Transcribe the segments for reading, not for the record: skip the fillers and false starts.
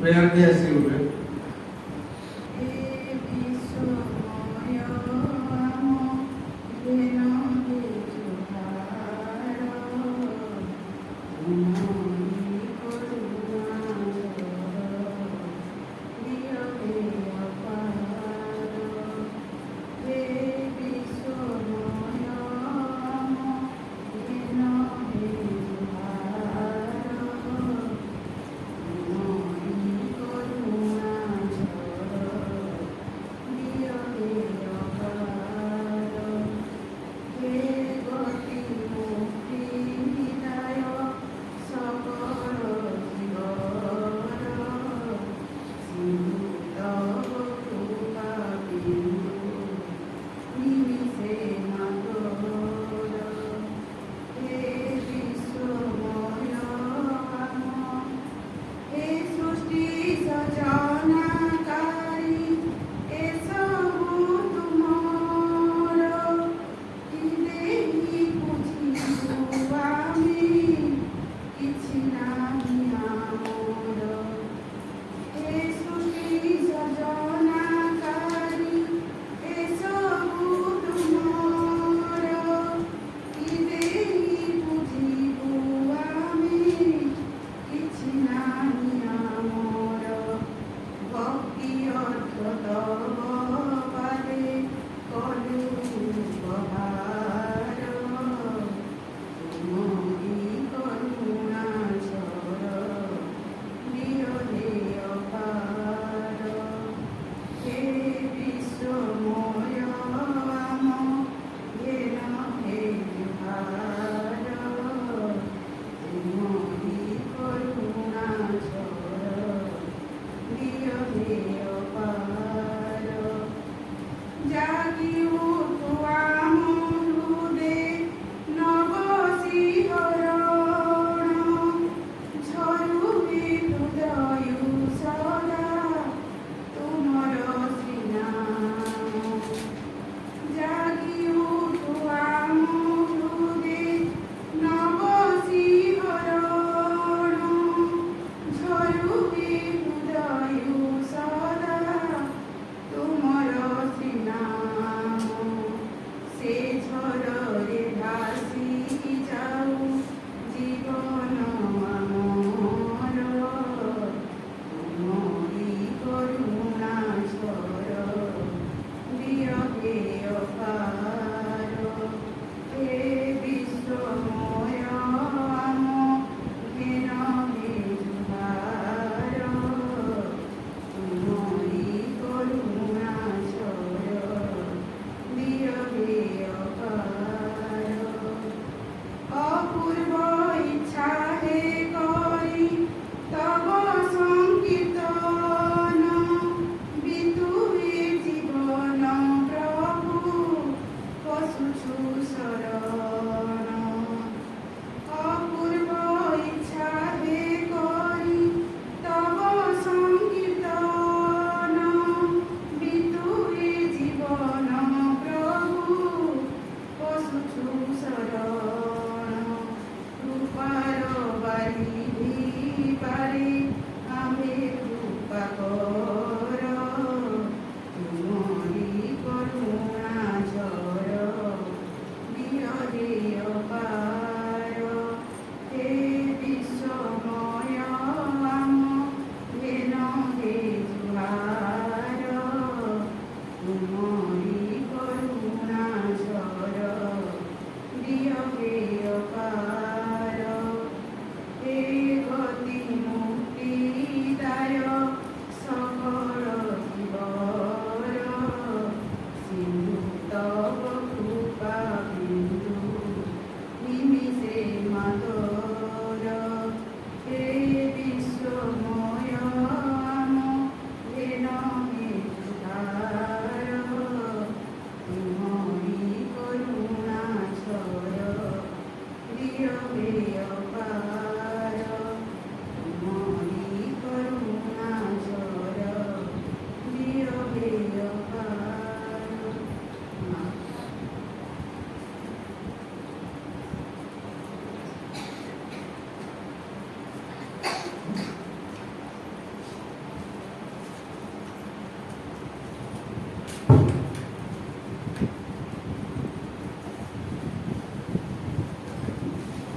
Prayer দিয়ে আসি উঠে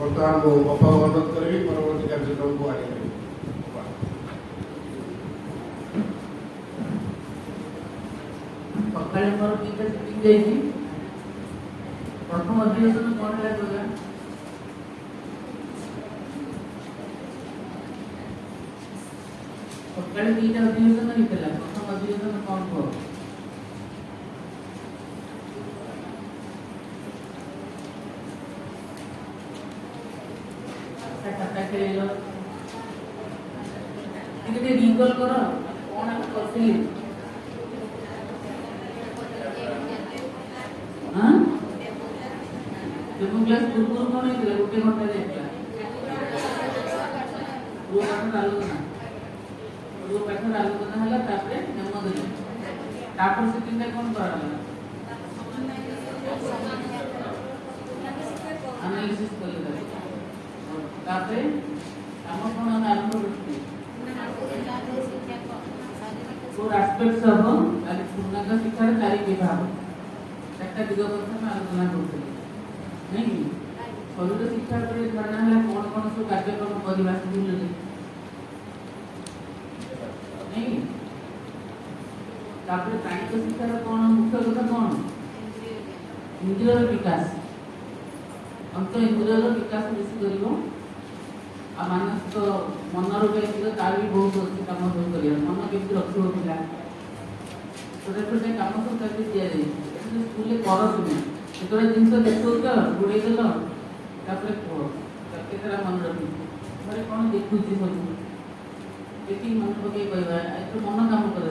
ବର୍ତ୍ତମାନ ମୁଁ ବାପାଙ୍କୁ ଅନୁରୋଧ କରିବି ପରବର୍ତ୍ତୀ କାର୍ଯ୍ୟକ୍ରମକୁ ଆଗେଇ ନେବି। ସକାଳେ ମୋର ଦୁଇଟା ସିଟିଂ ଯାଇଛି। ପ୍ରଥମ ଅଧିବେଶନ କ'ଣ ହେଲା କହିଲା? ସକାଳେ ଦୁଇଟା ଅଧିବେଶନ ହେଇଥିଲା। ପ୍ରଥମ ଅଧିବେଶନ କ'ଣ କୁହ? ଖାତା ଖେଳିଲ, ଟିକେ ରିକଲ୍ କର କ'ଣ ଆମେ କରିଥିଲି। ଡେମୋ କ୍ଲାସ୍ ପୂର୍ବରୁ କ'ଣ ହେଇଥିଲା? ଗୋଟେ ଘଣ୍ଟା ଯାଇଥିଲା ପୂର୍ବ ପାଠର ଆଲୋଚନା ହେଲା। ତାପରେ ଡେମୋ ଦେଲେ, ତାପରେ ସେକେଣ୍ଡ କ'ଣ କରାଗଲା? ଆନାଲିସିସ୍ କଲେ। ତାପରେ କାମ କ'ଣ ଆମେ ଆରମ୍ଭ କରିଥିଲି? फोर एस्पेक्ट्स ऑफ पूर्णांग शिक्षार 4 विभाग 4टा दिग पर हम आलोचना करते नहीं शरीर शिक्षा पर धारणा है कौन कौन सब कार्यक्रम करवा स्कूल नहीं तापर प्राणिक शिक्षार कौन मुख्य कथा कौन इंद्रियर विकास अंत इंद्रियर विकास बेसी करिवो आ मानसिक मनर व्यक्ति तार भी बहुत अच्छी कम सब कर मन केमती रखियो पिला छोटे छोटे कम सब ताकि दिया जाए स्कूल कर तुम जो जिन देखुच गुड़े देल तापर कह केतरा मन रखी घरे कौन देखुची सब देखिए मन पकई कहवा तो मन कम करे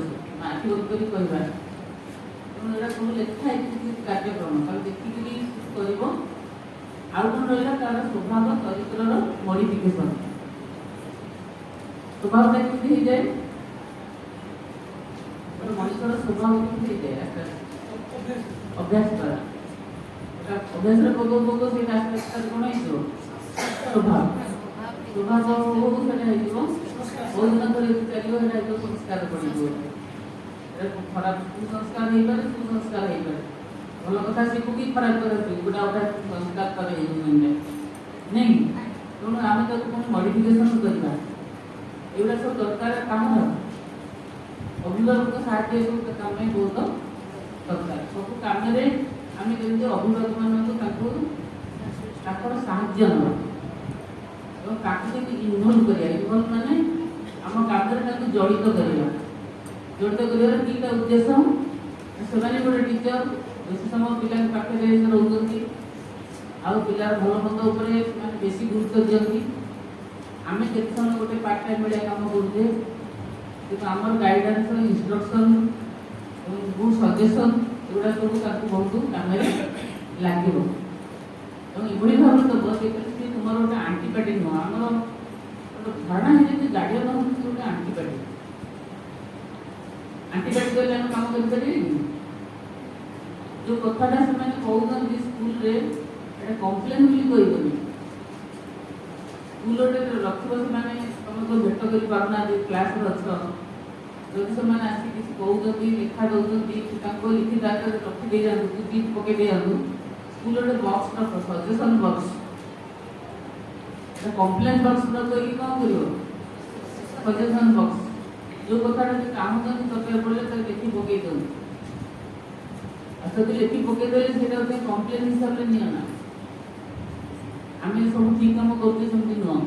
आखि बंद कर कहवा तेणु यहाँ सब लेखा कार्यक्रम देखिकी कर आउ कौन रहा तार स्वभाव चरित्र मॉडिफिकेशन स्वभाव केमती हो जाए मनुष्यर स्वभाव केमती हो जाए अभ्यास द्वारा अभ्यास भोग भोग से कौन हो स्वभाव स्वभाव भोग से बहुत दिन धर चलो संस्कार पड़ो खराब कुसंस्कार हो पारे सुसंस्कार हो पारे भल कथा शिखु कि खराब कथा गोटा गोटा संस्कार कर नहीं तेणु आम तक मॉडिफिकेशन करवा एगुड़ा सब दरकार कम अभिभावक साहाय्य काम बहुत दरकार सब कम आम केमी अभिभावक मानक साहाय्य ना इनभल्व कर इनभल्व माने आम काम जड़ित करवा जड़ित कर उद्देश्य से गोटे टीचर बेसी समय पिला पाखे रोचे आउ पिला भल मंद बेसी गुरुत्व दिखती आम के समय गोटे पार्ट टाइम भाया कम करुचे कि आमर गाइडेंस इंस्ट्रक्शन गुड सजेसन एगुड़ा सब बहुत कम लगे ये भाव दब से तुम गोटे आंटीपाटी नुह आम धारणा है गार्डियन हूँ गोटे आंटीपाटी कले आम कम कर जो कथाटा से कहते स्कूल कम्प्लेन भी कहबनी स्कूल रख तुम तो भेट कर पाना क्लास जदि से आसिक कहते लेखा दौरान लिखित आकार रखी दे पकई दिखाँ स्कूल बक्स सजेसन बक्स कम्प्लेन बक्स न कह कौन कर सजेसन बक्स जो कथा चाहूँ दरकार पड़े लिखि पकई दिखाँ जब लिखि पकईदे से कम्प्लेन हिसाब से निना आम सब ठीक कम करते नुह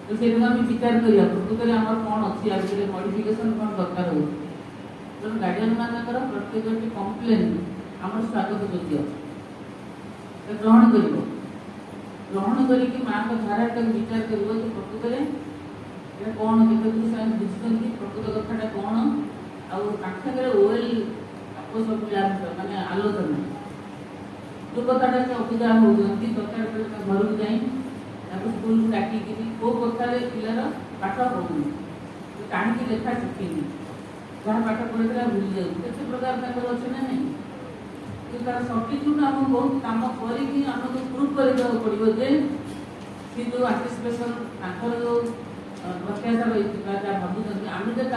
तो से आम विचार करा प्रकृत में आम कौन अच्छी आज मॉडिफिकेशन कौन दरकार हो तेणु गार्डियन मानकर प्रत्येक कम्प्लेन आम स्वागत योग्य ग्रहण कर माँ को धारा विचार कर प्रकृत में कौन के बुझुंट प्रकृत कथा कौन आखिर ओएल माने आलोचना जो कथाटा से अबुझा होती दरकार घर को जाए स्कूल डाक कौ कथार पिलार पाठ हो कहीं लेखा शिखनी जहाँ पाठ पढ़ा भूली जाए प्रकार अच्छे ना नहीं तार सब्सिट्यूट आम बहुत कम करमको प्रूव करने पड़ो जे सी जो आंटीसिपेसन जो प्रत्याशा रही भावुँ आम जो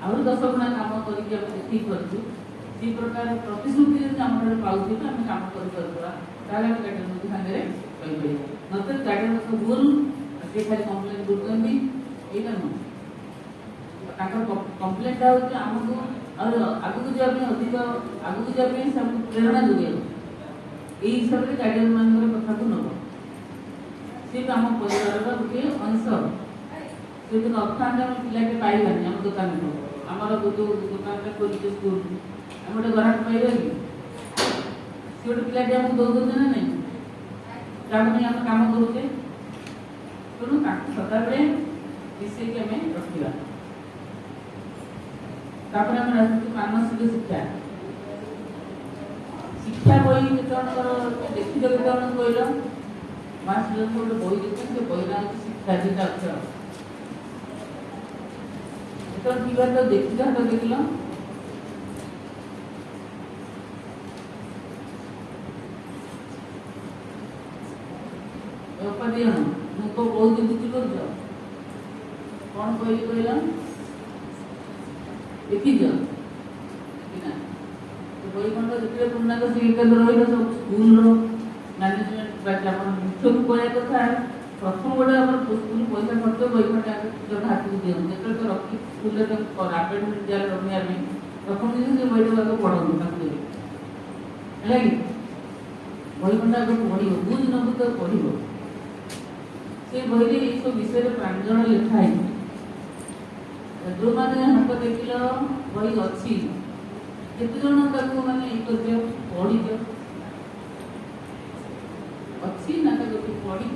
आहरी 10 गुणा कम करके देखी करूँ से प्रकार प्रतिश्रुति जब आम पाऊे आम कम करवा ताले गार्डियन सागर कहीपर नत गार्डियन भूल से खाली कम्प्लेन कर कम्प्लेन आमको आगक जावाई अधिक आगक जावाई प्रेरणा जोगे यही हिसाब से गार्डियन मान कथा को नब सी आम परिवार गोटे अंश से दिन था पिलाटे पाइबानी आम दुकान को आमर जो दुकान खोली स्कूल आम गोटे ग्राहक पाइबा कि सी गोटे पिलाटे आमको दौर ना नहीं जहाँ आम कम करुचे तेणु सदाबे मिसेक आम रखा आम मानसिक शिक्षा शिक्षा बही के देखी केत कहल मास्टर गोटे बही देखते से बही ना शिक्षा दुटा अक्षर तो देखी तो देखल दी मुझको बहुत बुझी कर कौन कहल देखी बही खंड जो पूर्णांग श्रीकेन्द्र रही सब स्कूल मैनेजमेंट मुख्य को कहया कथा प्रथम गोटे स्कूल पैसा खर्च बही खंड हाथ को दिखाते जो तो रखी स्कूल रापेड विद्यालय रखा प्रथम दिन से बही आगे पढ़ते है कि बही खंड आगे पढ़ बुझ नबू तो पढ़ से बही ये सब विषय प्रांजल लिखाई जो मैंने हाथ देखिल बही अच्छी केते जन ताको माने ये करते पढ़ी अच्छी ना ताको पढ़ी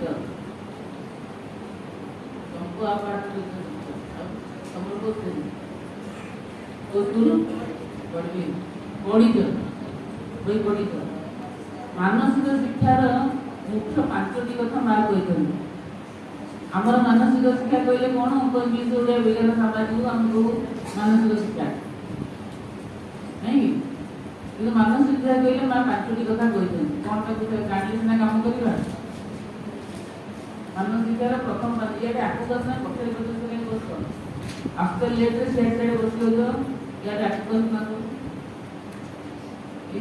तुमको आप समझ को स्कूल पढ़ी बही पढ़ी मानसिक शिक्षार मुख्य 5टी कथा माँ कहते आमर मानसिक शिक्षा कहले कौन हमको इंग्लिश ओडिया विज्ञान सामाजिक आमको मानसिक शिक्षा नहीं कि मानसिक शिक्षा कहले माँ 5टी कथा कहते कौन जानी सीना कम करवा मानसिक शिक्षार प्रथम ये आगे दस पक्षे बस आफ्टर लेट साइड बस या आगे दस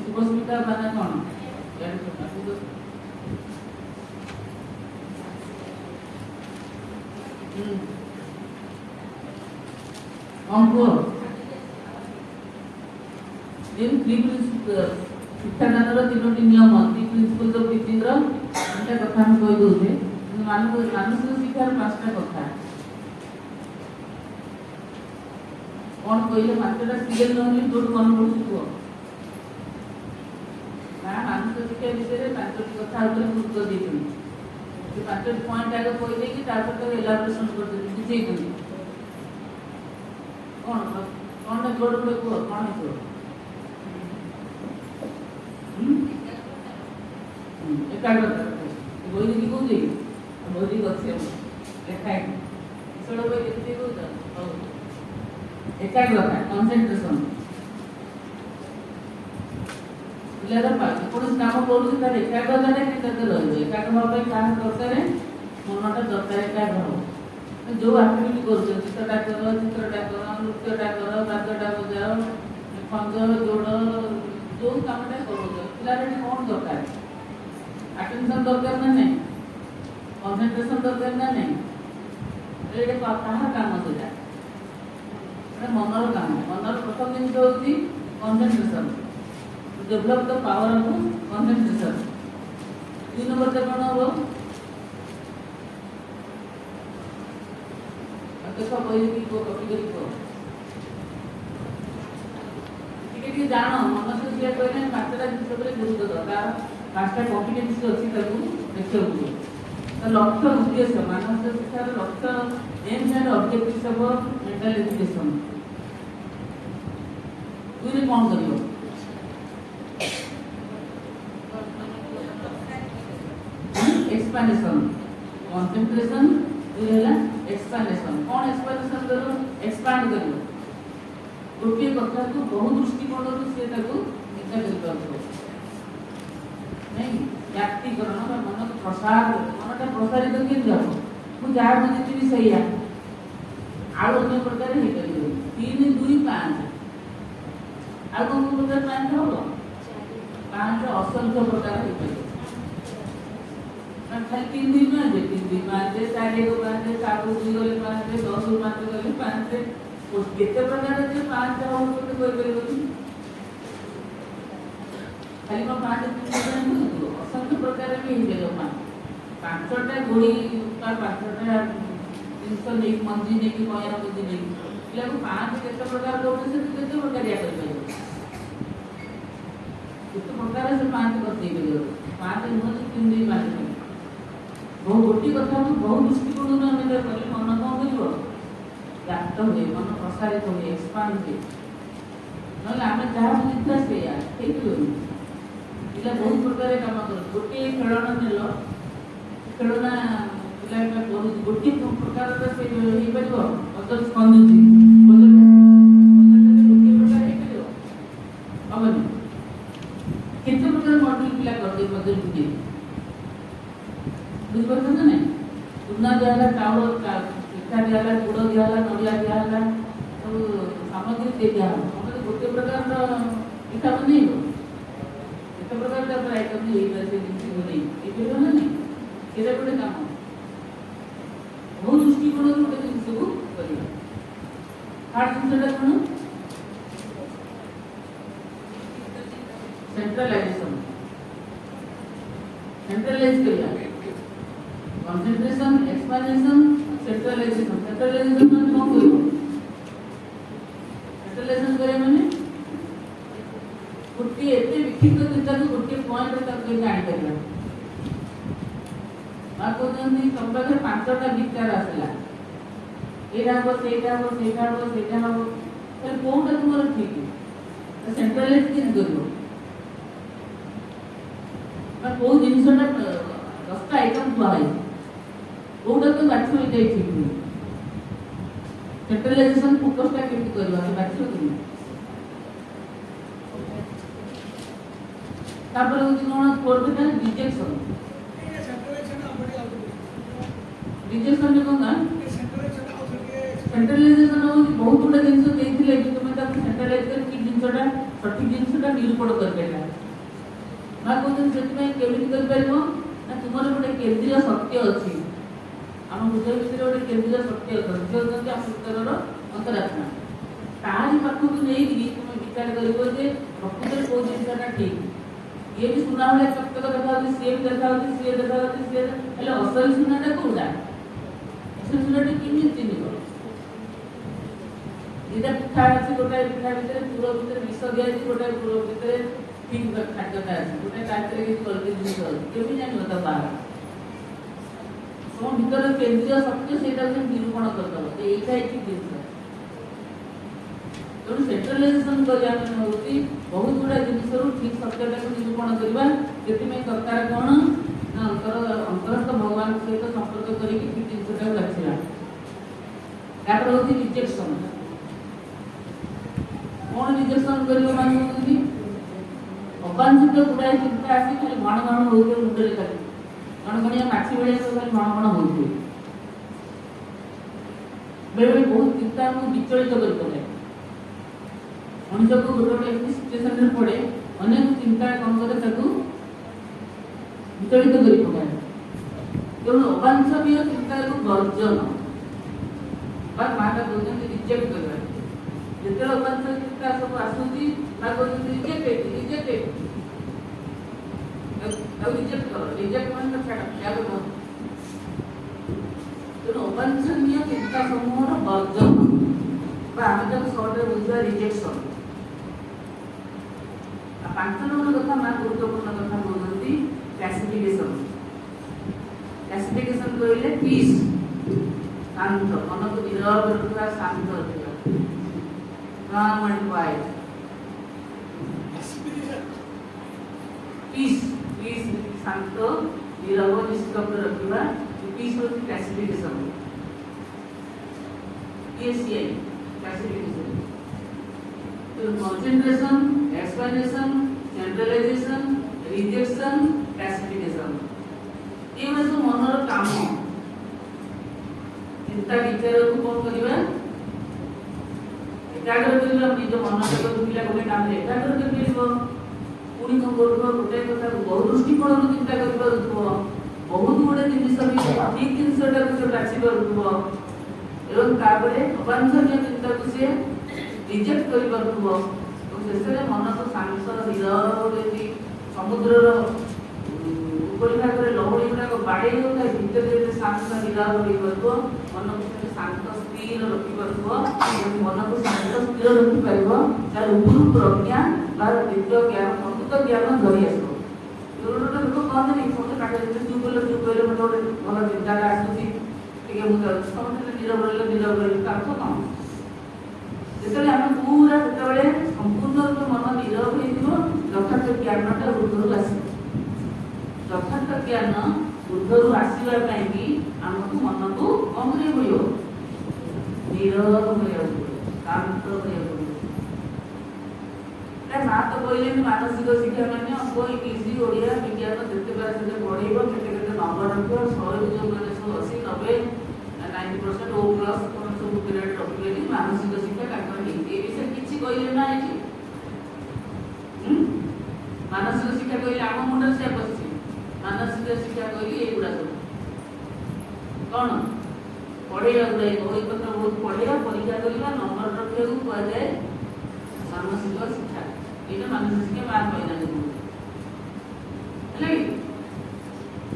शुभस्मिता माने कौन शिक्षादान 3टी नियम 3 प्रिंसिपल्स ऑफ टीचिंग कथा हम कही दौचे मानसिक शिक्षार 5टा कथा कौन कहले 5टा सीरियल नहले जो मन पड़ुछ कह मानसिक शिक्षा विषय 5टी कथा गुरुत्व देते 5टी पॉइंट आगे कही कि एलाबोरेशन कर बुझे कौन कौन जोड़ जोड़ कह कौन है एकाग्रता बही देखी कौन बही अच्छे लेखाई ईश्वर बही देखते कौन एकाग्रता कंसंट्रेशन पिलार कौन काम करूँ तार एकाग्रता रही एकाग्र भाव क्या दरकार मनटा दरकार एकाग्र हो जो आक्टिविटी कर चित्रटा कर नृत्यटा कर बाद्यटा बजाओ खंज जोड़ जो कमटा कर पिलार कौन दरकार अटेंशन दरकार ना नहीं कंसंट्रेशन दरकार ना नहीं ये कहाँ काम से मनर काम मनर प्रथम जिन हूँ concentration develop the power of concentration 2 number कौन हम देख बही कपी कर जान मनसिक शिक्षा कहले 5टा जिन गुरुत्व दरकार 5टा कॉम्पिटेंसी अच्छी देखा लक्ष्य उद्देश्य मानसिक शिक्षार लक्ष्य AIIMS and objectives of mental education तुझे कौन कर एक्सपांडेशन कंसंट्रेशन एक्सपांडेशन कौन एक्सपांडेशन करो एक्सपांड करो गोटे कथा को बहु दृष्टिकोण से चिंता कर नहीं व्याप्तिकरण मन को प्रसार मनटा प्रसारित केमती हम मुझे जहाँ बुझी से आउ अन्य प्रकार हो 3, 2, 5 ଆଉ କୋଉ ପ୍ରକାର ପାଞ୍ଚ ହବ? ପାଞ୍ଚ ଅସଂଖ୍ୟ ପ୍ରକାର ହେଇପାରିବ। ଖାଲି 3 ଦିନ ପାଞ୍ଚ, 3 ଦିନ ପାଞ୍ଚ, 4 ଏକ ପାଞ୍ଚ, 7 2 ଗଲେ ପାଞ୍ଚ, 10 5 ଗଲେ ପାଞ୍ଚ, କେତେ ପ୍ରକାର ଯେ ପାଞ୍ଚ ହବ କେତେ କହିପାରିବନି। ଖାଲି କ'ଣ ପାଞ୍ଚ ଅସଂଖ୍ୟ ପ୍ରକାର ବି ହେଇପାରିବ। ପାଞ୍ଚଟା ଗୋଡ଼ି ବା ପାଞ୍ଚଟା ଜିନିଷ ନେଇକି ମଞ୍ଜି ନେଇକି କଇଁଆ ମଞ୍ଜି ନେଇକି ପିଲାକୁ ପାଞ୍ଚ କେତେ ପ୍ରକାର କରୁছে ସେ କେତେ ପ୍ରକାରିଆ କରିପାରିବ, କେତେ ପ୍ରକାର ସେ ପାଞ୍ଚ କରିଦେଇ ପାରିବ। ପାଞ୍ଚ ନୁହଁ ଯେ 3 2 5 ନାହିଁ। ବହୁ ଗୋଟିଏ କଥାକୁ ବହୁ ଦୃଷ୍ଟିକୋଣରୁ ଆମେ କଲେ ମନ କ'ଣ କରିବ, ବ୍ୟାପ୍ତ ହୁଏ, ମନ ପ୍ରସାରିତ ହୁଏ, ଏକ୍ସପାଣ୍ଡ ହୁଏ। ନହେଲେ ଆମେ ଯାହା ବୁଝିଥିବା ସେଇଆ ହେଇପାରିବନି। ପିଲା ବହୁତ ପ୍ରକାର କାମ କରୁ। ଗୋଟିଏ ଖେଳଣା ନେଲ, ଖେଳଣା ପିଲା କରୁଛି ଗୋଟିଏ ପ୍ରକାରର ସେ ହେଇପାରିବ, ଅଦର ସ୍ପନ୍ଦୁଛି ଗୋଟିଏ ପ୍ରକାର ହେଇପାରିବ ହବନି। କେତେ ପ୍ରକାର ମଡେଲ ପିଲା କରିଦେଇ ପଦରେ ବୁଝେଇ ବୁଝିପାରୁଛନ୍ତି ନା ନାଇଁ। ଚୁନା ଦିଆହେଲା, ଚାଉଳ ପିଠା ଦିଆହେଲା, ଗୁଡ଼ ଦିଆହେଲା, ନଡ଼ିଆ ଦିଆହେଲା, ସବୁ ସାମଗ୍ରୀ ଦିଆହେବ। ଗୋଟେ ପ୍ରକାରର ପିଠା ବନେଇବ, କେତେ ପ୍ରକାର ତାପରେ ଆଇଟମ୍ ହେଇପାରିବ ସେ ଜିନିଷ ବନେଇ ହେଇପାରିବ ନା ନାଇଁ। ସେଇଟା ଗୋଟେ କାମ। ବହୁ ଦୃଷ୍ଟିକୋଣରୁ ଗୋଟେ ଜିନିଷକୁ କରିବା। ଥାର୍ଡ ଜିନିଷଟା କ'ଣ? ସେଣ୍ଟ୍ରାଲାଇଜେସନ। ସେଣ୍ଟ୍ରାଲାଇଜ କରିବା। କନସେଣ୍ଟ୍ରେସନ, ଏକ୍ସପାନ୍ସନ, ସେଣ୍ଟ୍ରାଲାଇଜେସନ। ସେଣ୍ଟ୍ରାଲାଇଜେସନ ମାନେ କ'ଣ କରିବ? ସେଣ୍ଟ୍ରାଲାଇଜେସନ କରିବା ମାନେ ଗୋଟିଏ ଏତେ ବିକ୍ଷିପ୍ତ ଚିନ୍ତାକୁ ଗୋଟିଏ ପଏଣ୍ଟରେ ତାକୁ କେମିତି ଆଣିପାରିବା। କହୁଛନ୍ତି ତମ ପାଖରେ 5ଟା ବିଚାର ଆସିଲା, ଏଇଟା ହବ, ସେଇଟା ହବ, ସେଇଟା ହବ, ସେଇଟା ହବ, ତାହେଲେ କୋଉଟା ତୁମର ଠିକ? ସେଣ୍ଟ୍ରାଲାଇଜ କେମିତି କରିବ? କୋଉ ଜିନିଷଟା 10ଟା ଆଇଟମ୍ ଥୁଆ ହେଇଛି, କୋଉଟା ତ ବାଛିବ ଏଇଟା ଠିକ ନୁହେଁ। ସେଣ୍ଟ୍ରାଲାଇଜେସନ ଫୋକସଟା କେମିତି କରିବା, ବାଛିବ କେମିତି? ତାପରେ ହଉଛି କ'ଣ? ଫୋର୍ଥଟା ରିଜେକ୍ସନ। ରିଜେକ୍ସନ କ'ଣ? ସେଣ୍ଟ୍ରାଲାଇଜେସନ ହେଉଛି ବହୁତ ଗୁଡ଼ା ଜିନିଷ ଦେଇଥିଲେ କି ତୁମେ ତାକୁ ସେଣ୍ଟ୍ରାଲାଇଜ କରି କି ଜିନିଷଟା ସଠିକ ଜିନିଷଟା ନିରୂପଣ କରିପାରିଲା। ମା କହୁଛନ୍ତି ସେଥିପାଇଁ କେମିତି କରିପାରିବ ନା ତୁମର ଗୋଟେ କେନ୍ଦ୍ରୀୟ ଶକ୍ତି ଅଛି। ଆମ ହୃଦୟ ଭିତରେ ଗୋଟେ କେନ୍ଦ୍ରୀୟ ଶକ୍ତି ଅଛି, ସେ ହେଉଛନ୍ତି ଆମ ଭିତରର ଅନ୍ତରାତ୍ମା। ତାହାରି ପାଖକୁ ନେଇକି ତୁମେ ବିଚାର କରିବ ଯେ ପ୍ରକୃତରେ କୋଉ ଜିନିଷଟା ଠିକ। ଇଏ ବି ସୁନା ଭଳିଆ ପ୍ରତ୍ୟେକ ଦେଖାଯାଉଛି, ସିଏ ବି ଦେଖାଯାଉଛି, ସିଏ ଦେଖାଯାଉଛି, ସିଏ ହେଲେ ଅସଲି ସୁନାଟା କୋଉଟା? ଅସଲି ସୁନାଟା କେମିତି ଚିହ୍ନିବ? ଦିଟା ପିଠା ଅଛି, ଗୋଟାଏ ପିଠା ଭିତରେ ପୁର ଭିତରେ ବିଷ ଦିଆଯାଇଛି, ଗୋଟାଏ ପୁର ଭିତରେ ଠିକ ଖାଦ୍ୟଟା ଅଛି, ଗୋଟାଏ କାର୍ଯ୍ୟରେ କିଛି ଗଲତି ଜିନିଷ ଅଛି, କେମିତି ଜାଣିବ ତା ବାହାର? ତମ ଭିତରେ କେନ୍ଦ୍ରୀୟ ଶକ୍ତି ସେଇଟାକୁ ନିରୂପଣ କରିଦେବ ଯେ ଏଇଟା ଠିକ ଜିନିଷ। ତେଣୁ ସେଣ୍ଟ୍ରାଲାଇଜେସନ କରିବା ମାନେ ହେଉଛି ବହୁତ ଗୁଡ଼ା ଜିନିଷରୁ ଠିକ ସତ୍ୟଟାକୁ ନିରୂପଣ କରିବା। ସେଥିପାଇଁ ଦରକାର କ'ଣ ନା ଅନ୍ତରସ୍ଥ ଭଗବାନଙ୍କ ସହିତ ସମ୍ପର୍କ କରିକି ଠିକ ଜିନିଷଟାକୁ ବାଛିବା। ତାପରେ ହେଉଛି ରିଜେକ୍ସନ। କ'ଣ ରିଜେକ୍ସନ କରିବ ମାନେ କହୁଛନ୍ତି ଅବାଞ୍ଛିତ ଗୁଡ଼ାଏ ଚିନ୍ତା ଆସି ଖାଲି ଘଣ ଘଣ ହେଉଥିବେ ମୁଣ୍ଡରେ, ଖାଲି ଗଣଗଣିଆ ମାଛି ଭଳିଆ ସବୁ ଖାଲି ଘଣ ଘଣ ହେଉଥିବେ। ବେଳେବେଳେ ବହୁତ ଚିନ୍ତା ଆମକୁ ବିଚଳିତ କରି ପକାଏ। ମଣିଷକୁ ଗୋଟେ ଗୋଟେ ଏମିତି ସିଚୁଏସନରେ ପଡ଼େ, ଅନେକ ଚିନ୍ତା କ'ଣ କରେ ତାକୁ ବିଚଳିତ କରି ପକାଏ। ତେଣୁ ଅବାଞ୍ଛନୀୟ ଚିନ୍ତାକୁ ବର୍ଜନ ବା ମାଟା କହୁଛନ୍ତି ରିଜେକ୍ଟ କରିବା। ଯେତେବେଳେ ଅବାଞ୍ଛନୀୟ ଚିନ୍ତା ସବୁ ଆସୁଛି ବା କହୁଛନ୍ତି ରିଜେକ୍ଟ ଆଉ ରିଜେକ୍ଟ କର। ରିଜେକ୍ଟ ମାନେ ଛାଡ଼, ତ୍ୟାଗ କର। ତେଣୁ ଅବାଞ୍ଛନୀୟ ଚିନ୍ତା ସମୂହର ବର୍ଜନ ବା ଆମେ ତାକୁ ସର୍ଟରେ ବୁଝିବା ରିଜେକ୍ସନ। 5 ନମ୍ବର କଥା ମା ଗୁରୁତ୍ୱପୂର୍ଣ୍ଣ କଥା କହୁଛନ୍ତି କ୍ଲାସିଫିକେସନ। କ୍ଲାସିଫିକେସନ କହିଲେ ପିସ୍, ଶାନ୍ତ, ମନକୁ ନିରବ ରଖିବା, ଶାନ୍ତ ରଖିବା, calm and quiet. Piece, piece ଶାନ୍ତ, ନିରବ, ନିଷ୍କପଟ ରଖିବା, ପିସ୍ ହେଉଛି classification. PSCI classification. concentration, explanation, centralization, rejection, classification. ये सब मनर काम। चिंता विचार को कौन करवा ଏକାଗ୍ର କରିବ ନିଜ ମନକୁ ପିଲା ଗୋଟେ କାମରେ ଏକାଗ୍ର କରିପାରିବ। ପୁଣି କ'ଣ କରୁଥିବ ଗୋଟେ କଥାକୁ ବହୁ ଦୃଷ୍ଟିକୋଣରୁ ଚିନ୍ତା କରିପାରୁଥିବ, ବହୁତ ଗୁଡ଼େ ଜିନିଷ ବି ଠିକ୍ ଜିନିଷଟାକୁ ସେ ବାଛି ପାରୁଥିବ ଏବଂ ତାପରେ ଅବାଞ୍ଛନୀୟ ଚିନ୍ତାକୁ ସେ ରିଜେକ୍ଟ କରିପାରୁଥିବ ଏବଂ ଶେଷରେ ମନକୁ ଶାନ୍ତ ନିରବରେ ସମୁଦ୍ରର ଉପରି ଭାଗରେ ଲହଡ଼ି ଗୁଡ଼ାକ ବାଡ଼େଇ ହେଉଥାଏ, ଭିତରେ ଯଦି ଶାନ୍ତ ନିରବ ହୋଇପାରୁଥିବ ମନକୁ ଶାନ୍ତ ସ୍ଥିର ରଖିପାରୁଥିବ। ମନକୁ ଶାନ୍ତ ସ୍ଥିର ରଖିପାରିବ ତାର ଉପରୁ ପ୍ରଜ୍ଞା ବା ଦିବ୍ୟ ଜ୍ଞାନ ଅମୃତ ଜ୍ଞାନ ଧରି ଆସିବ। ଗୋଟେ ଲୋକ କହନ୍ତିନି ମୋତେ ପାଠ ଚୁପ୍ କହିଲେ ମୋତେ ଗୋଟେ ଭଲ ଚିନ୍ତାଟା ଆସୁଛି ଟିକେ ମୁଁ ଯାଉଛି, ସମସ୍ତେ ନିରବ ରହିଲେ ନିରବ ରହିଲେ ତା ଅର୍ଥ କ'ଣ? ଯେତେବେଳେ ଆମେ ପୁରା ସେତେବେଳେ ସମ୍ପୂର୍ଣ୍ଣ ରୂପେ ମନ ନିରବ ହେଇଯିବ ଯଥାର୍ଥ ଜ୍ଞାନଟା ହୃଦୟରୁ ଆସିବ। ଯଥାର୍ଥ ଜ୍ଞାନ ହୃଦୟରୁ ଆସିବା ପାଇଁକି ଆମକୁ ମନକୁ କ'ଣ କରିବାକୁ ପଡ଼ିବ? ନିରବ କରିବାକୁ ପଡ଼ିବ, ଶାନ୍ତ କରିବାକୁ ପଡ଼ିବ। ମା ତ କହିଲେନି ମାନସିକ ଶିକ୍ଷା ମାନେ ଅଙ୍କ ଇଂଲିଶ ଓଡ଼ିଆ ବିଜ୍ଞାନ ଯେତେ ବାର ସେତେ ପଢ଼େଇବ, କେତେ କେତେ ନମ୍ବର ରଖିବ, 100ରୁ ଯେଉଁମାନେ ସବୁ 80, 90, 90% O+ କ'ଣ ସବୁ ଗ୍ରେଡ୍ ରଖିଲେନି ମାନସିକ ଶିକ୍ଷା ତାଙ୍କର ହେଇଛି। ଏ ବିଷୟରେ କିଛି କହିଲେ ନା ଏଠି ମାନସିକ ଶିକ୍ଷା କହିଲେ ଆମ ମୁଣ୍ଡରେ ସେ ବସିଛି। ମାନସିକ ଶିକ୍ଷା କହିଲେ ଏଇଗୁଡ଼ା ସବୁ କ'ଣ ପଢ଼େଇବା ଗୁଡ଼ାଏ ବହିପତ୍ର ବହୁତ ପଢ଼େଇବା, ପରୀକ୍ଷା କରିବା, ନମ୍ବର ରଖିବାକୁ କୁହାଯାଏ ମାନସିକ ଶିକ୍ଷା। ଏଇଟା ମାନସିକ ଶିକ୍ଷା ମା କହିନାହାନ୍ତି ହେଲା କି?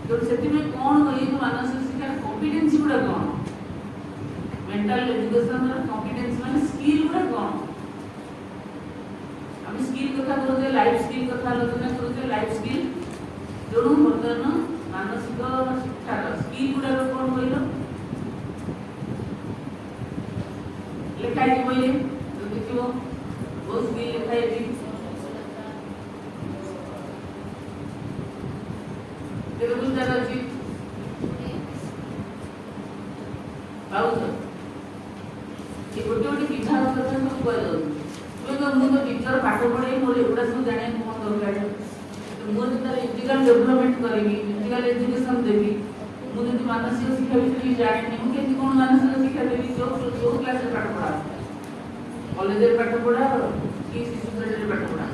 ତେଣୁ ସେଥିପାଇଁ କ'ଣ ଏଇ ଯେଉଁ ମାନସିକ ଶିକ୍ଷାର କମ୍ପିଟେନ୍ସି ଗୁଡ଼ା କ'ଣ? ମେଣ୍ଟାଲ ଏଜୁକେସନର କମ୍ପିଟେନ୍ସି ମାନେ ସ୍କିଲ୍ ଗୁଡ଼ା କ'ଣ? ଆମେ ସ୍କିଲ୍ କଥା କହୁଛେ, ଲାଇଫ୍ ସ୍କିଲ୍ କଥା ଆଲୋଚନା କରୁଛେ, ଲାଇଫ୍ ସ୍କିଲ୍। ତେଣୁ ବର୍ତ୍ତମାନ ମାନସିକ ଶିକ୍ଷାର ସ୍କିଲ୍ ଗୁଡ଼ାକ କ'ଣ କହିଲ? ଲେଖା ହେଇଛି ବହିରେ ଦେଖିବ, ବହୁତ ସ୍କିଲ୍ ଲେଖା ହେଇଛି। ବୁଝାର ଅଛି ପାଉଛ ଏ ଗୋଟେ ଗୋଟେ ବିଭାଗ କଥା ସବୁ କୁହାଯାଉଛି। ମୁଁ ତ ଟିଚର ପାଠ ପଢ଼େଇ ମୋର ଏଗୁଡ଼ା ସବୁ ଜାଣିବାକୁ କ'ଣ ଦରକାର? ମୁଁ ଯେତେବେଳେ ଇଣ୍ଟିଗ୍ରାଲ ଡେଭଲପମେଣ୍ଟ କରିବି, ଇଣ୍ଟିଗ୍ରାଲ ଏଜୁକେସନ୍ ଦେବି, ମୁଁ ଯଦି ମାନସିକ ଶିକ୍ଷା ବିଷୟରେ ଜାଣିନି ମୁଁ କେମିତି କ'ଣ ମାନସିକ ଶିକ୍ଷା ଦେବି? ଯେଉଁ କ୍ଲାସରେ ପାଠ ପଢ଼ା, କଲେଜରେ ପାଠ ପଢ଼ା କି ଶିଶୁ ଶ୍ରେଣୀରେ ପାଠ ପଢ଼ା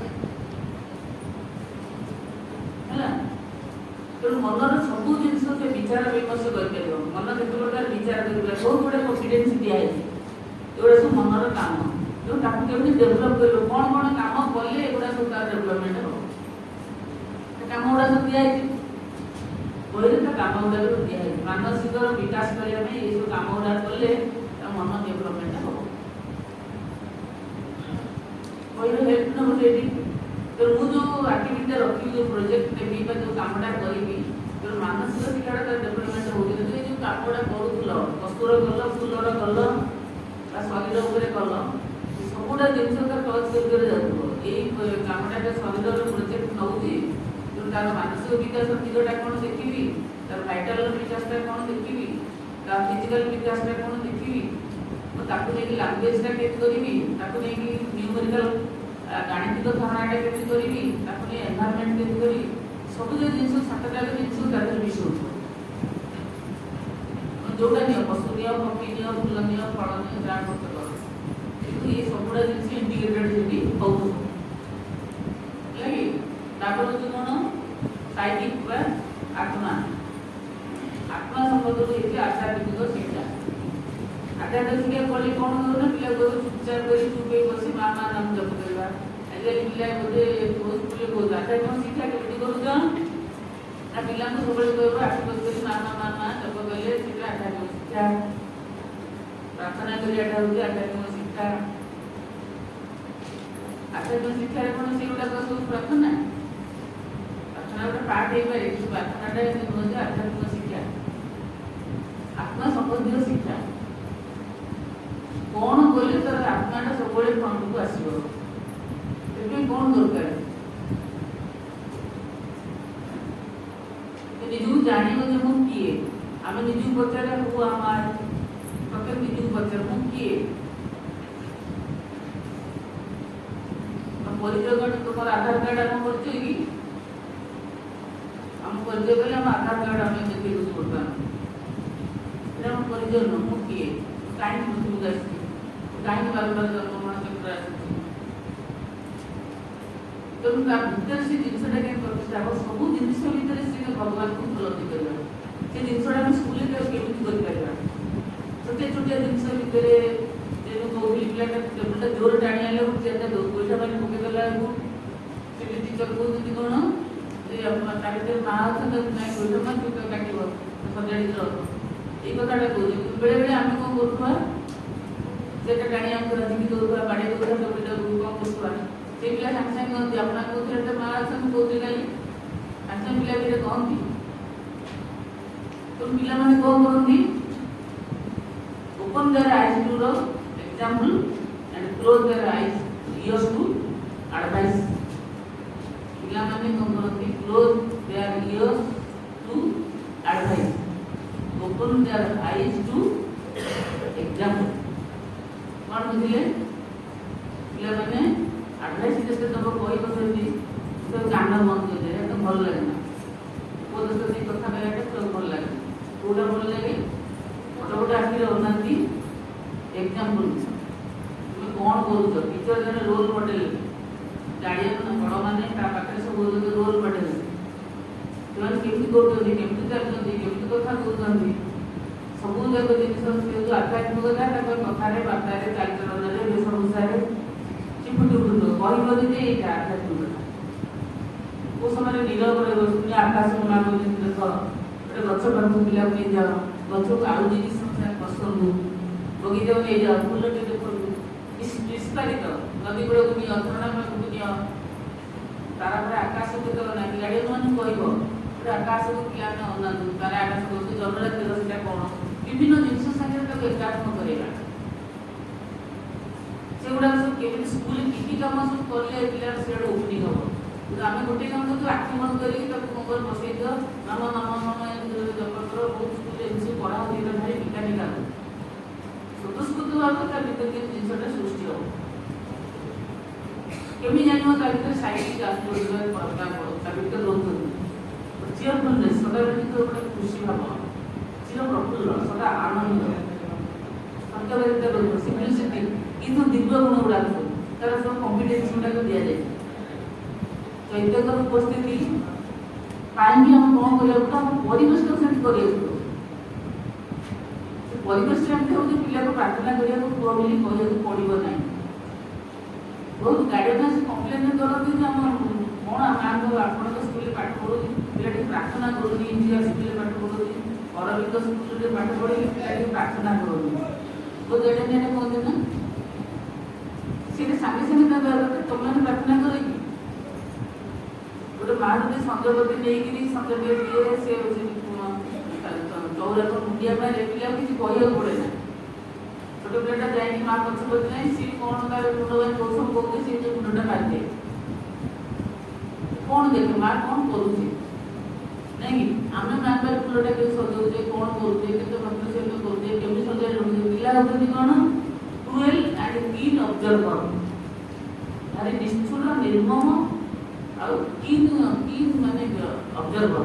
ହେଲା। ତେଣୁ ମନର ସବୁ ଜିନିଷ ସେ ବିଚାର ବିମର୍ଶ କରିପାରିବ। ମନ କେତେ ପ୍ରକାର ବିଚାର କରିପାରିବ, ବହୁତ ଗୁଡ଼ାଏ କମ୍ପିଟେନ୍ସି ଦିଆହେଇଛି। ଏଗୁଡ଼ା ସବୁ ମନର କାମ। ତେଣୁ ତାକୁ କେମିତି ଡେଭଲପ୍ କରିବ, କ'ଣ କ'ଣ କାମ କଲେ ଏଗୁଡ଼ା ସବୁ ତାର ଡେଭଲପମେଣ୍ଟ ହେବ, ସେ କାମ ଗୁଡ଼ା ସବୁ ଦିଆହେଇଛି ବହିରେ। ତା କାମ ଗୁଡ଼ାକ ଦିଆହେଇଛି ମାନସିକର ବିକାଶ କରିବା ପାଇଁ। ଏଇସବୁ କାମ ଗୁଡ଼ା କଲେ ତା ମନ ଡେଭଲପମେଣ୍ଟ ହେବ, ବହିରେ ହେଲ୍ପ ନେବ ସେଇଠି। ତେଣୁ ମୁଁ ଯେଉଁ ଆକ୍ଟିଭିଟିଟା ରଖିବି, ଯେଉଁ ପ୍ରୋଜେକ୍ଟ ନେବି ବା ଯେଉଁ କାମଟା କରିବି, ତେଣୁ ମାନସିକ ଶିକ୍ଷାଟା ତାର ଡେଭଲପମେଣ୍ଟ ହେଉଛି। ଯଦି ଏ ଯେଉଁ କାମଟା କରୁଥିଲ, ବସ୍ତୁର କଲ, ଫୁଲର କଲ ବା ଶରୀର ଉପରେ କଲ, ସବୁଟା ଜିନିଷ ତାର ଟଚ୍ କରି ଯାଉଥିବ। ଏଇ କାମଟା ଶରୀରର ପ୍ରୋଜେକ୍ଟ ନେଉଛି, ତେଣୁ ତାର ମାନସିକ ବିକାଶ ଦିଗଟା କ'ଣ ଦେଖିବି, ତାର ଭାଇଟାଲ ବିକାଶଟା କ'ଣ ଦେଖିବି, ତାର ଫିଜିକାଲ ବିକାଶଟା କ'ଣ ଦେଖିବି, ତାକୁ ନେଇକି ଲାଙ୍ଗୁଏଜଟା କେମିତି କରିବି, ତାକୁ ନେଇକି ନ୍ୟୁମେରିକାଲ ଗାଣିତିକ ଧାରଣାଟା କେମିତି କରିବି, ତାକୁ ନେଇ ଏନଭାରମେଣ୍ଟ କେମିତି କରିବି, ସବୁ ଯେଉଁ ଜିନିଷ 7ଟା ଜିନିଷ ତା ଦେହରେ ମିଶଉଥିବ। ଯେଉଁଟା ନିଅ, ପଶୁ ନିଅ, ପକ୍ଷୀ ନିଅ, ଫୁଲ ନିଅ, ଫଳ ନିଅ, ଯାହା କରୁଛ କର, କିନ୍ତୁ ଏ ସବୁଗୁଡ଼ା ଜିନିଷ ଇଣ୍ଟିଗ୍ରେଟେଡ୍ ସେଠି ହେଉଥିବ ହେଲା କି? ତାପରେ ହେଉଛି କ'ଣ? ସାଇକିକ୍ ବା ଆତ୍ମା। ଆତ୍ମା ସମ୍ବନ୍ଧରୁ ହେଇଛି ଆଧ୍ୟାତ୍ମିକ ଶିକ୍ଷା। ଆଧ୍ୟାତ୍ମିକ ଶିକ୍ଷା କଲେ କ'ଣ କରୁ ନା, ପିଲା ବହୁତ ଚୁପଚାପ କରି ଚୁପ୍ ହେଇ ବସି ମା ମା ନାମ ଜପ କରିବା। ଆଜିକାଲି ପିଲା ବୋଧେ ସ୍କୁଲରେ କହୁଛୁ ଆଧ୍ୟାତ୍ମିକ ଶିକ୍ଷା କେମିତି କରୁଛ ନା, ପିଲାଙ୍କୁ ସବୁବେଳେ କହିବ ଆଖି ବସି କରି ମା ମା ଜପ କଲେ ସେଇଟା ଆଧ୍ୟାତ୍ମିକ ଶିକ୍ଷା। ପ୍ରାର୍ଥନା କରିବାଟା ହେଉଛି ଆଧ୍ୟାତ୍ମିକ ଶିକ୍ଷା। ଆଧ୍ୟାତ୍ମିକ ଶିକ୍ଷାରେ କ'ଣ ସେଗୁଡ଼ାକ ସବୁ ପ୍ରାର୍ଥନା ଗୋଟେ ପାର୍ଟ ହେଇପାରେ, କିନ୍ତୁ ପ୍ରାର୍ଥନାଟା ନୁହେଁ ଯେ ଆଧ୍ୟାତ୍ମିକ ଶିକ୍ଷା। ଆତ୍ମା ସମ୍ବନ୍ଧୀୟ ଶିକ୍ଷା କ'ଣ କଲେ ତାର ଆତ୍ମାଟା ସବୁବେଳେ ଫ୍ରଣ୍ଟକୁ ଆସିବ, ସେଥିପାଇଁ କ'ଣ ଦରକାର? ନିଜକୁ ଜାଣିବ ଯେ ମୁଁ କିଏ। ଆମେ ନିଜକୁ ପଚାରିବା ହୁ ଆମ ପ୍ରତ୍ୟେକ ନିଜକୁ ପଚାର ମୁଁ କିଏ। ପରିଚୟ କାର୍ଡ ତୁମର ଆଧାର କାର୍ଡ ଆମ ପରିଚୟ କି? ଆମ ପରିଚୟ କଲେ ଆମ ଆଧାର କାର୍ଡ ଆମେ ଦେଖେଇ ଦେଉଛୁ ବର୍ତ୍ତମାନ। এটা আমার পরিচয় নয়, ମୁଁ କିଏ, କାହିଁକି ପୃଥିବୀକୁ ଆସିଛି, କାହିଁକି ବାରମ୍ବାର ଜନ୍ମଗ୍ରହଣ ତେଣୁ ତା ଭିତରେ ସେ ଜିନିଷଟା କେମିତି ପ୍ରତିଷ୍ଠା ହେବ, ସବୁ ଜିନିଷ ଭିତରେ ସେ ଭଗବାନଙ୍କୁ ଉପଲବ୍ଧି କରିବା, ସେ ଜିନିଷଟା ଆମେ ସ୍କୁଲରେ କେମିତି କରିପାରିବା। ଛୋଟିଆ ଛୋଟିଆ ଜିନିଷ ଭିତରେ ଯେହେତୁ କହୁଥିଲି ପିଲାଟା ଟେବୁଲଟା ଜୋର ଟାଣି ଆଣିଲେ ଗୋଟେ ପଇସା ପାଇଁ ପକେଇଦେଲା ବେଳକୁ ସେଠି ଟିଚର କହୁଛନ୍ତି କ'ଣ ଯେ ତା ଭିତରେ ମା ଅଛନ୍ତି ନାଇଁ ପଇସା ମା ତୁ କାଟିବ ସଜାଡ଼ିକି ରଖ, ଏଇ କଥାଟା କହୁଛନ୍ତି। ବେଳେବେଳେ ଆମେ କ'ଣ କରୁଥିବା ସେଟା ଟାଣି ଆମକୁ ରାଜିକି ଦେଉଥିବା, ବାଡ଼େଇ ଦେଉଥିବା, ଟେବୁଲଟାକୁ କ'ଣ କରୁଥିବା, ସେଇ ପିଲା ସାଙ୍ଗେ ସାଙ୍ଗେ କହନ୍ତି ଆପଣ କହୁଥିଲେ ଏଟା ମା ଅଛନ୍ତି କହୁଥିଲେ କାଲି ସାଙ୍ଗେ ସାଙ୍ଗେ ପିଲା ବି କହନ୍ତି। ତ ପିଲାମାନେ କ'ଣ କରନ୍ତି, open their eyes to the example and close their eyes ears to advice। ପିଲାମାନେ କ'ଣ କରନ୍ତି, close their ears to advice, open their eyes to example। କ'ଣ ବୁଝିଲେ? ପିଲାମାନେ ଆଡଭାଇସ୍ ଯେତେ ଦେବ କହିପାରୁଛନ୍ତି ତ କାନ ବନ୍ଦ କରିଦେବେ, ଏଟା ଭଲ ଲାଗେ ନା, ଉପଦେଶ ଦେଇ କଥା କହିବାଟା ତ ଭଲ ଲାଗେ। କୋଉଟା ଭଲ ଲାଗେ? ଗୋଟେ ଆଖିରେ ଅନାନ୍ତି ଏକ୍ସାମ୍ପଲ୍, ତୁମେ କ'ଣ କରୁଛ, ଟିଚର ଜଣେ ରୋଲ୍ ମଡେଲ୍, ଗାର୍ଡ଼ିଆନ୍ ବଡ଼ମାନେ ତା ପାଖରେ ସବୁ ହେଉଛନ୍ତି ରୋଲ୍ ମଡେଲ୍। ସେମାନେ କେମିତି କରୁଛନ୍ତି, କେମିତି ଚାଲୁଛନ୍ତି, କେମିତି କଥା କହୁଛନ୍ତି, ସବୁ ଯାକ ଜିନିଷ ସେ ଯେଉଁ ଆଧ୍ୟାତ୍ମିକତା ତାଙ୍କ କଥାରେ, ବାର୍ତ୍ତାରେ, ଚାଲିଚଳନରେ, ବେଶଭୂଷାରେ ଚିପୁଟି ଉଠୁଥିବ, କହିବନି ଯେ ଏଇଟା ଆଧ୍ୟାତ୍ମିକତା। କେଉଁ ସମୟରେ ନୀରବରେ ବସୁନି, ଆକାଶକୁ ମାଗୁନି, ଦେଖ ଗୋଟେ ଗଛ ପାଖକୁ ପିଲାକୁ ନେଇଯାଅ, ଗଛକୁ ଆଳୁ ଜିନିଷ ପସନ୍ଦ, ବଗିଚାକୁ ନେଇଯାଅ, ଫୁଲଟେ ଦେଖନ୍ତୁ, ବିସ୍ତାରିତ ନଦୀ କୂଳକୁ ନିଅ, ଝରଣା ପାଖକୁ ନିଅ, ତାର ପରେ ଆକାଶକୁ ଯେତେବେଳେ ନାହିଁ ଗାଡ଼ିଆନ୍ ମାନଙ୍କୁ କହିବ ଗୋଟେ ଆକାଶକୁ ପିଲାମାନେ ଅନାନ୍ତୁ, ତାର ଆକାଶ କରୁଛି ଜନରାତ୍ରିର ସେଟା କ'ଣ, ବିଭିନ୍ନ ଜିନିଷ ସାଙ୍ଗରେ ତାକୁ ଏକାତ୍ମ କରିବା। ସେଗୁଡ଼ାକ ସବୁ କେମିତି ସ୍କୁଲରେ କି କି କାମ ସବୁ କଲେ ପିଲାର ସେଆଡ଼େ ଓପନିଂ ହେବ। କିନ୍ତୁ ଆମେ ଗୋଟେ କାମ କରୁଛୁ, ଆଖି ବନ୍ଦ କରିକି ତାକୁ ମୋବାଇଲ ବସେଇ ଦିଅ, ମାମା ମାମା ମାମା ଏମିତି ଜପ କର, ବହୁତ ସ୍କୁଲରେ ଏମିତି ସବୁ ପଢ଼ା ହେଉଛି, ଏଇଟା ଭାରି ମେକାନିକାଲ। ସ୍ୱତଃସ୍ଫୂର୍ତ୍ତ ଭାବରେ ତା ଭିତରେ କେମିତି ଜିନିଷଟା ସୃଷ୍ଟି ହେବ, କେମିତି ଜାଣିବ ତା ଭିତରେ ସାଇଣ୍ଟିଫିକ୍ ଆସ୍ପେକ୍ଟ ତା ଭିତରେ ରହୁଛନ୍ତି। ଚିରଫୁଲନେସ୍, ସଦାବେଳେ କିନ୍ତୁ ଗୋଟେ ଖୁସି ଭାବ, ଚିର ପ୍ରଫୁଲ୍ଲ, ସଦା ଆନନ୍ଦ, ସତ୍ୟବାଦିତା ରହିବ, ସିମ୍ପ୍ଲିସିଟି, କିନ୍ତୁ ଦିବ୍ୟ ଗୁଣ ଗୁଡ଼ାକ ସବୁ ତାର ସବୁ କମ୍ପିଟେନ୍ସ ଗୁଡ଼ାକ ଦିଆଯାଇଛି। ଚୈତନ୍ୟର ଉପସ୍ଥିତି ପାଇଁକି ଆମେ କ'ଣ କରିବାକୁ ପଡ଼ିବ, ଆମ ପରିବେଶଟାକୁ ସେମିତି କରିବାକୁ ପଡ଼ିବ। ସେ ପରିବେଶଟା ଏମିତି ହେଉଛି ପିଲାକୁ ପ୍ରାର୍ଥନା କରିବାକୁ କୁହ ବୋଲି କହିବାକୁ ପଡ଼ିବ ନାହିଁ। ବହୁତ ଗାର୍ଡ଼ିଆନ୍ ଆସି କମ୍ପ୍ଲେନ୍ କରନ୍ତି ଯେ ଆମ କ'ଣ ମାଆଙ୍କ ଆପଣଙ୍କ ସ୍କୁଲରେ ପାଠ ପଢ଼ୁଛି, ପିଲାଟି ପ୍ରାର୍ଥନା କରୁନି, ଇଞ୍ଜିନିୟର ସ୍କୁଲରେ ପାଠ ପଢ଼ୁଛି, ଅରବିନ୍ଦ ସ୍କୁଲରେ ପାଠ ପଢ଼ିକି ପିଲାଟି ପ୍ରାର୍ଥନା କରୁନି। ବହୁତ ଗାର୍ଡ଼ିଆନ୍ କହନ୍ତି ନା ସେଇଟା ସାଙ୍ଗେ ସାଙ୍ଗେ ତା ତମାନେ ପ୍ରାର୍ଥନା କରିକି ଗୋଟେ ମା ଯଦି ସଞ୍ଜବତୀ ନେଇକିରି ସଞ୍ଜ ଦିଏ ସେ ଚଉରାକ ମୁଣ୍ଡିଆ ମାରେ, ପିଲାକୁ କିଛି କହିବାକୁ ପଡ଼େ ନା। ଛୋଟ ପିଲାଟା ଯାଇକି ମା ପଛପତି ନାହିଁ, ସିଏ କ'ଣ ତାର ମୁଣ୍ଡ ପାଇଁ କୌଶଳ କହୁଛି, ସିଏ ଯେଉଁ ମୁଣ୍ଡଟା ମାରିଦିଏ। କ'ଣ ଦେଖେ ମା କ'ଣ କରୁଛି ନାଇଁ କି? ଆମେ ମା ପାଇଁ ଫୁଲଟା କେମିତି ସଜାଉଛେ, କ'ଣ କରୁଛେ, କେତେ ଭଦ୍ର ସହିତ କରୁଛେ, କେମିତି ସଜାଇ ରଖୁଛେ। ପିଲା ହେଉଛନ୍ତି କ'ଣ କ୍ରୁଏଲ୍ ଆଣ୍ଡ କିନ୍ ଅବଜର୍ଭର, ଭାରି ନିଷ୍ଠୁର, ନିର୍ମମ ଆଉ କିନ୍ ମାନେ ଅବଜର୍ଭର,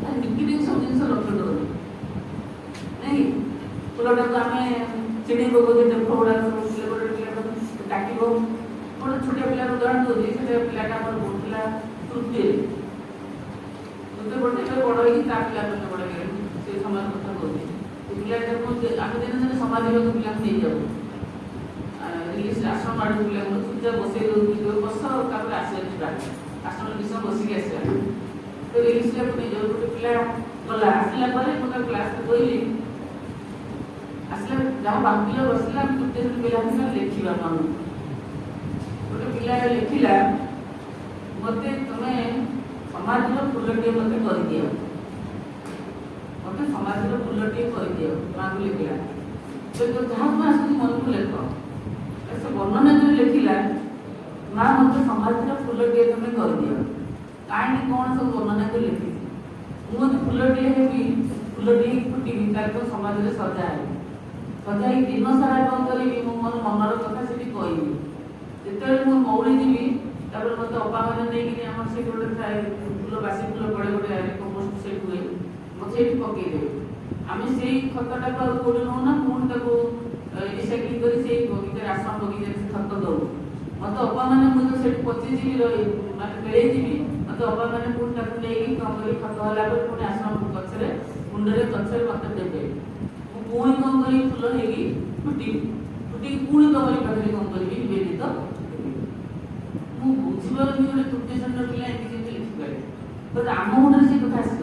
ମାନେ ନିକିଟିକି ସବୁ ଜିନିଷ ଲକ୍ଷ୍ୟ କରନ୍ତି ନାଇଁ। ଫୁଲଟାକୁ ଆମେ ଚିଡ଼ି ପକାଉଛେ, ଦେଖ ଗୁଡ଼ାକ ସବୁ ଗୋଟେ ପିଲାଟାକୁ କାଟିବ, ଗୋଟେ ଛୋଟିଆ ପିଲାର ଉଦାହରଣ ଦେଉଛି, ସେଟା ପିଲାଟା ଆମର ପଢ଼ୁଥିଲା ତୃତୀୟରେ ପଢ଼ୁଥିଲେ, ଏବେ ବଡ଼ ହେଇକି ତା ପିଲା ପାଠ ବଡ଼ ହେଇଗଲାଣି, ସେ ସମୟ କଥା କହୁଛି। ପିଲାଟାକୁ ଆମେ ଦିନେ ଦିନେ ସମାଧିବାକୁ ପିଲାକୁ ନେଇଯାଉ, ରିଲିଜ ଆଶ୍ରମ ଆଡ଼କୁ ପିଲାକୁ ସୂର୍ଯ୍ୟ ବସେଇ ଦେଉଛୁ, ବସ ତାପରେ ଆସିବା ଯିବା, ଆଶ୍ରମ ବିଷୟ ବସିକି ଆସିବା, ତ ରିଲିଜଟାକୁ ନେଇଯାଉ। ଗୋଟେ ପିଲା ଗଲା, ଆସିଲା ପରେ ମୁଁ ତାକୁ କ୍ଲାସରେ କହିଲି, ଆସିଲା ଯାହା ବାଙ୍କିଲେ ବସିଲା, ଆମେ ତୃତୀୟ ପିଲା ଲେଖିବା ମନ। ଗୋଟେ ପିଲା ଲେଖିଲା, ମୋତେ ତୁମେ ସମାଜର ଫୁଲଟିଏ ମୋତେ କରିଦିଅ, ମୋତେ ସମାଜର ଫୁଲଟିଏ କରିଦିଅ, ମାଆଙ୍କୁ ଲେଖିଲା। ଯାହାକୁ ଆସୁଛି ମନକୁ ଲେଖ। ସେ ବର୍ଣ୍ଣନା ଯେଉଁ ଲେଖିଲା, ମା ମୋତେ ସମାଜର ଫୁଲଟିଏ ତୁମେ କରିଦିଅ, କାହିଁକି କ'ଣ ସବୁ ବର୍ଣ୍ଣନା କରି ଲେଖିଛି। ମୁଁ ଯଦି ଫୁଲଟିଏ ହେବି, ଫୁଲଟିଏ ଫୁଟିବି, ତାକୁ ସମାଜରେ ସଜା ହେବି, ସଜାଇ ଦିନ ସାରା କ'ଣ କରିବି, ମୁଁ ମୋର ମନର କଥା ସେଠି କହିବି। ଯେତେବେଳେ ମୁଁ ମଉଳି ଯିବି, ତାପରେ ମୋତେ ଅପାମାନେ ନେଇକିରି ଆମର ସେଠି ଗୋଟେ ଥାଏ ଫୁଲ, ବାସି ଫୁଲ ପଡ଼େ, ଗୋଟେ କମ୍ପୋଷ୍ଟ ସେଠି ହୁଏ, ମୋତେ ସେଇଠି ପକେଇଦେବେ। ଆମେ ସେଇ ଖତଟାକୁ ଆଉ କେଉଁଠି ନେଉନା, ପୁଣି ତାକୁ ରିସାଇକ୍ଲିଂ କରି ସେଇ ବଗିଚାରେ, ଆଶ୍ରମ ବଗିଚାରେ ସେ ଖତ ଦେଉ। मत अपा मैंने मुझे से पचिजी माने बेले जीवी मत अपा मैंने पुन ताकू लेकी कमरी खत होला पर पुन आश्रम गछरे मुंडरे गछरे मत देबे मु पुणी कम करी फुल हेगी फुटी फुटी पुणी कमरी पाखरे कम करी बेली तो मु बुझिबार नि ओले तुटे संड पिला एति जे लिखि पारे तो आम मुंडरे से कथा आसी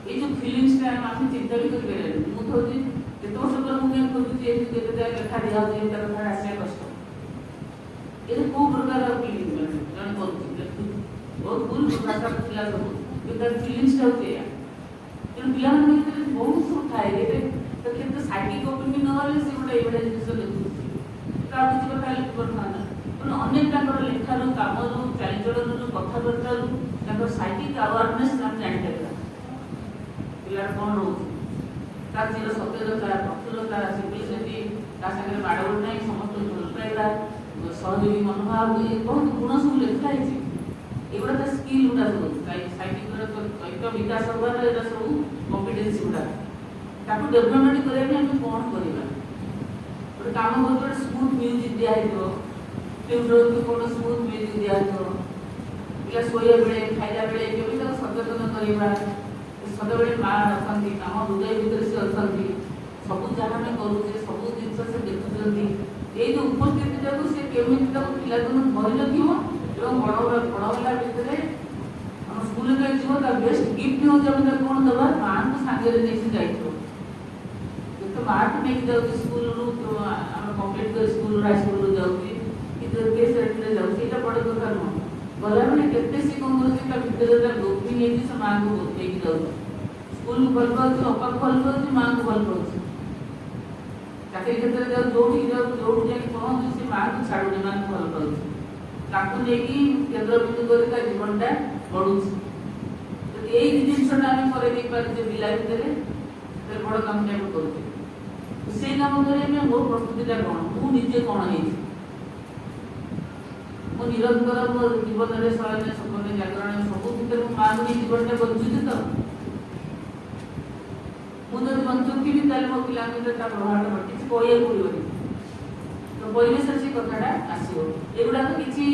ये जो फीलिंग्स का हम चिंता भी कर पारे मु तो जे केते वर्ष पर मु कहूची जे केते जा लेखा दिया जे तार कथा आसे कष्ट ये को प्रकार फीलिंग जन करूची बहुत भूल भाषा पिला सब तो फीलिंग्स होते हैं तेणु पिला बहुत सब थाए तो केते साइकिल कॉपी न होले से गोटे एबडा जिनिस लिखुची ता बुझी कथा लिखि परथाना पण अनेक ताकर लेखार कामरू चालचलनरू कथाबार्तारू ताकर साइकिल अवेयरनेस हम जानि देला पिला कोन होची तार जीरो सत्यता प्रफुल्लता सिंपलिसिटी ता संगे माडगोड़ नहीं समस्त भूल पाइला सहयोगी मनोभाव ये बहुत गुण सब लिखा है एगुड़ा तो स्किल गुड़ा सब साइंटिफिक तो विकास होगा एटा सब कॉम्पिटेंसी गुड़ा ताको डेवलपमेंट करे हम कोन करबा गोटे काम कर गोटे स्मूथ म्यूजिक दिया है ट्यूटर को कोन स्मूथ म्यूजिक दिया है पिला सोया बेले खाइला बेले केबी तो सचेतन करबा सदाबेले मां अछंती काम हृदय भीतर से अछंती सब जहाँ में करू सब जिन से देखुंती ये जो उपस्थिति जाको से केमिति तक पिला दिन धरि रखिबो एवं बड़ा भितर हम स्कूल में जीव ता बेस्ट गिफ्ट हो जब कोन दबा मां को संगे रे देसी जाइतो तो मां को नहीं जाउ स्कूल रु तो हम कंप्लीट कर स्कूल हाई स्कूल रु जाउ कि तो के सेट रे जाउ सेटा बड़ कथा न गला में केते सी कोन ता भितर ता गोपी नहीं से मां को गोते की जाउ स्कूल में भल पाउ अपा भल पाउ मां को भल पाउ चाकरी क्षेत्र में जोड़ी जाए पहुँच से माँ को छाड़ू माँ को भल पाऊँ ताकू लेकिन केंद्र बिंदु कर जीवनटा बढ़ू तो यही जिनसा आम कर पिला भितर बड़ काम करुचे से काम करें मोर प्रस्तुतिटा कौन मुझे कौन है मो निरंतर मो जीवन में शयन सपन जागरण सब भर माँ को जीवनटा बचुचे तो मुझे बंचुकी भी ताले मो पिला भितर ता प्रभाव किसी कहया पड़ोनी तो परिवेश से कथाटा आसो एगुड़ा तो किसी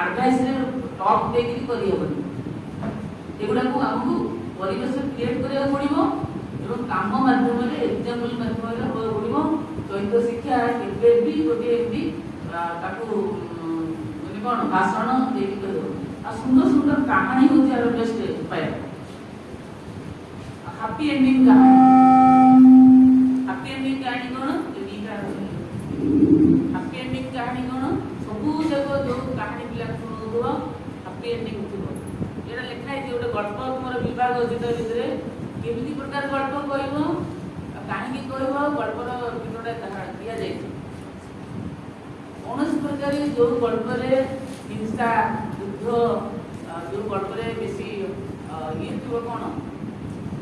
एडवाइस रे टॉप देकरी करी हेबनी एगुड़ा को हमको परिवेश क्रिएट करिया पड़िबो एवं काम माध्यम रे एग्जाम्पल माध्यम रे हो पड़िबो चैत्य शिक्षा केबे भी गोटे एमडी ताकू माने कोन भाषण देकी करियो आ सुंदर सुंदर कहानी होची आरो बेस्ट उपाय हैप्पी एंडिंग कहानी कौन हैप्पी एंडिंग कहानी कौन सबू जग जो कहानी पिला शुणुव हैप्पी एंडिंग थी ये लिखा है गोटे गल्प तुम विभाग अच्छी तो भितर केमी प्रकार गल्प कह कहीं कह गल्पर भितरटा दि जाए कौन प्रकार जो गल्प हिंसा युद्ध जो गल्प बेसी ये थी कौन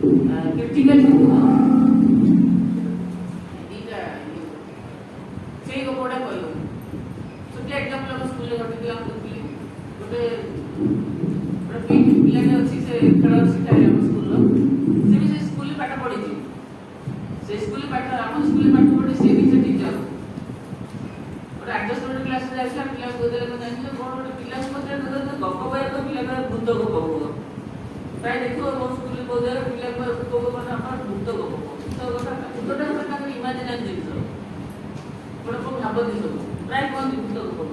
क्रिटिकल से गोटा कह छोटे एग्जाम्पल स्कूल घटी गोटे गोटे पिलाटे अच्छी से खेल शिखाए आम स्कूल से भी से स्कूल पाठ पढ़ी से स्कूल पाठ आम स्कूल पाठ पढ़ी सी भी से टीचर गोटे एडजस्टमेंट क्लास जाइए पिला जानी कौन गोटे पिला गप बया पिला भूत गप कह प्राय देखो मो स्कूल बहुत जगह पिला भूत गप भूत गप भूतटा इमाजिनारी जिन गोटे भावती सब प्राय कहते भूत गप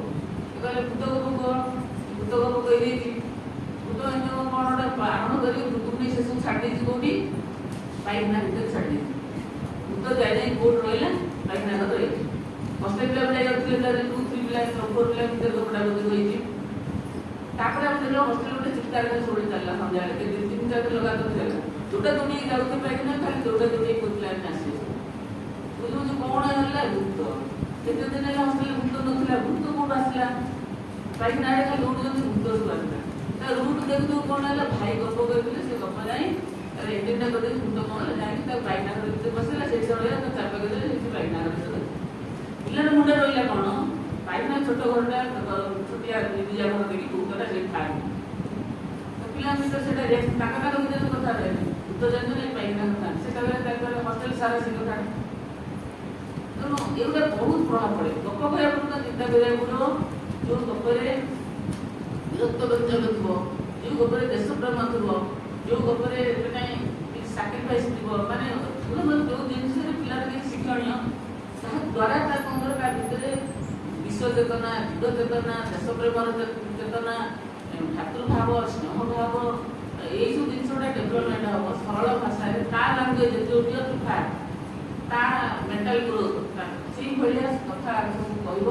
कहले भूत गप कही भूत कौन गोटे आरण कर भूत नहीं से सब छाड़ी कौटी पाइखाना भर छाड़ी भूत जाए कौट रहा पाइखाना घर रही हस्टेल पिला जाइए 2 3 पिला 4 पिला भर कपड़ा बदल रही तापर हम देखो हॉस्टल गोटे चित्कार छोड़ी चलला समझा के 3-4 लगा तो चला जोटा जोड़ी जाउते पाइखाना खाली जोटा जोड़ी कोतला आसे बुझु जो कौन हल्ला भूत केते दिन है हॉस्टल भूत नथिला भूत कोड आसला पाइखाना रे खाली लोड जति भूत सब आसला ता रूट देख तो कौन हल्ला भाई गप करले से गप जाई अरे एटेंडा कर भूत कौन हल्ला जाई ता पाइखाना रे बसला से समय ता चापा के से पाइखाना रे पिल्ला मुंडे रोइला कोन पाइखाना छोट घरटा छोटिया निजा घर देखि भूतटा से खाए तो पिला मित्र सेटा रेस्ट ताका भितर कथा रहे भूत जान नहीं पाइखाना कथा सेटा बेले हॉस्टेल सारा से कथा तो एगुड़ा बहुत प्रभाव पड़े गप कहया ଚିନ୍ତା କରିବାକୁ ପଡ଼ିବ ଯେଉଁ ଗପରେ ବିରକ୍ତ ବ୍ୟଞ୍ଜକ ଥିବ, ଯେଉଁ ଗପରେ ଦେଶ ପ୍ରେମ ଥିବ, ଯେଉଁ ଗପରେ ମାନେ ସାକ୍ରିଫାଇସ୍ ଥିବ, ମାନେ ଯେଉଁ ଜିନିଷରେ ପିଲାର କିଛି ଶିକ୍ଷଣୀୟ, ତାହା ଦ୍ୱାରା ତା କ'ଣ ତା ଭିତରେ ବିଶ୍ୱ ଚେତନା, ଯୁଗ ଚେତନା, ଦେଶ ପ୍ରେମର ଚେତନା, ଭାତୃଭାବ, ସ୍ନେହ ଭାବ, ଏଇସବୁ ଜିନିଷ ଗୁଡ଼ା ଡେଭଲପମେଣ୍ଟ ହେବ ସରଳ ଭାଷାରେ, ତା ଲାଙ୍ଗୁଏଜ୍ ଯୋଉଠି ଅଛି ତା ମେଣ୍ଟାଲ ଗ୍ରୋଥ, ସେଇ ଭଳିଆ କଥା ସବୁ କହିବ।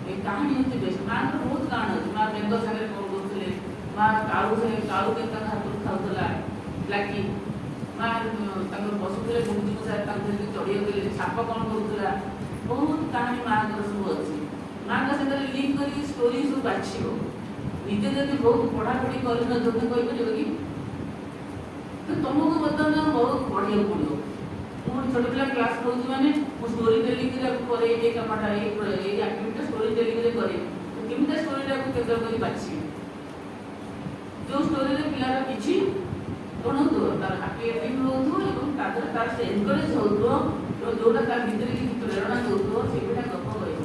ଏ କାହାଣୀ ହେଉଛି ବେଷ୍ଟ। ମାଆଙ୍କର ବହୁତ କାହାଣୀ ଅଛି। ମା ବେଙ୍ଗ ସାଙ୍ଗରେ କ'ଣ କରୁଥିଲେ, ମା କାଳୁ କେତେ ହାତରୁ ଖାଉଥିଲା ବ୍ଲାକି, ମା ତାଙ୍କର ବସୁଥିଲେ ବହୁତ ସାର୍ ତାଙ୍କୁ ଧରିକି ଚଢ଼ିଆଉଥିଲେ, ସାପ କ'ଣ କରୁଥିଲା, ବହୁତ କାହାଣୀ ମାଆଙ୍କର ସବୁ ଅଛି। ମାଆଙ୍କ ସାଙ୍ଗରେ ଲିଙ୍କ୍ କରିକି ଷ୍ଟୋରି ସବୁ ବାଛିବ। ନିଜେ ଯଦି ବହୁତ ପଢ଼ାପଢ଼ି କରିନ ଯୋଉଟା କହିପାରିବ କି, ତ ତୁମକୁ ବର୍ତ୍ତମାନ ବହୁତ ପଢ଼ିବାକୁ ପଡ଼ିବ। ମୁଁ ଛୋଟ ପିଲା କ୍ଲାସ୍ କରୁଛି ମାନେ ମୁଁ ଷ୍ଟୋରି ଟେଲିଂରେ କରେ, ଏଇ କାମଟା ଏଇ ଆକ୍ଟିଭିଟିଟା ଷ୍ଟୋରି ଟେଲିଂରେ କରେ। କେମିତି ଷ୍ଟୋରିଟାକୁ କେନ୍ଦ୍ର କରି ବାଛିବି, ଯେଉଁ ଷ୍ଟୋରିରେ ପିଲାର କିଛି କ'ଣ ହେଉଥିବ, ତାର ହାପି ଏଣ୍ଡିଂ ହେଉଥିବ ଏବଂ ତା ଦ୍ୱାରା ତାର ସେ ଏନକରେଜ୍ ହେଉଥିବ ଏବଂ ଯେଉଁଟା ତା ଭିତରେ କିଛି ପ୍ରେରଣା ଦେଉଥିବ ସେଇଭଳିଆ ଗପ କହିବ।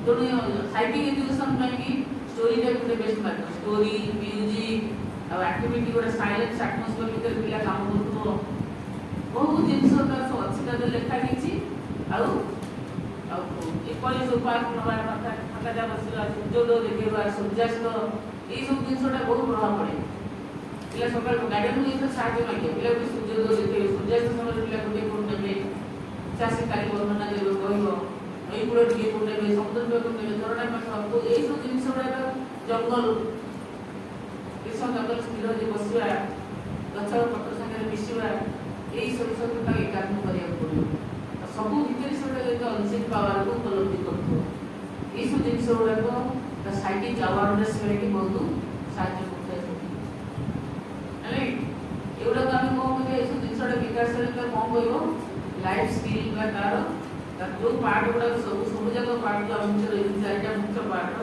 ତେଣୁ ସାଇକିଂ ଏଜୁକେସନ୍ ପାଇଁକି ଷ୍ଟୋରିଟା ଗୋଟେ ବେଷ୍ଟ ମାଧ୍ୟମ। ଷ୍ଟୋରି, ମ୍ୟୁଜିକ୍ ଆଉ ଆକ୍ଟିଭିଟି, ଗୋଟେ ସାଇଲେନ୍ସ ଆଟମୋସ୍ଫିୟର ଭିତରେ ପିଲା କାମ କରୁଥିବ, ବହୁତ ଜିନିଷ ତାର ସବୁ ଅଛି ତା ଦେହରେ ଲେଖା ହେଇଛି। ଆଉ ଏପରି ସବୁ ପାର୍କ ନେବା, ଫାଙ୍କା ଯା ବସିବା, ସୂର୍ଯ୍ୟୋଦୟ ଦେଖେଇବା, ସୂର୍ଯ୍ୟାସ୍ତ, ଏଇସବୁ ଜିନିଷଟା ବହୁତ ପ୍ରଭାବ ପଡ଼େ। ପିଲା ସକାଳୁ ଗାର୍ଡିଆନକୁ ଏଇଟା ସାହାଯ୍ୟ ମାଗିବ, ପିଲା ଗୋଟେ ସୂର୍ଯ୍ୟୋଦୟ ଦେଖେଇବେ, ସୂର୍ଯ୍ୟାସ୍ତ ସମୟରେ ପିଲା ଗୋଟେ କୋଉ ନେବେ, ଚାଷୀ କାଲି ବର୍ଣ୍ଣନା ଦେବେ, କହିବ ନଈ କୂଳ ଟିକେ କୋଉ ନେବେ, ସମୁଦ୍ର କୂଳ କୋଉ ନେବେ, ଝରଣା ପାଖ, ଏଇସବୁ ଜିନିଷ ଗୁଡ଼ାକ, ଜଙ୍ଗଲ, ଗ୍ରୀଷ୍ମ ଜଙ୍ଗଲ ସ୍ଥିର ଯେ ବସିବା, ଗଛ ପତ୍ର ସାଙ୍ଗରେ ମିଶିବା, ଏଇସବୁ ତାକୁ ଏକାତ୍ମ କରିବାକୁ ପଡ଼ିବ। ସବୁ ଭିତରେ ସେ ଗୋଟେ ଅନସିନ୍ ପାୱାରକୁ ଉପଲବ୍ଧି କରୁଥିବ। ଏଇସବୁ ଜିନିଷ ଗୁଡ଼ାକ ତା ସାଇକିକ୍ ଆୱାରନେସ୍ ପାଇଁକି ବହୁତ ସାହାଯ୍ୟ କରୁଥାଏ। ଏଗୁଡ଼ାକ ଆମେ କ'ଣ କରିବା, ଏଇସବୁ ଜିନିଷଟା ବିକାଶରେ ତାର କ'ଣ କହିବ, ଲାଇଫ୍ ସ୍କିଲ୍ ବା ତାର ଯେଉଁ ପାର୍ଟ ଗୁଡ଼ାକ ସବୁ ଯାକ ପାର୍ଟ ଆମ ଭିତରେ ରହିଛି, ଚାରିଟା ମୁଖ୍ୟ ପାର୍ଟ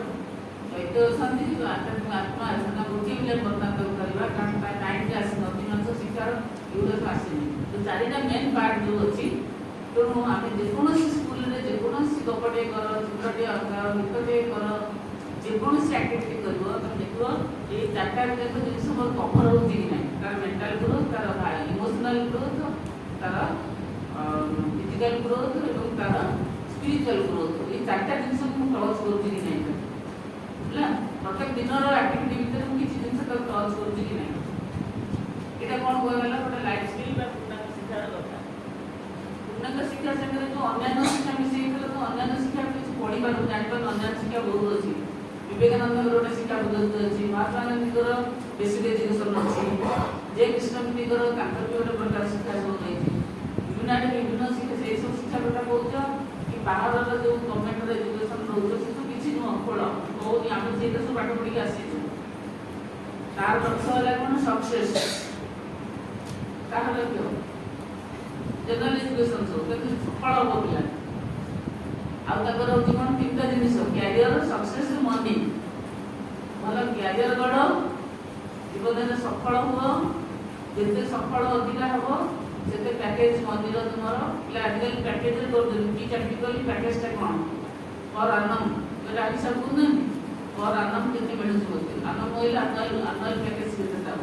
ଦୈତ୍ୟ ଅଛନ୍ତି, ଆଧ୍ୟାତ୍ମିକ ଆତ୍ମା ଅଛନ୍ତି, ଗୋଟିଏ ପିଲା ବର୍ତ୍ତମାନ ତାକୁ କରିବା, କାରଣ ତା ଟାଇମ୍ରେ ଆସିନି, ଅଧିକାଂଶ ଶିକ୍ଷାର ଏଗୁଡ଼ାକ ଆସିନି। ତ ଚାରିଟା ମେନ୍ ପାର୍ଟ ଯେଉଁ ଅଛି, ତେଣୁ ଆମେ ଯେକୌଣସି ସ୍କୁଲରେ ଯେକୌଣସି ଗପଟେ କର, ଚିତ୍ରଟେ ଅଙ୍କା, ଗୀତଟେ କର, ଯେକୌଣସି ଆକ୍ଟିଭିଟି କରିବ, ତମେ ଦେଖିବ ଏଇ ଚାରିଟା ଯାକ ଜିନିଷ ମୋର କଭର ହେଉଛି କି ନାହିଁ, ତାର ମେଣ୍ଟାଲ ଗ୍ରୋଥ, ତାର ଇମୋସନାଲ ଗ୍ରୋଥ, ତାର ଫିଜିକାଲ ଗ୍ରୋଥ ଏବଂ ତାର ସ୍ପିରିଚୁଆଲ ଗ୍ରୋଥ, ଏଇ ଚାରିଟା ଜିନିଷକୁ ମୁଁ ଟଚ୍ କରୁଛି କି ନାହିଁ ହେଲା। ପ୍ରତ୍ୟେକ ଦିନର ଆକ୍ଟିଭିଟି ଭିତରେ ମୁଁ କିଛି ଜିନିଷ ତାକୁ ଟଚ୍ କରୁଛି କି ନାହିଁ, ଏଇଟା କ'ଣ କୁହାଗଲା, ଗୋଟେ ଲାଇଫ୍ ସ୍କିଲ୍ ବା ପୂର୍ଣ୍ଣାଙ୍ଗ ଶିକ୍ଷାର କଥା। ପୂର୍ଣ୍ଣାଙ୍ଗ ଶିକ୍ଷା ସାଙ୍ଗରେ ଯେଉଁ ଅନ୍ୟାନ୍ୟ ଶିକ୍ଷା ମିଶେଇଥିଲେ, ତ ଅନ୍ୟାନ୍ୟ ଶିକ୍ଷା କିଛି ପଢ଼ିପାରୁ ଜାଣିପାରୁ, ଅନ୍ୟାନ୍ୟ ଶିକ୍ଷା ବହୁତ ଅଛି। ବିବେକାନନ୍ଦଙ୍କର ଗୋଟେ ଶିକ୍ଷା ପଦ୍ଧତି ଅଛି, ମହାତ୍ମା ଗାନ୍ଧୀଙ୍କର ବେସିକ୍ ଏଜୁକେସନ୍ ଅଛି, ଯେ କୃଷ୍ଣମୂର୍ତ୍ତିଙ୍କର ତାଙ୍କର ବି ଗୋଟେ ପ୍ରକାର ଶିକ୍ଷା ସବୁ ରହିଛି। ବିଭିନ୍ନ ଶିକ୍ଷା, ସେଇ ସବୁ ଶିକ୍ଷା କଥା କହୁଛ କି ବାହାରର ଯେଉଁ ଗଭର୍ଣ୍ଣମେଣ୍ଟର ଏଜୁକେସନ୍ ରହୁଛ, ସେସବୁ କିଛି ନୁହଁ, ଖୋଳ କହୁନି, ଆମେ ସେଇଟା ସବୁ ପାଠ ପଢ଼ିକି ଆସିଛୁ। ତାର ଲକ୍ଷ୍ୟ ହେଲା କ'ଣ, ସକ୍ସେସ୍। ତାହାର ଲକ୍ଷ୍ୟ ଜେନେରାଲ ଏଜୁକେସନ୍ ସବୁ କେମିତି ସଫଳ ହେବ ପିଲା। ଆଉ ତାଙ୍କର ହେଉଛି କ'ଣ, ତିନିଟା ଜିନିଷ, କ୍ୟାରିୟର, ସକ୍ସେସ୍, ମନି। ଭଲ କ୍ୟାରିୟର ଗଢ଼, ଜୀବନରେ ସଫଳ ହୁଅ, ଯେତେ ସଫଳ ଅଧିକା ହେବ ସେତେ ପ୍ୟାକେଜ ମନ୍ଦିର ତୁମର। ପିଲା ଆଜିକାଲି ପ୍ୟାକେଜରେ କରୁଛନ୍ତି, କି ଚାକିରି କଲି ପ୍ୟାକେଜଟା କ'ଣ, ପର୍ ଆନମ୍, ଏଇଟା ହିସାବ କରୁନାହାନ୍ତି, ପର୍ ଆନମ୍ କେତେ ମିଳୁଛି ମୋତେ, ଆନମ୍ କହିଲେ ଆନୁଆଲ ପ୍ୟାକେଜ କେତେ ଦେବ,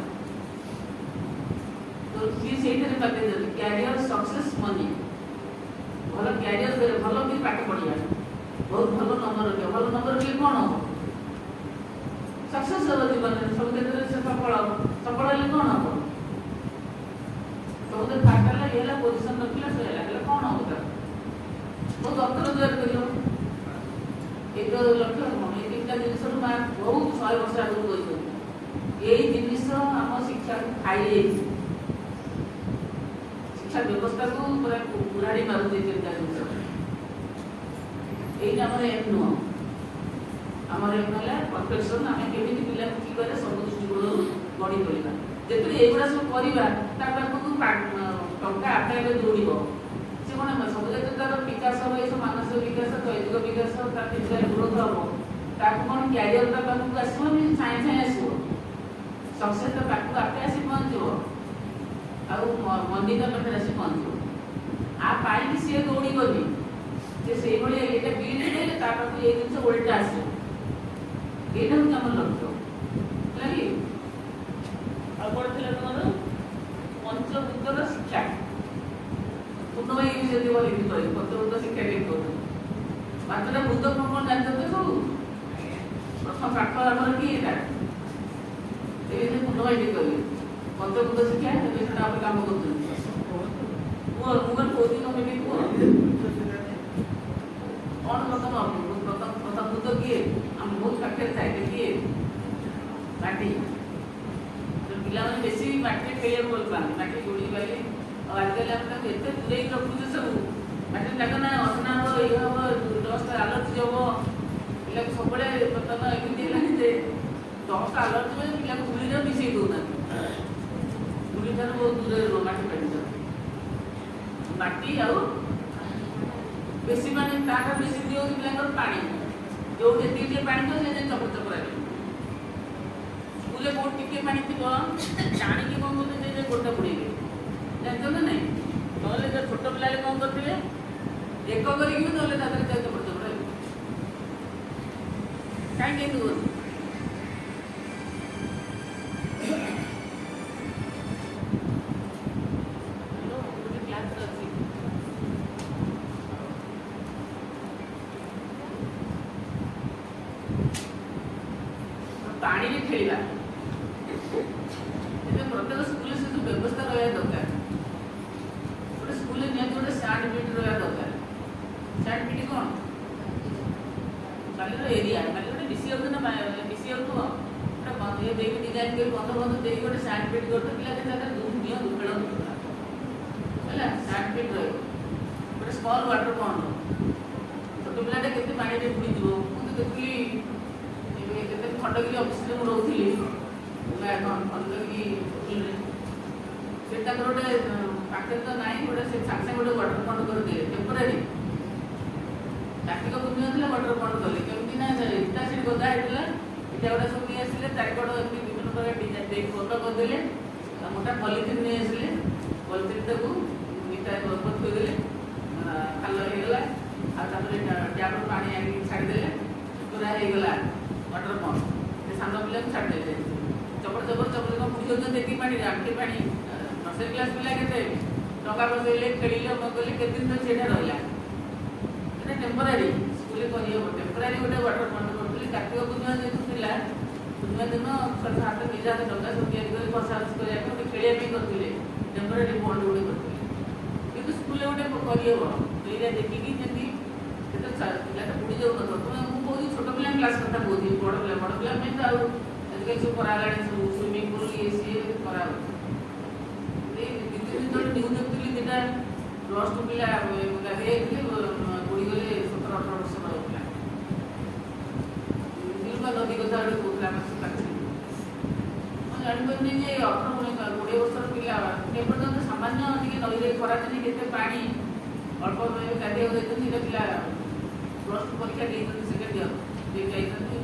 ତ ସିଏ ସେଇଥିରେ ପ୍ୟାକେଜ ଅଛି, କ୍ୟାରିୟର, ସକ୍ସେସ୍, ମନି। ଭଲ କ୍ୟାରିୟର ଦେଲେ, ଭଲ ବି ପାଠ ପଢ଼ିବା, ବହୁତ ଭଲ ନମ୍ବର ରଖିବା, ଭଲ ନମ୍ବର ରଖିଲେ କ'ଣ ହେବ, ସକ୍ସେସ୍ ହେବ ଜୀବନରେ, ସବୁ କ୍ଷେତ୍ରରେ ସେ ସଫଳ ହେବ। ସଫଳ ହେଲେ କ'ଣ ହେବ, ସବୁଥିରେ ଫାଷ୍ଟ ହେଲା, ଇଏ ହେଲା, ପୋଜିସନ୍ ରଖିଲା, ସେ ହେଲା, ହେଲେ କ'ଣ ହେବ, ତାର ବହୁତ ଅର୍ଥ ରୋଜଗାର କରିବ। ଏଇଟା ଲକ୍ଷ୍ୟ କ'ଣ, ଏଇ ତିନିଟା ଜିନିଷରୁ ମା ବହୁତ 100 ବର୍ଷ ଆଗରୁ କହିଛନ୍ତି, ଏଇ ଜିନିଷ ଆମ ଶିକ୍ଷାକୁ ଖାଇଯାଇଛି, ଶିକ୍ଷା ବ୍ୟବସ୍ଥାକୁ ପୁରା କୁରାଡ଼ି ମାରୁଛି ଏଇ ତିନିଟା ଜିନିଷ। ଏଇଟା ଆମର ଏମ୍ ନୁହଁ, ଆମର ଏମ୍ ହେଲା ପରଫେକ୍ସନ୍। ଆମେ କେମିତି ପିଲାକୁ କି କରିବା, ସବୁ ଦୃଷ୍ଟିକୋଣରୁ ଗଢ଼ି ତୋଳିବା। ଯେତେବେଳେ ଏଇଗୁଡ଼ା ସବୁ କରିବା, ତା ପାଖକୁ ଟଙ୍କା ଆପେ ଆପେ ଦୌଡ଼ିବ। ସେ କ'ଣ ସବୁ ଯେତେ ତାର ବିକାଶ ହେବ, ଏସବୁ ମାନସିକ ବିକାଶ, ଦୈହିକ ବିକାଶ, ତାର ଫିଜିକାଲ ଗ୍ରୋଥ ହେବ, ତାକୁ କ'ଣ କ୍ୟାରିୟର ତା ପାଖକୁ ଆସିବନି, ଛାଇଁ ଛାଇଁ ଆସିବ, ସକ୍ସେସ୍ ତା ପାଖକୁ ଆପେ ଆସି ପହଞ୍ଚିବ, ଆଉ ମନି ତା ପାଖରେ ଆସି ପହଞ୍ଚିବ। ଆ ପାଇକି ସିଏ ଦୌଡ଼ିବନି, ସେ ସେଇଭଳି ଏଇଟା ବିଲ୍ଡ ହେଲେ ତା ପାଖକୁ ଆହୁରି ଏଇ ଜିନିଷ ଓଲଟା ଆସିବ। ଏଇଟା ହେଉଛି ଆମର ଲକ୍ଷ୍ୟ ହେଲା କି। ଆଉ କ'ଣ ଥିଲା ତମର ପଞ୍ଚଭୂତର ଶିକ୍ଷା। ପୂର୍ଣ୍ଣ ଭାଇ ଯଦି କହିବି କହିବି ପଞ୍ଚଭୂତ ଶିକ୍ଷା କେମିତି କରୁଛନ୍ତି। ପାଞ୍ଚଟା ଭୂତ କ'ଣ ଜାଣିଛନ୍ତି ସବୁ। ପ୍ରଥମ ପାଠ ଆମର କି ଏଇଟା ଏଇ ପୂର୍ଣ୍ଣ ଭାଇ ଟିକେ କହିବେ ପଞ୍ଚଭୂତ ଶିକ୍ଷା ଏବେ ସେଟା ଆମେ କାମ କରୁଛନ୍ତି। କୁହ ମୁଁ କହୁଛି ତମେ ବି କୁହ କ'ଣ ପ୍ରଥମ ଭୂତ କିଏ ଆମ ବହୁତ ପାଖରେ ଥାଏ କିଏ ମାଟି। ପିଲାମାନେ ବେଶୀ ମାଟିରେ ଖେଳିବାକୁ ଭଲ ପାଆନ୍ତି। ମାଟି ଗୋଡ଼ି ପାଇଲେ ଆଉ ଆଜିକାଲି ଆମେ ତାକୁ ଏତେ ଦୂରେଇକି ରଖୁଛେ ସବୁ ମାଟିରେ ତାଙ୍କ ନା ଅସନା ହେବ ଇଏ ହେବ ଡଷ୍ଟ ଆଲର୍ଜି ହେବ। ପିଲାକୁ ସବୁବେଳେ ବର୍ତ୍ତମାନ ଏମିତି ହେଲାନି ଯେ ଡଷ୍ଟ ଆଲର୍ଜି ମାନେ ପିଲାକୁ ଧୂଳିରେ ମିଶେଇ ଦେଉନାହାନ୍ତି। ଧୂଳି ଠାରୁ ବହୁତ ଦୂରରେ ରୁହ ମାଟି ପାଟି ମାଟି ଆଉ ବେଶୀ ମାନେ ତାଠାରୁ ବେଶୀ ପ୍ରିୟ ହେଉଛି ପିଲାଙ୍କର ପାଣି। ଯେଉଁ ଯେତିକି ଟିକେ ପାଣି ଥିବ ସେ ଚପର ଚପର ଆସିବ। ସ୍କୁଲରେ ବହୁତ ଟିକେ ପାଣି ଥିବ ଜାଣିକି କ'ଣ କରୁଛନ୍ତି ଯେ ଗୋଟା ବୁଡ଼େଇବେ ଜାଣିଛ ନା ନାହିଁ। ନହେଲେ ଛୋଟ ପିଲାମାନେ କ'ଣ କରିଥିବେ ଏକ କରିକି ବି ନହେଲେ ତା ଦେହରେ ଚପର ଚପର ହେବେ। କାହିଁକି ଏମିତି କରୁଛି ପାଣିରେ ଖେଳିବା। ଏବେ ପ୍ରତ୍ୟେକ ସ୍କୁଲରେ ସେ ଯେଉଁ ବ୍ୟବସ୍ଥା ରହିବା ଦରକାର। ଗୋଟେ ସ୍କୁଲରେ ନିହାତି ଗୋଟେ ସ୍ୟାଣ୍ଡ ପିଟ୍ ରହିବା ଦରକାର। ସ୍ୟାଣ୍ଡ ପିଟ୍ କ'ଣ କାଲିର ଏରିଆ କାଲି ଗୋଟେ ଡିସି ଯାଉଛୁ ନା ଡିସି ଯାଉଥିବ ଗୋଟେ ଇଏ ଦେଇକି ଡିଜାଇନ୍ କରି ବନ୍ଧ ବନ୍ଧ ଦେଇକି ଗୋଟେ ସ୍ୟାଣ୍ଡ ପିଟ୍ କରୁଥିବ। ପିଲା କେତେ ନିଅନ୍ତୁ ଖେଳନ୍ତୁ ହେଲା। ସ୍ୟାଣ୍ଡ ପିଟ୍ ରହିବ। ଗୋଟେ ସ୍ମଲ୍ ୱାଟର ପଏଣ୍ଟ ଛୋଟ ପିଲାଟା କେତେ ପାଣିରେ ବୁଡ଼ିଯିବ। ମୁଁ ତ ଦେଖିଲି କେତେ ଖଣ୍ଡଗିରି ଅଫିସରେ ମୁଁ ରହୁଥିଲି ଖଣ୍ଡଗିରି ସେ ତାଙ୍କର ଗୋଟେ ପାଖରେ ତ ନାହିଁ ଗୋଟେ ସେ ସାଙ୍ଗେ ସାଙ୍ଗେ ଗୋଟେ ୱାଟର ପଏଣ୍ଟ କରିଦେଲେ ଟେମ୍ପୋରାରୀ। କାର୍ତ୍ତିକ ପୂର୍ଣ୍ଣିମା ଥିଲା ୱାଟର ପଏଣ୍ଟ କଲେ କେମିତି ନା ଇଟା ସେଠି ଗଦା ହେଇଥିଲା ଇଟା ଗୁଡ଼ା ସବୁ ନେଇ ଆସିଲେ ଚାରିପଟ ଏମିତି ବିଭିନ୍ନ ପ୍ରକାର ଡିଜାଇନ୍ ଦେଇକି ବନ୍ଦ କରିଦେଲେ। ମୋଟା ପଲିଥିନ୍ ନେଇ ଆସିଲେ ପଲିଥିନ୍ଟାକୁ ଇଟା ବନ୍ଦ ଥୋଇଦେଲେ ଖାଲ ହେଇଗଲା। ଆଉ ତାପରେ ଟ୍ୟାପ୍ରୁ ପାଣି ଆଣିକି ଛାଡ଼ିଦେଲେ ପୁରା ହେଇଗଲା ୱାଟର ପଏଣ୍ଟ। ସେ ସାନ ପିଲାକୁ ଛାଡ଼ିଦେଲେ ଚପର ଚପର ଚପର କ'ଣ ବୁଝି ହେଉଛନ୍ତି ଏତିକି ପାଣିରେ ଆଣ୍ଠି ପାଣି। ନର୍ସରୀ କ୍ଲାସ୍ ପିଲା କେତେ ଟଙ୍କା ବସେଇଲେ ଖେଳିଲେ ନ କଲେ କେତେ ଦିନ ଧରି ସେଇଟା ରହିଲା। ସେଇଟା ଟେମ୍ପୋରାରୀ ସ୍କୁଲରେ କରିହେବ। ଟେମ୍ପୋରାରୀ ଗୋଟେ ୱାଟର ପଏଣ୍ଟ କରୁଥିଲି। କାର୍ତ୍ତିକ ପୂର୍ଣ୍ଣିମା ଯେହେତୁ ଥିଲା ପୂର୍ଣ୍ଣିମା ଦିନ ହାତ ନିଜ ହାତ ଟଙ୍କା ସବୁ ତିଆରି କରି ବସାବସି କରିବା ପାଇଁ ଗୋଟେ ଖେଳିବା ପାଇଁ କରିଥିଲେ। ଟେମ୍ପୋରାରୀ ପଏଣ୍ଟ ଗୋଟେ କରିଥିଲେ। କିନ୍ତୁ ସ୍କୁଲରେ ଗୋଟେ କରିହେବ ଏରିଆ ଦେଖିକି ଯେମିତି ପିଲାଟା ବୁଡ଼ି ଯାଉନଥିବ। ତୁମେ ମୁଁ କହୁଛି ଛୋଟ ପିଲା କ୍ଲାସ୍ କଥା କହୁଛି। ବଡ଼ ପିଲା ପାଇଁ ତ ଆଉ ଆଜିକାଲି ସବୁ କରାଗଲାଣି ସବୁ ସୁଇମିଂ ପୁଲ୍ ଇଏ ସିଏ କରାହେଉଛି। ଏଇ ଦୁଇ ତିନି ଦିନ ତଳେ ନ୍ୟୁଜ୍ ଦେଖୁଥିଲି ଦୁଇଟା ପ୍ଲସ୍ ଟୁ ପିଲା ଗାଧୋଇ ଯାଇଥିଲେ ବୁଡ଼ିଗଲେ 17-18 ବର୍ଷର ପିଲା। ଦିଲୁକା ନଦୀ କଥା ଗୋଟେ କହୁଥିଲା ଆମ ପାଖରେ। ମୁଁ ଜାଣିପାରୁନି ଯେ 18-20 ବର୍ଷର ପିଲା ଏପର୍ଯ୍ୟନ୍ତ ସାମାନ୍ୟ ଟିକେ ନଈରେ ଖରାଦିନେ କେତେ ପାଣି ଅଳ୍ପ ଗାଧୋଇବାକୁ ଯାଇଛନ୍ତି। ସେଇଟା ପିଲା ପ୍ଲସ୍ ଟୁ ପରୀକ୍ଷା ଦେଇଛନ୍ତି ସେକେଣ୍ଡ ଇୟର୍ ଦେଇକି ଯାଇଛନ୍ତି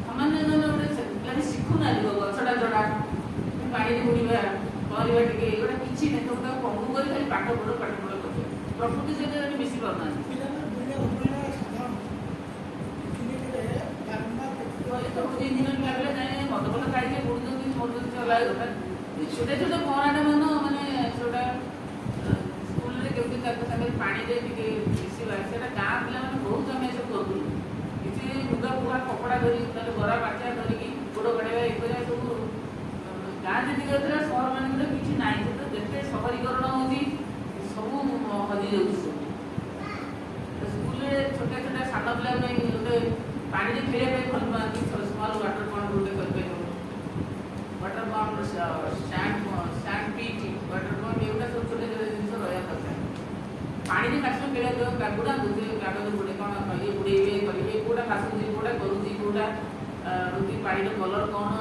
ସାମାନ୍ୟ ଗୋଟେ ପିଲାମାନେ ଶିଖୁନାହାନ୍ତି। ଗଛଟା ଚଢ଼ା ପାଣିରେ ବୁଡ଼ିବା ପହଁରିବା ଟିକେ ଏଗୁଡ଼ା କିଛି ନାହିଁ। ସବୁ ତାକୁ ପଙ୍ଗୁ କରି ଖାଲି ପାଠ ପଢ଼ କରୁଛନ୍ତି। ପ୍ରକୃତି ସହିତ ଏଠି ମିଶି ପାରୁନାହାନ୍ତି। ଇଞ୍ଜିନିୟରିଂ ଲାଗିଲେ ଯାଇ ମଦ ଫଦ ଖାଇକି ବୁଡ଼ୁଛନ୍ତି ମରୁଛନ୍ତି ଅଲଗା କଥା। ଛୋଟ ଛୋଟ ପହଁରାଟା ମାନେ ସେଟା ସ୍କୁଲରେ କେମିତି ତାଙ୍କ ସାଙ୍ଗରେ ପାଣିରେ ଟିକେ ମିଶିବା ସେଇଟା ଗାଁ ପିଲାମାନେ ବହୁତ ଆମେ ଏସବୁ କରୁଥିଲୁ। କିଛି ଲୁଗା ଫୁଗା କପଡ଼ା ଧରି ନହେଲେ ଗରା ପାଚିଆ ଧରିକି ଗୋଡ଼ ଗଡ଼େଇବା ଇଏ କରିବା ସବୁ ଗାଁ ଯେତିକି ଥିଲା ସହରମାନଙ୍କରେ କିଛି ନାହିଁ। ସେତ ଯେତେ ସହରୀକରଣ ହେଉଛି ସବୁ ହଜିଯାଉଛି ସବୁ। ସ୍କୁଲରେ ଛୋଟ ଛୋଟ ସାନ ପିଲା ପାଇଁ ଗୋଟେ ପାଣିରେ ଖେଳିବା ପାଇଁ ଭଲ ପାଆନ୍ତି। ସ୍ମଲ୍ ୱାଟର ପଏଣ୍ଟ ଗୋଟେ କରିପାରିବ। ୱାଟର ପଏଣ୍ଟ ସ୍ୟାଣ୍ଡ ପିଟ୍ ୱାଟର ପଏଣ୍ଟ ଏଗୁଡ଼ା ସବୁ ଛୋଟ ଛୋଟ ଜିନିଷ ରହିବା ଦରକାର। ପାଣିରେ ମାକ୍ସିମମ୍ ଖେଳିବାକୁ କାଗୁଡ଼ାନ୍ତୁ ସେ କାଗଜ ବୁଡ଼େ କ'ଣ ଇଏ ବୁଡ଼େଇବେ କରିବେ କେଉଁଟା ଭାସୁଛି କେଉଁଟା କରୁଛି କେଉଁଟା ରୁଟି ପାଣିର କଲର୍ କ'ଣ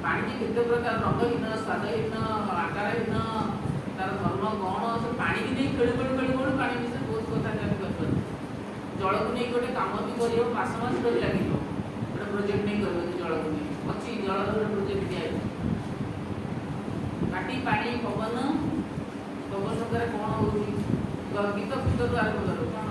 ପାଣି କେତେ ପ୍ରକାର ରଙ୍ଗହୀନ ସ୍ୱାଦହୀନ ଆକାରହୀନ ତାର ଧର୍ମ କ'ଣ ସବୁ ପାଣିକି ନେଇ ଖେଳୁ ପାଣି ବିଷୟରେ ବହୁତ କଥା ଜାଣି କରିପାରୁଛି। ଜଳକୁ ନେଇ ଗୋଟେ କାମ ବି କରିବ ମାସ ଧରି ଲାଗିବ। ଗୋଟେ ପ୍ରୋଜେକ୍ଟ ନେଇ କରିବ ଜଳକୁ ନେଇ ଅଛି ଜଳର ଗୋଟେ ପ୍ରୋଜେକ୍ଟ ଦିଆହେବ। ମାଟି ପାଣି ପବନ ସାଙ୍ଗରେ କ'ଣ ହେଉଛି ଗୀତ ଫୀତରୁ ଆରମ୍ଭ କରୁ କ'ଣ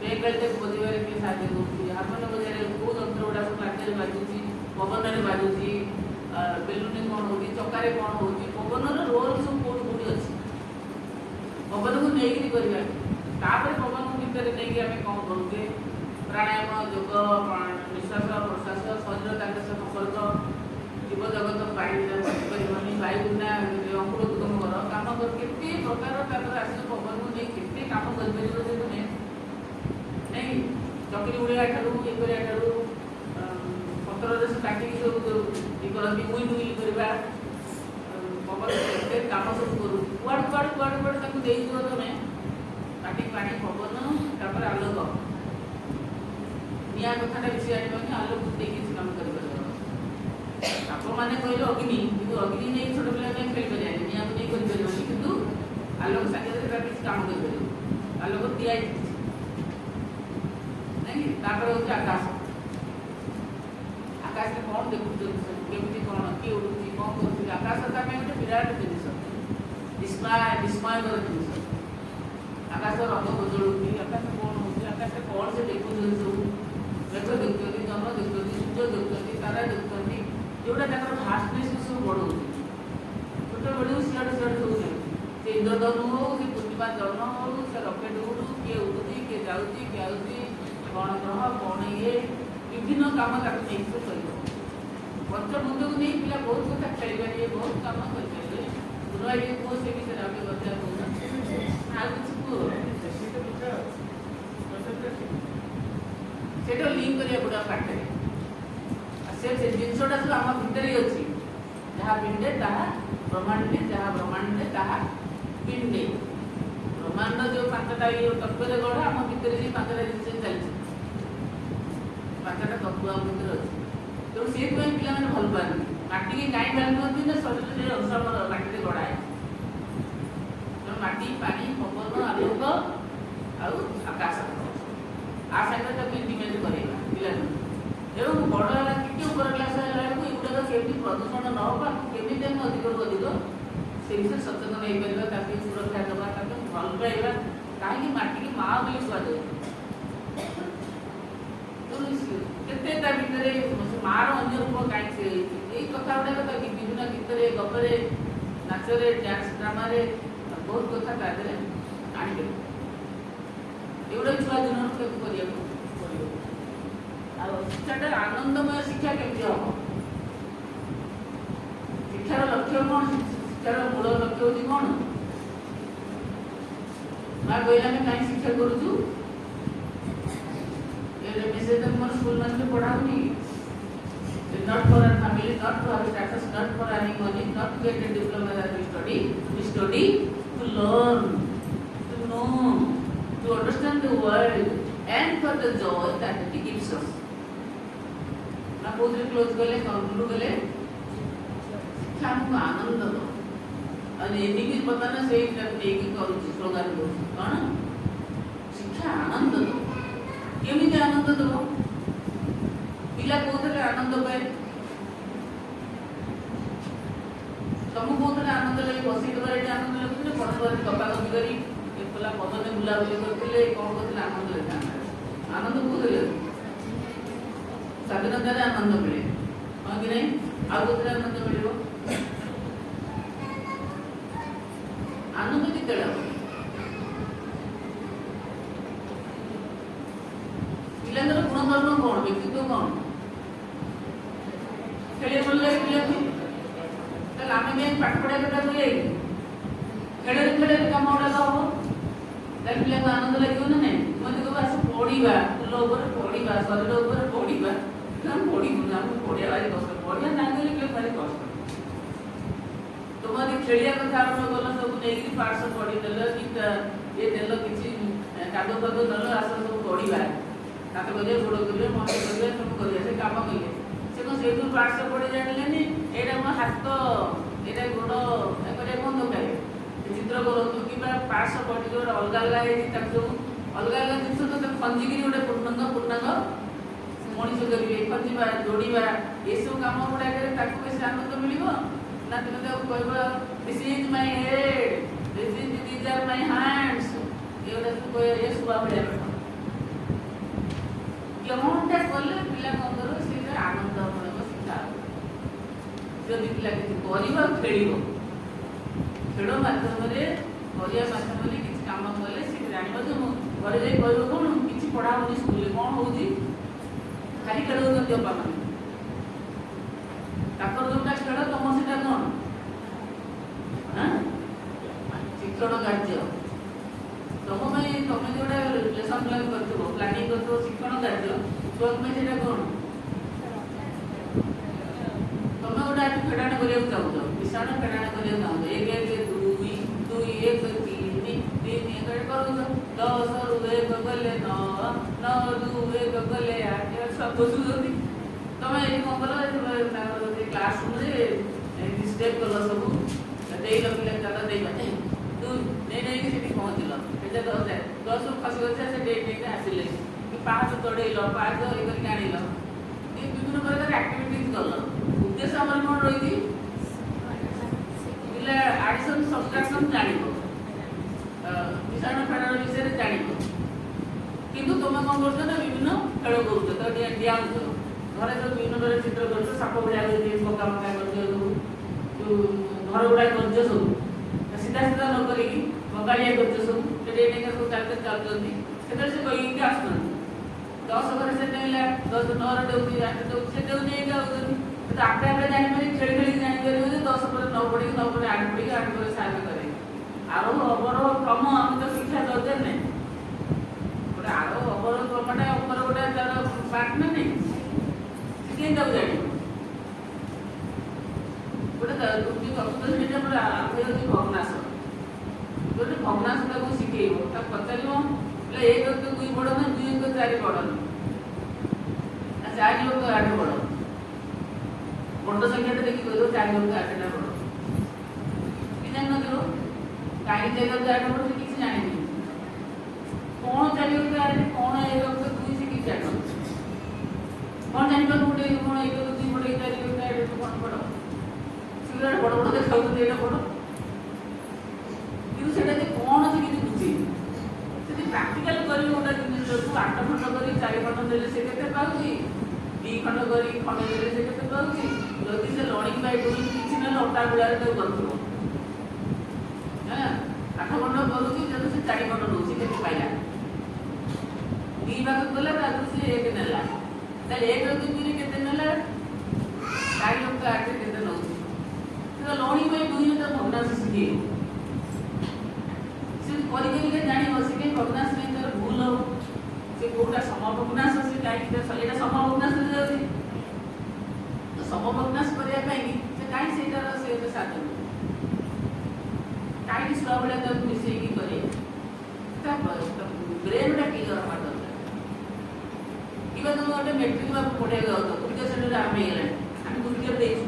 ବେଲ୍ ବେଲ୍ଟାକୁ ବଜାଇବାରେ କିଏ ସାହାଯ୍ୟ କରୁଛି, ହାରମୋନିୟମ ବଜାଇବାରେ କେଉଁ ଯନ୍ତ୍ର ଗୁଡ଼ା ସବୁ କାର୍ଯ୍ୟରେ ବାଜୁଛି, ପବନରେ ବାଜୁଛି, ବେଲୁନି କ'ଣ ହେଉଛି, ଚକାରେ କ'ଣ ହେଉଛି, ପବନର ରୋଲ୍ ସବୁ କେଉଁଠି କେଉଁଠି ଅଛି, ପବନକୁ ନେଇକିରି କରିବା। ତାପରେ ପବନ ଭିତରେ ନେଇକି ଆମେ କ'ଣ କରୁଛେ, ପ୍ରାଣାୟାମ, ଯୋଗ, ନିଶ୍ୱାସ ପ୍ରଶ୍ୱାସ, ଶରୀର ତାଙ୍କ ସହ ସମ୍ପର୍କ, ଜୀବଜଗତ ପାଣି କରିବନି, ବାୟୁ ବିନା ଅଙ୍କୁରୋଦଗମ କର, କାମ କର, କେତେ ପ୍ରକାର ତାଙ୍କର ଆସିବ ପବନକୁ ନେଇ କେତେ କାମ କରିପାରିବ ଯେ ତୁମେ ନାଇଁ। ଚକିରି ଉଡ଼ିବା ଠାରୁ ଇଏ କରିବା ଠାରୁ ପତ୍ରରେ ସେ କାଟିକି ସବୁ ଇଏ କରନ୍ତି, ମୁଇଁ ମୁଇଁ କରିବା, ପବନ କେତେ କାମ ସବୁ କରୁ, କୁଆଡ଼ୁ ତାକୁ ଦେଇଯିବ ତମେ, ମାଟି ପାଣି ପବନ ତାପରେ ଆଲୋକ। ନିଆଁ କଥାଟା ବେଶୀ ଆଣିବନି, ଆଲୋକ ଦେଇକି କିଛି କାମ କରିପାରିବ। ଆପଣମାନେ କହିଲେ ଅଗ୍ନି, କିନ୍ତୁ ଅଗ୍ନି ନେଇ ଛୋଟ ପିଲାମାନେ ଖେଳିପାରିବେନି, ନିଆଁକୁ ନେଇ କରିପାରିବନି, କିନ୍ତୁ ଆଲୋକ ସାଙ୍ଗରେ ସେଟା କିଛି କାମ କରିପାରିବ। ଆଲୋକ ଦିଆହେଇଛି ନାଇଁ। ତାପରେ ହେଉଛି ଆକାଶ। ଆକାଶରେ କ'ଣ ଦେଖୁଛନ୍ତି, କେମିତି କ'ଣ କିଏ ଉଡ଼ୁଛି, କ'ଣ କରୁଛି। ଆକାଶ ତା ପାଇଁ ଗୋଟେ ବିରାଟ ଜିନିଷ, ବିସ୍ମୟକର ଜିନିଷ। ଆକାଶ ରଙ୍ଗ ବଦଳୁଛି, ଆକାଶ କ'ଣ ହେଉଛି, ଆକାଶରେ କ'ଣ ସେ ଦେଖୁଛନ୍ତି ସବୁ, ମେଘ ଦେଖୁଛନ୍ତି, ଜହ୍ନ ଦେଖୁଛନ୍ତି, ସୂର୍ଯ୍ୟ ଦେଖୁଛନ୍ତି, ତାରା ଦେଖୁଛନ୍ତି, ଯେଉଁଟା ତାଙ୍କର ଭାଷ୍ଟନେସ୍ ସବୁ ବଢ଼ଉଛି। ଛୋଟବେଳୁ ସିଆଡ଼ୁ ସିଆଡ଼ୁ ସବୁ ଦେଖୁଛି। ସେ ଇନ୍ଦ୍ରଧନୁ ହଉ, ସେ ପୂର୍ଣ୍ଣିମା ଜହ୍ନ ହଉ, ସେ ରକେଟ୍ ଉଡ଼ୁ, କିଏ ଉଡ଼ୁଛି, କିଏ ଯାଉଛି, କିଏ ଆଉଛି, କ'ଣ ଗ୍ରହ, କ'ଣ ଇଏ, ବିଭିନ୍ନ କାମ ତାକୁ ନେଇକି ସେ କରିବ। ପଞ୍ଚଭୂତକୁ ନେଇ ପିଲା ବହୁତ କଥା ଖେଳିପାରିବେ, ବହୁତ କାମ କରିପାରିବେ। ଗୁରୁଭାଇ କୁହ ସେ ବିଷୟରେ ଆମେ କଥା କହୁଛନ୍ତି, ଆଉ କିଛି କୁହ। ସେଇଟା ଲିଙ୍କ୍ କରିବାକୁ ପଡ଼ିବ ପାଠରେ। ସେ ଜିନିଷଟା ସବୁ ଆମ ଭିତରେ ଅଛି, ଯାହା ପିଣ୍ଡେ ତାହା ବ୍ରହ୍ମାଣ୍ଡେ, ଯାହା ବ୍ରହ୍ମାଣ୍ଡେ ତାହା ପିଣ୍ଡେ। ବ୍ରହ୍ମାଣ୍ଡ ଯେଉଁ ପାଞ୍ଚଟା ଇଏ ତତ୍ତ୍ୱରେ ଗଢ଼ା, ଆମ ଭିତରେ ସେଇ ପାଞ୍ଚଟା ଜିନିଷ ଚାଲିଛି, ପାଞ୍ଚଟା ତତ୍ତ୍ୱ ଆମ ଭିତରେ ଅଛି। ତେଣୁ ସେଇଥିପାଇଁ ପିଲାମାନେ ଭଲ ପାଆନ୍ତି। ମାଟିକି କାହିଁ ଭଲ ପାଆନ୍ତି ନା ଶରୀରରେ ଅଂଶ ଆମର ମାଟିରେ ଗଢ଼ା ହେଇଛି। ତେଣୁ ମାଟି, ପାଣି, ପବନ, ଆଲୋକ ଆଉ ଆକାଶ, ଆ ସାଙ୍ଗରେ ତାକୁ ଇଣ୍ଟିମେଟ୍ କରାଇବା ପିଲାମାନଙ୍କୁ। ଏବଂ ବଡ଼ ହେଲା ଟିକେ ଉପର କ୍ଲାସ୍ ହେଲା ବେଳକୁ ଏଗୁଡ଼ାକ କେମିତି ପ୍ରଦୂଷଣ ନ ହେବା, କେମିତି ଆମେ ଅଧିକରୁ ଅଧିକ ସେ ବିଷୟରେ ସଚେତନ ହେଇପାରିବା, ତାକୁ ସୁରକ୍ଷା ଦେବା, ତାକୁ ଭଲ ପାଇବା। କାହିଁକି ମାଟିକି ମା ବୋଲି କୁହାଯାଏ। କେତେ ତା ଭିତରେ ମାର ଅନ୍ୟ ରୂପ କାହିଁକି ସେ ହେଇଛି, ଏଇ କଥା ଗୁଡ଼ାକ ତା ବିଭିନ୍ନ ଗୀତରେ, ଗପରେ, ନାଚରେ, ଡ୍ୟାନ୍ସ ଡ୍ରାମାରେ ବହୁତ କଥା ତା ଦେହରେ ଆଣିପାରିବ। ଏଗୁଡ଼ା ଛୁଆ ଦିନରୁ ତାକୁ କରିବାକୁ ପଡ଼ିବ। ଆଉ ଶିକ୍ଷାଟା ଆନନ୍ଦମୟ ଶିକ୍ଷା କେମିତି ହେବ? ଶିକ୍ଷାର ଲକ୍ଷ୍ୟ କ'ଣ? ଶିକ୍ଷାର ମୂଳ ଲକ୍ଷ୍ୟ ହେଉଛି କ'ଣ? ମା କହିଲେ ଆମେ କାହିଁ ଶିକ୍ଷା କରୁଛୁ? ମେସେଜ ତୁମର ସ୍କୁଲ ମାନଙ୍କରେ ପଢ଼ା ହଉନି? Not for our family, not to have status, not for earning money, not to get a diploma that we study. We study to learn, to know, to understand the world, and for the joy that it gives us. ना पूरे close गले, conclude गले, शिक्षा हमको आनंद दो। और enemies बताना सही एक करूँ स्लोगान दो, कौन? शिक्षा आनंद दो। केमिति आनंद दो? पिला कोथरे आनंद पाए? तुम कोथरे आनंद लगे? बसी दबारे आनंद लगे, पढ़ाई कपा कपी करी एकला पदने बुलाबुली करते कौन करते आनंद लेता। आनंद कोथरे? स्वाधीनतार आनंद मिले, हाँ कि नहीं? आउ कोथरे आनंद मिले? आनंद केते पिलांर गुणधर्म कौन, व्यक्तित्व कौन? खेल भल लगे पिला आम कहीं पाठ पढ़ा कटा हुए खेल खेल कम गुड़ा हम पिला को आनंद लगे ना नहीं? मत कह आस पढ़ा फूल पढ़ा शरीर पढ़ा पढ़ू आम पढ़िया भारी कष्ट पढ़िया ना गले भारी कष्ट। तुम यदि खेलिया कथा आरम्भ कल सब नहीं पाठ सब पढ़ीदेल गीता ये देल कि काद फाद देल आस सब पढ़ा हाथ करेंगे गोड़ करेंगे मन करेंगे सब करेंगे से कम कले से कौन से पाठ सब पढ़ी जाने यहाँ मो हाथ यहाँ गोड़ कौन दरकार चित्र करूँ कि पाठ सब पढ़ी जो अलग अलग सब अलग अलग जिन तो खंजिकी गोटे पूर्णांग पूर्णांग मनीष करेंगे खंजा जोड़ा ये सब कम गुड़ाक बेस आनंद मिल ना तुम कह this is my head, this are my hands, ये सब कह शुआ भाया ଯେଉଁଟା କଲେ ପିଲାଙ୍କର ସେଇଟା ଆନନ୍ଦମୂଳକ ଶିକ୍ଷା ହେବ। ଯଦି ପିଲା କିଛି କରିବ ଖେଳିବ, ଖେଳ ମାଧ୍ୟମରେ କରିବା ମାଧ୍ୟମରେ କିଛି କାମ କଲେ ସେ ଜାଣିବ ଯେ ମୁଁ ଘରେ ଯାଇ କହିବ କ'ଣ କିଛି ପଢ଼ା ହେଉନି, ସ୍କୁଲରେ କ'ଣ ହେଉଛି, ଖାଲି ଖେଳଉଛନ୍ତି ଅପା ମାନେ। ତାଙ୍କର ଯେଉଁଟା ଖେଳ ତମର ସେଇଟା କ'ଣ ଶିକ୍ଷଣ କାର୍ଯ୍ୟ। ତମ ପାଇଁ ତମେ ଯେଉଁଟା ଲେସନ୍ ପ୍ଲାନ୍ କରିଥିବ, ପ୍ଲାନିଂ କରିଥିବ ଶିକ୍ଷଣ କାର୍ଯ୍ୟ, ଛୁଆଙ୍କ ପାଇଁ ସେଇଟା କ'ଣ ତମେ ଗୋଟେ ଆଜି ଫେଡ଼ାଣ କରିବାକୁ ଚାହୁଁଛ, ମିଶାଣ ଫେଡ଼ାଣ କରିବାକୁ ଚାହୁଁଛ, 1 1 2 2 1 3 3 ଏକାଠି କରୁଛ, 10 ରୁ 1 ଗଲେ 9 9 ରୁ 1 ଗଲେ 8 ଛୁଆ ବୁଝୁଛନ୍ତି। ତମେ ଏଠି କ'ଣ କଲ, ତାଙ୍କର କ୍ଲାସ୍ ରୁମ୍ରେ ସ୍ଟେପ୍ କଲ, ସବୁ ଦେଇଲ ପିଲା ଚାଲ ଦେଇବା ନେଇକି ସେଠି ପହଞ୍ଚିଲ, ଏଟା 10 ରୁ ଖସି ଖସି ସେ ନେଇକି ଆସିଲେ, କି 5 ଚଢ଼େଇଲ, 5 ଇଏ କରିକି ଆଣିଲ, ବିଭିନ୍ନ ପ୍ରକାର ଆକ୍ଟିଭିଟିଜ୍ କଲ। ଉଦ୍ଦେଶ୍ୟ ଆମର କ'ଣ ରହିଛି, ପିଲା ଆଡ଼ିସନ୍ ସବଷ୍ଟ୍ରାକ୍ସନ୍ ଜାଣିବ, ମିଶାଣ ଫେଡ଼ାଣ ବିଷୟରେ ଜାଣିବ। କିନ୍ତୁ ତୁମେ କ'ଣ କରୁଛ ନା ବିଭିନ୍ନ ଖେଳ କରୁଛ, ତ ଡିଆଉଛ, ଘରେ ଯେଉଁ ବିଭିନ୍ନ ପ୍ରକାର ଚିତ୍ର କରୁଛ, ସାପ ଭଳିଆ ପକା ପକା କରୁଛ, ଯେଉଁ ଘର ଗୁଡ଼ାକ କରୁଛ ସବୁ ସିଧା ସିଧା ନ କରିକି ବଙ୍ଗାଳିଆ କରୁଛ ସବୁ, ସେଠି ଏଇଟା ସବୁ ଚାଲୁଛନ୍ତି, ସେତେବେଳେ ସେ କହିକି ଆସୁଛନ୍ତି। 10 ଘରେ ସେ ଡେଇଁଲା, 10 9 ଦେଉଛି, 8 ଦେଉଛି, ସେ ଦେଉଛି ଏଇଟା ହେଉଛନ୍ତି। କିନ୍ତୁ ଆପେ ଆପେ ଜାଣିପାରିବେ, ଖେଳି ଖେଳିକି ଜାଣିପାରିବ ଯେ 10 ପରେ 9 ପଢ଼ିକି 9 ପରେ 8 ପଢ଼ିକି 8 ପରେ ସାହାଯ୍ୟ କରେ। ଆରୋହ ଅବରୋହ କ୍ରମ ଆମେ ତ ଶିକ୍ଷା ଦରକାର ନାହିଁ, ଗୋଟେ ଆରୋହ ଅବରୋହ କ୍ରମଟା ଉପରେ ଗୋଟେ ତାର ପାର୍ଟ ନା ନାହିଁ, ସେ କେମିତି ତାକୁ ଜାଣିବ। ଗୋଟେ ତୃତୀୟ ଚତୁର୍ଥ ଶ୍ରେଣୀଟା ପୁରା ଆରମ୍ଭ ହେଉଛି ଭଗ୍ନାସ। ଗୋଟେ ଭଗ୍ନାସ ତାକୁ ଶିଖେଇବ, ତାକୁ ପଚାରିବ 1 + 2 ବଡ଼ ନା 2 + 4 ବଡ଼ ନା 4 + 8 ବଡ଼। ବଡ଼ ସଂଖ୍ୟାଟା ଦେଖି କହିବ 4 + 8ଟା ବଡ଼। କି ଜାଣିନଥିବ କାହିଁକି 4 + 8 ବଡ଼, ସେ କିଛି ଜାଣିନି। କ'ଣ 4 + 8 କ'ଣ 1 + 2 ସେ କିଛି ଜାଣିନଥିବ। କ'ଣ ଜାଣିପାରୁ ଗୋଟେ କ'ଣ 1 + 2 ବଡ଼, 4 + 8 କ'ଣ ବଡ଼, ସେଗୁଡ଼ା ବଡ଼ ବଡ଼ ଦେଖାଉଛନ୍ତି, ଏଇଟା ବଡ଼। କିନ୍ତୁ ସେଇଟା ଯେ କ'ଣ ସେ କିଛି ବୁଝେନି। ଯଦି ପ୍ରାକ୍ଟିକାଲ କରିବ ଗୋଟେ ଜିନିଷକୁ 8 ଖଣ୍ଡ କରି 4 ଖଣ୍ଡ ଦେଲେ ସେ କେତେ ପାଉଛି, 2 ଖଣ୍ଡ କରି ଖଣ୍ଡ ଦେଲେ ସେ କେତେ ପାଉଛି। ଯଦି ସେ ଲଣିଂ ବାଇ ଡୁଇଂ କିଛି ନହେଲେ ଅଟା ଗୁଳାରେ ତାକୁ କରୁଥିବ, 8 ଖଣ୍ଡ କରୁଛି, ଯଦି ସେ 4 ଖଣ୍ଡ ନେଉଛି କେତେ ପାଇଲା, 2 ଭାଗ କଲା, ତାକୁ ସେ 1 ନେଲା, ତାହେଲେ 1 + 2 କେତେ ନେଲା, 4 + 8 କେତେ ନେଉଛି। ଲଣିଂ ବାଇ ଡୁଇଂ ତା ଭଗ୍ନାଂଶ ଶିଖେଇବ, ସେ କରି କରିକା ଜାଣିବ। ସେ କାହିଁ ଭଗ୍ନାଂଶ ପାଇଁ ତାର ଭୁଲ ହବ, ସେ କୋଉଟା ସମଭଗ୍ନାଂଶ, ସେ କାହିଁକି ଏଇଟା ସମଭଗ୍ନାଂଶରେ ଯାଉଛି, ତ ସମଭଗ୍ନାଂଶ କରିବା ପାଇଁ ସେ କାହିଁକି ସେଇଟାର ସେ ସାହାଯ୍ୟ କରିବ, କାହିଁକି ଛୁଆ ଭଳିଆ ତାକୁ ମିଶେଇକି କରେ, ତା ବ୍ରେନ୍ଟା କ୍ଲିୟର ହେବା ଦରକାର। କିମ୍ବା ତୁମେ ଗୋଟେ ମେଟ୍ରିକ୍ ମାପ ପଢ଼େଇବାକୁ ଯାଉଛ, ତୃତୀୟ ଶ୍ରେଣୀରେ ଆରମ୍ଭ ହେଇଗଲାଣି, ଆମେ ତୃତୀୟ ଦେଇଛୁ,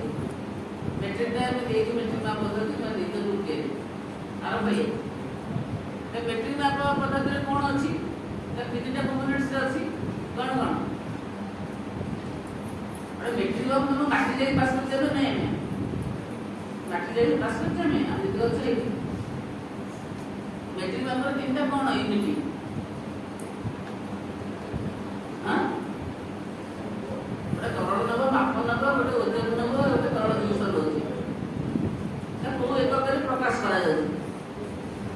ମେଟ୍ରିକ୍ଟା ଆମେ ଦେଇଛୁ, ମେଟ୍ରିକ୍ ମାପ ପଦ୍ଧତି କିମ୍ବା ଦେଇଛୁ ତୃତୀୟରେ ଆରମ୍ଭ ହେଇଯାଇଛି। ମେଟ୍ରିକ୍ ମାପ ପଦ୍ଧତିରେ କ'ଣ ଅଛି, ତା 3ଟା କମ୍ପୋନେଣ୍ଟସ୍ ଅଛି। କ'ଣ କ'ଣ ମେଟ୍ରିକ୍ ମାପ ତୁମ ମାଟି ଯାଇକି ପାସ୍ କରିଛ ନା ନାହିଁ, ଆମେ ମାଟି ଯାଇକି ପାସ୍ କରିଛ, ଆମେ ଯେତିକି ଅଛି ଏଇଠି। ମେଟ୍ରିକ୍ ମାପର 3ଟା କ'ଣ ୟୁନିଟ୍, ଗୋଟେ ତରଳ ନେବ, ମାପ ନେବ, ଗୋଟେ ଓଜନ ନେବ, ଗୋଟେ ତରଳ ଜିନିଷ ରହୁଛି, କୋଉ ଏକକରେ ପ୍ରକାଶ କରାଯାଉଛି।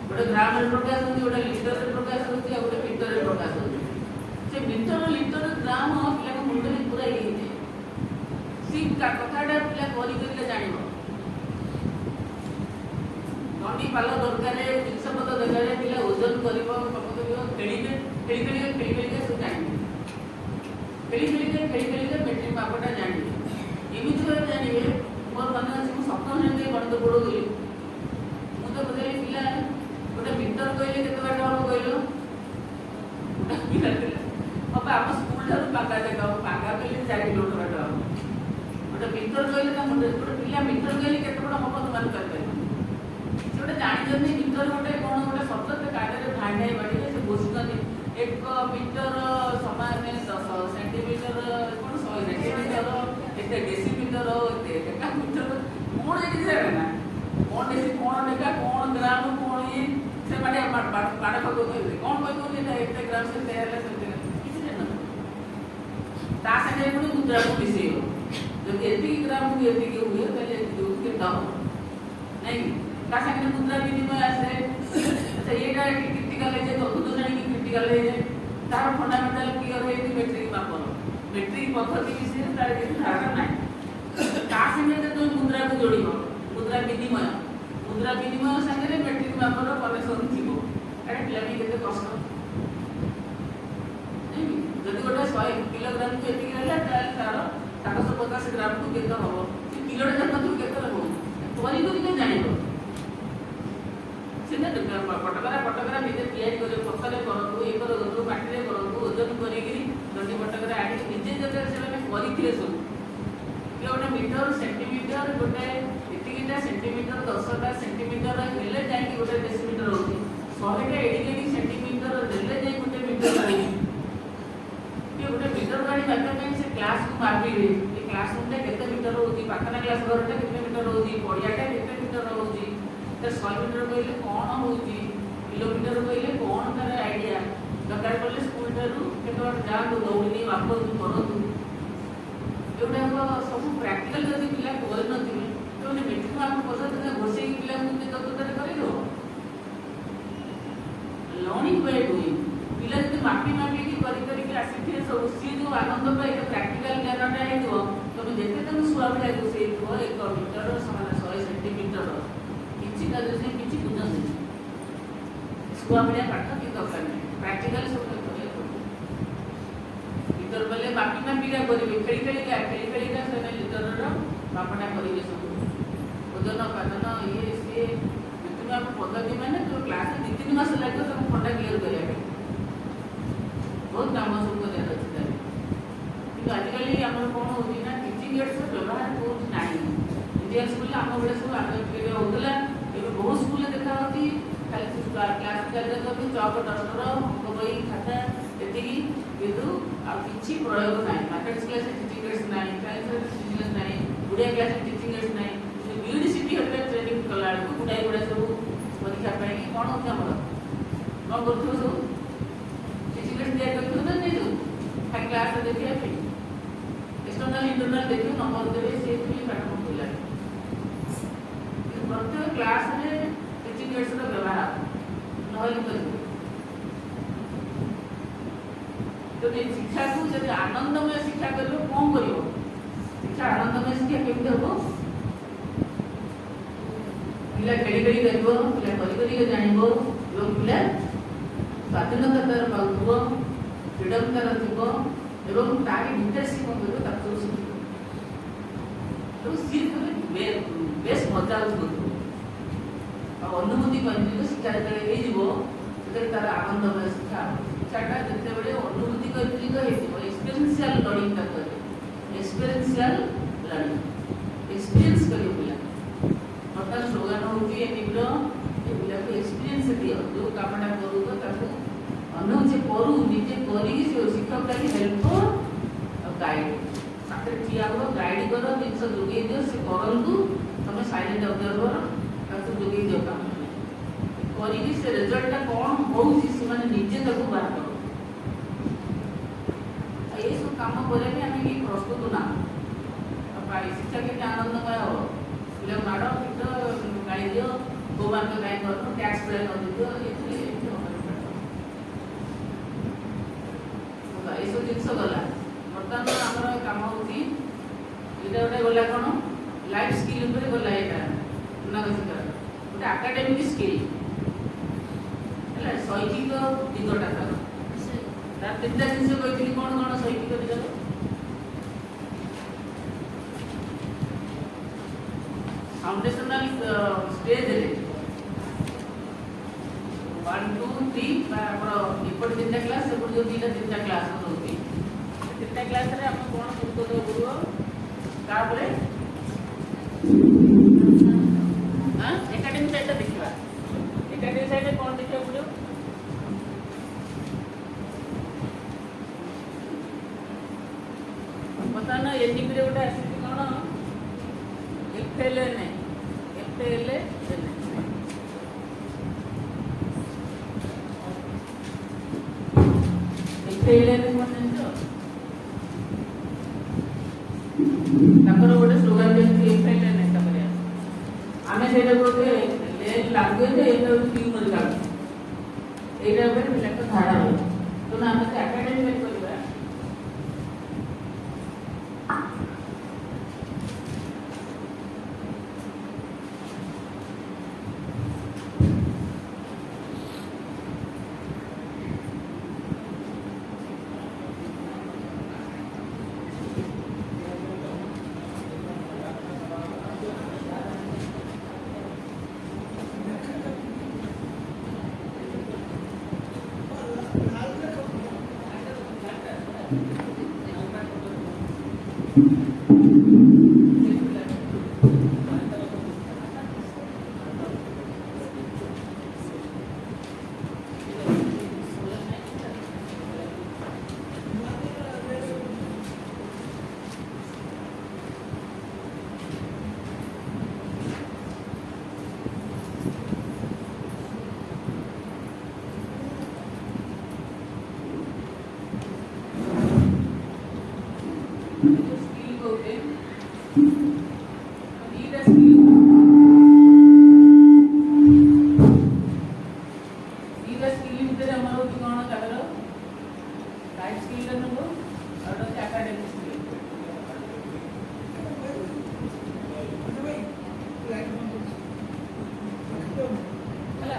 ଗୋଟେ ଗ୍ରାମରେ ପ୍ରକାଶ ହେଉଛି, ଗୋଟେ ଲିଟରରେ ପ୍ରକାଶ ହେଉଛି, ଆଉ ଗୋଟେ ମିଟରରେ ପ୍ରକାଶ ହେଉଛି। ସେ ମିଟର ଲିଟର ଗ୍ରାମ ପିଲାଙ୍କ ମୁଣ୍ଡରେ ପୁରା ହେଇଯାଏ, ସେ କଥାଟା ପିଲା କରି କରିଲେ ଜାଣିବ। ଗଣ୍ଡି ପାଲ ଦରକାର, ଜିନିଷପତ୍ର ଦରକାର, ପିଲା ଓଜନ କରିବ, ଖେଳିବେ, ଖେଳିବେ ସବୁ ଜାଣିବେ, ଖେଳିବେ ମେଟ୍ରିକ୍ ମାପଟା ଜାଣିବେ। ଏମିତି ଭାବେ ଜାଣିବେ, ମୋର ମନେ ଅଛି ମୁଁ 7ମ ଶ୍ରେଣୀରେ ଗଣିତ ପଢ଼ଉଥିଲି, ମୁଁ ତ ବୁଝେଇଲି ପିଲା ଗୋଟେ ମିଟର କହିଲେ କେତେ ବାଟ ହେବ କହିଲ, ଗୋଟେ ପିଲା ଥିଲା ବାପା ଆମ ସ୍କୁଲ ଠାରୁ ପାଙ୍କା ଦେଖାବ, ପାଙ୍କା କହିଲେ 4 କିଲୋମିଟର ବାଟ ହେବ। ଗୋଟେ ମିଟର କହିଲେ ତା ମୁଣ୍ଡ, ଗୋଟେ ପିଲା ମିଟର କହିଲେ କେତେ ବଡ଼ ହେବ ତୁମେ କରିପାରିବ। ସେ ଗୋଟେ ଜାଣିଛନ୍ତି ମିଟର ଗୋଟେ କ'ଣ ଗୋଟେ ଶବ୍ଦ, ସେ କାଗଜରେ ଭାଇ ଭାଇ ବାଡ଼ିବେ, ସେ ବୁଝୁଛନ୍ତି 1 ମିଟର ସମାନ 10 ସେଣ୍ଟିମିଟର, କ'ଣ 100 ସେଣ୍ଟିମିଟର, ଏତେ ଡେସିମିଟର, ଏତେ ଟେକା ମିଟର, କ'ଣ ଏଠି ଜାଣେ ନା, କ'ଣ ଡେସି, କ'ଣ ଟେକା, କ'ଣ ଗ୍ରାମ, କ'ଣ ଇଏ, ସେ ବାଡ଼ ପକାଉଛନ୍ତି, କ'ଣ କହିଦେଉଛି ଏଇଟା ଏତେ ଗ୍ରାମ, ସେତେ ହେଲେ ସେତେ କିଛି ଜାଣିନଥିବ। ତା ସାଙ୍ଗରେ ପୁଣି ମୁଦ୍ରାକୁ ମିଶେଇବ। ଯଦି ଏତିକି ଗ୍ରାମକୁ ଏତିକି ହୁଏ ତାହେଲେ ଏତିକି କେତେ ହେବ ନାଇଁ ତା ସାଙ୍ଗରେ ମୁଦ୍ରା ବିନିମୟ ଆସେ। ଆଚ୍ଛା ଏଇଟା କ୍ରିଟିକାଲ ହେଇଯାଏ, ଚତୁର୍ଥ ଶ୍ରେଣୀ କ୍ରିଟିକାଲ ହେଇଯାଏ। ତାର ଫଣ୍ଡାମେଣ୍ଟାଲ କ୍ଲିୟର ହେଇଛି ମେଟ୍ରିକ ମାପର, ମେଟ୍ରିକ ପଦ୍ଧତି ବିଷୟରେ ତାର କିଛି ଧାରଣା ନାହିଁ। ତା ସାଙ୍ଗରେ ଯେତେବେଳେ ମୁଦ୍ରାକୁ ଯୋଡ଼ିବ, ମୁଦ୍ରା ବିନିମୟ ସାଙ୍ଗରେ ମେଟ୍ରିକ ମାପର କନେକ୍ସନ ଥିବ, ଏଇଟା ପିଲା ପାଇଁ କେତେ କଷ୍ଟ। ଯଦି ଗୋଟେ 100 କିଲୋଗ୍ରାମକୁ ଏତିକି ରହିଲା ତାହେଲେ ତାର 750 ଗ୍ରାମକୁ କେତେ ହେବ, ସେ କିଲୋଟେ ଜାଣିନଥିବ କେତେ ହେବ, କରିକି ଜାଣିବ। ସେଟା ପଟକରା ନିଜେ ତିଆରି କରିବ, ପଥରରେ କରନ୍ତୁ, ଏ କରନ୍ତୁ, ମାଟିରେ କରନ୍ତୁ, ଓଜନ କରିକି ଯଦି ପଟକରା ଆଣିକି ନିଜେ ଯେତେବେଳେ ସେମାନେ କରିଥିବେ ସବୁ, ଗୋଟେ ମିଟର ସେଣ୍ଟିମିଟର, ଗୋଟେ ଏତିକିଟା ସେଣ୍ଟିମିଟର, 10ଟା ସେଣ୍ଟିମିଟର ହେଲେ ଯାଇକି ଗୋଟେ ଡେସିମିଟର ହେଉଛି, 100ଟା ଏଡ଼ିକି ସେଣ୍ଟିମିଟର ହେଲେ ଯାଇ ଗୋଟେ ମିଟର ହେଉଛି। ଗୋଟେ ମିଟର ଗାଡ଼ି ମାପିବା ପାଇଁ ସେ କ୍ଲାସକୁ ମାପିବେ, ଏ କ୍ଲାସ ରୁମ୍ଟା କେତେ ମିଟର ହେଉଛି, ପାଖନା କ୍ଲାସ ଘରଟା କେତେ ମିଟର ହେଉଛି, ପଡ଼ିଆଟା କେତେ ମିଟର ହେଉଛି, 100 ମିଟର କହିଲେ କ'ଣ ହେଉଛି, କିଲୋମିଟର କହିଲେ କ'ଣ ତାର ଆଇଡ଼ିଆ। ଦରକାର ପଡ଼ିଲେ ସ୍କୁଲଠାରୁ କେତେ ବାଟ ଯାଆନ୍ତୁ, ଦୌଡ଼ିନି ମାପନ୍ତୁ କରନ୍ତୁ। ଏଗୁଡ଼ାକ ସବୁ ପ୍ରାକ୍ଟିକାଲ ଯଦି ପିଲା କରିନଥିବେ ତେଣୁ ମେଟ୍ରିକ ମାପ ପଦ୍ଧତିରେ ଘୋଷେଇକି ପିଲାଙ୍କୁ ଯଦି ତତ୍ତ୍ୱରେ କରିଦେବ। ଲର୍ଣ୍ଣିଂ ବାଇ ଡୁଇଂ, ପିଲା ଯଦି ମାପିକି କରିକି ଆସିଥିବେ ସବୁ, ସିଏ ଯେଉଁ ଆନନ୍ଦ ପାଇବେ ପ୍ରାକ୍ଟିକାଲ ଜ୍ଞାନଟା ହେଇଥିବ। ତମେ ଯେତେ ତାକୁ ଛୁଆ ଭଳିଆ ଘୋଷେଇଥିବ 1 ମିଟର ସମାନ 100 ସେଣ୍ଟିମିଟର, କିଛି ତା ଦେହରେ କିଛି ବୁଝନ୍ତିନି। ଛୁଆ ଭଳିଆ ପାଠ କିଛି ଦରକାର ନାହିଁ, ପ୍ରାକ୍ଟିକାଲ ସବୁ କରିବାକୁ ଲିଟର ବେଲେ ମାପିକା କରିବେ, ଖେଳିକା ସେମାନେ ଲିଟରର ମାପଟା କରିବେ ସବୁ, ଓଜନ ପାଦନ ଇଏ ସିଏ। କିନ୍ତୁ ଆମ ପଦ୍ଧତି ମାନେ ତ କ୍ଲାସରେ 2-3 ମାସ ଲାଗିବ ତାକୁ ଫଣ୍ଡା କ୍ଲିୟର କରିବା ପାଇଁ, ବହୁତ କାମ ସବୁ କରିବାର ଅଛି ତାର। କିନ୍ତୁ ଆଜିକାଲି ଆମର କ'ଣ ହେଉଛି ନା ଟିଚିଂ ଏଡ୍ସର ବ୍ୟବହାର ବହୁତ ନାହିଁ। ଇଣ୍ଡିଆନ ସ୍କୁଲରେ ଆମ ବେଳେ ସବୁ ଆଗ ହେଉଥିଲା, ଏବେ ବହୁତ ସ୍କୁଲରେ ଦେଖାହେଉଛି ଖାଲି କ୍ଲାସ୍ ଚାଲିଯାଉଛନ୍ତି, ଚକ ଡଷ୍ଟର ଅଙ୍କ ବହି ଖାତା ଏତିକି, କିନ୍ତୁ ଆଉ କିଛି ପ୍ରୟୋଗ ନାହିଁ। ମାଥମେଟିକ୍ସ କ୍ଲାସରେ ଟିଚିଂ ଏଡ୍ସ ନାହିଁ, ସାଇନ୍ସରେ ଟିଚିଂ ଏଡ୍ସ ନାହିଁ, ଓଡ଼ିଆ କ୍ଲାସରେ ଟିଚିଂ ଏଡ୍ସ ନାହିଁ। ବିଇଡି ସିଟି ହେଲେ ଟ୍ରେନିଂ କଲାବେଳକୁ ଗୁଡ଼ାଏ ସବୁ ପରୀକ୍ଷା ପାଇଁ କ'ଣ ହେଉଛି ଆମର କ'ଣ କରୁଥିବ ସବୁ ଟିଚିଂ ଏଡ୍ସ ତିଆରି କରୁଥିବ ନା ନେଇଯିବ ଖାଲି କ୍ଲାସରେ ଦେଖିବା ପାଇଁ, ଏକ୍ସଟର୍ନାଲ ଇଣ୍ଟରନାଲ ଦେଖିବ, ନମ୍ବର ଦେବେ, ସେଇଥିପାଇଁ ପାଠ ପଢ଼ୁଥିଲା। କିନ୍ତୁ ପ୍ରତ୍ୟେକ କ୍ଲାସରେ ଟିଚିଂ ଏଡ୍ସର ବ୍ୟବହାର ନହେଲେ କରିବ। ଯଦି ଶିକ୍ଷାକୁ ଯଦି ଆନନ୍ଦମୟ ଶିକ୍ଷା କରିବ କ'ଣ କରିବ? ଶିକ୍ଷା ଆନନ୍ଦମୟ ଶିକ୍ଷା କେମିତି ହେବ? ପିଲା ଖେଳି କରିବ, ପିଲା କରି ଜାଣିବ, ଏବଂ ପିଲା ସ୍ୱାଧୀନତା ତାର ପାଉଥିବ, ଫ୍ରିଡମ୍ ତାର ଥିବ, ଏବଂ ତାରି ଭିତରେ ସେ କ'ଣ କରିବ ତାକୁ ସବୁ ଶିଖିବ। ତେଣୁ ସିଏ ବେଶ ମଜା ହେଉଥିବ ଆଉ ଅନୁଭୂତି କରିଯିବ। ଶିକ୍ଷା ଯେତେବେଳେ ହେଇଯିବ ସେତେବେଳେ ତାର ଆନନ୍ଦମୟ ଶିକ୍ଷା ହେବ। ଶିକ୍ଷାଟା ଯେତେବେଳେ ଅନୁଭୂତି କରିଯିବ ହେଇଯିବ, ଏକ୍ସପେରିଏନ୍ସିଆଲ ଲର୍ଣ୍ଣିଂ ତାକୁ କହିବେ, ଏକ୍ସପେରିଏନ୍ସିଆଲ ଲର୍ଣ୍ଣିଂ, ଏକ୍ସପିରିଏନ୍ସ କରିବ ପିଲା। ବର୍ତ୍ତମାନ ସ୍ଲୋଗାନ ହେଉଛି ଏନିବିର, ଏ ପିଲାକୁ ଏକ୍ସପିରିଏନ୍ସ ଦିଅ, ଯେଉଁ କାମଟା କରୁଛ ତାକୁ ଅନୁଭୂତି କରୁ, ନିଜେ କରିକି ସେ ଶିକ୍ଷକ ଖାଲି ହେଲ୍ପର ଆଉ ଗାଇଡ଼ ପାଖରେ ଠିଆ ହୁଅ, ଗାଇଡ଼ କର, ଜିନିଷ ଯୋଗାଇ ଦିଅ, ସେ କରନ୍ତୁ, ତୁମେ ସାଇଲେଣ୍ଟ ଅବଜର୍ଭର ତାକୁ ଯୋଗାଇ ଦିଅ କାମ କରିକି ସେ ରେଜଲ୍ଟଟା କ'ଣ ହେଉଛି ସେମାନେ ନିଜେ ତାକୁ ବାହାର କର। ଆଉ ଏସବୁ କାମ କରିବା ପାଇଁ ଆମେ କେହି ପ୍ରସ୍ତୁତ ନାହୁଁ। ଶିକ୍ଷା କେତେ ଆନନ୍ଦମୟ ହେବ? ପିଲାକୁ ମାଡ଼ ପିଟ ଗାଳି ଦିଅ, ଗୋମାର୍ଗ ଗାଈ କରୁନ, ଟ୍ୟାକ୍ସ ପ୍ରୟୋଗ କରିଦିଅ, ଏଥିରେ ଏମିତି ଏସବୁ ଜିନିଷ ଗଲା। ବର୍ତ୍ତମାନ ଆମର କାମ ହେଉଛି ଏଇଟା ଗୋଟେ ଗଲା କ'ଣ ଲାଇଫ୍ ସ୍କିଲ୍ ଉପରେ ଗଲା। ଏଇଟା ଗୋଟେ ଆକାଡେମିକ୍ ସ୍କିଲ୍ ହେଲା, ଶୈକ୍ଷିକ ଦିଗଟା ତାର 3ଟା ଜିନିଷ କହିଥିଲି। କ'ଣ କ'ଣ ଶୈକ୍ଷିକ ଦିଗରେ? फाउंडेशनल स्टेज रे 1 2 3 एपट 3टा क्लास सेपट जो 3टा क्लास होती 3टा क्लास रे हम कोन गुरुत्व देबो गुरु तापरे हां एकेडमी साइड देखिबा। एकेडमी साइड रे कोन देखिबो गुरु पता ना एनडीपी रे गोटे आसी कोन FLN FLN कौन जानते हो? ତାଙ୍କର ଗୋଟେ ସ୍ଲୋଗାନ ଯେମିତି ଏଫେକ୍ଟ ନେତା କରିବା ଆମେ ସେଇଟା ଗୋଟେ ଲାଙ୍ଗୁଏଜ ଏଇଟା ହେଉଛି ନ୍ୟୁମରିକାଲ এইটা উপরে একটা ধারা রয়েছে তেমন আমরা যে একাডেমি বের করিবা स्किल होते नीड स्किल ଭିତରେ ଆମର ହଉଛି କ'ଣ ତାଙ୍କର ଲାଇଫ୍ ସ୍କିଲ୍ଟା ନେବ ଆଉ ଗୋଟେ ଆକାଡେମିକ୍ ସ୍କିଲ୍ ହେଲା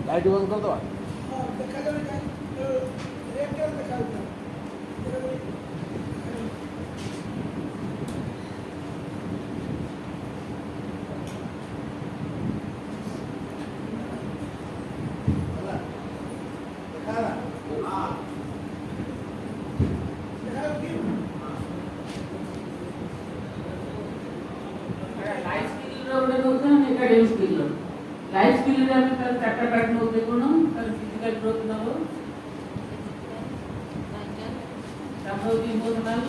लाइट बंद कर दो लाइफ स्किल रो ଗୋଟେ ନଉଛୁ ଆମେ ଏକାଡେମିକ୍ ସ୍କିଲ୍ ର ଲାଇଫ୍ ସ୍କିଲ୍ ରେ ଆମେ ତାର ଚାରିଟା ପାର୍ଟ ନଉଛୁ କ'ଣ ତାର ଫିଜିକାଲ ଗ୍ରୋଥ ନବ ତାପରେ ହଉଛି ଇମୋସନାଲ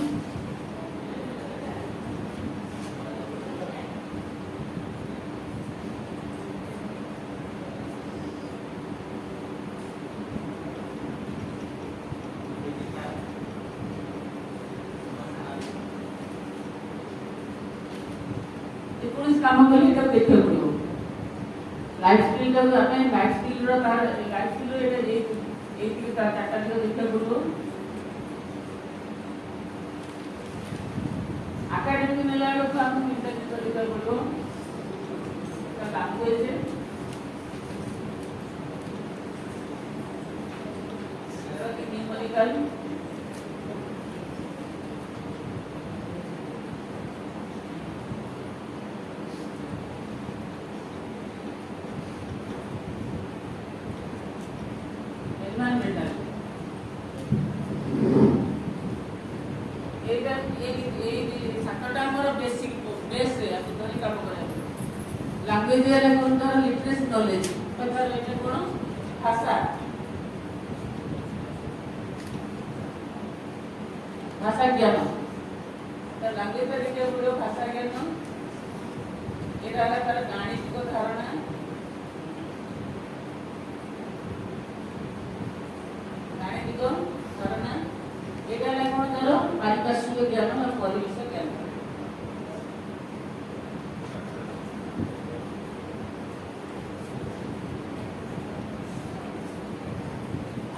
ଯେକୌଣସି କାମ କଲେ ତାକୁ ଦେଖିବାକୁ ପଡ଼ିବ ଲାଇଫ୍ ସ୍କିଲ୍ଟାକୁ ଆମେ ଲାଇଫ୍ ସ୍କିଲ୍ର ତାର ଲାଇଫ୍ ସ୍କିଲ୍ର ଏଇଟା ଏଇଠି ତାର ଚାରିଟା ଦିଗ ଦେଖିବାକୁ ପଡ଼ିବ ଆକାଡେମିକ୍ ନେଲା ବେଳକୁ ଆମକୁ ତିନିଟା ଜିନିଷ ଦେଖିବାକୁ ପଡ଼ିବ ତାର ଲାଙ୍ଗୁଏଜ୍ ନ୍ୟୁମରିକାଲ एनवायरमेंटल एटा ए सातटा हमर बेसिक बेस रे आप धरि काम करे लैंग्वेज रे कोन तर लिटरेसी नॉलेज पता लेटे कोन भाषा भाषा ज्ञान तर लैंग्वेज रे के पुरो भाषा ज्ञान एटा हला तर गाणितिक धारणा गाणितिक धारणा एटा हला कोन तर पारिपार्श्विक ज्ञान और परिवेश ज्ञान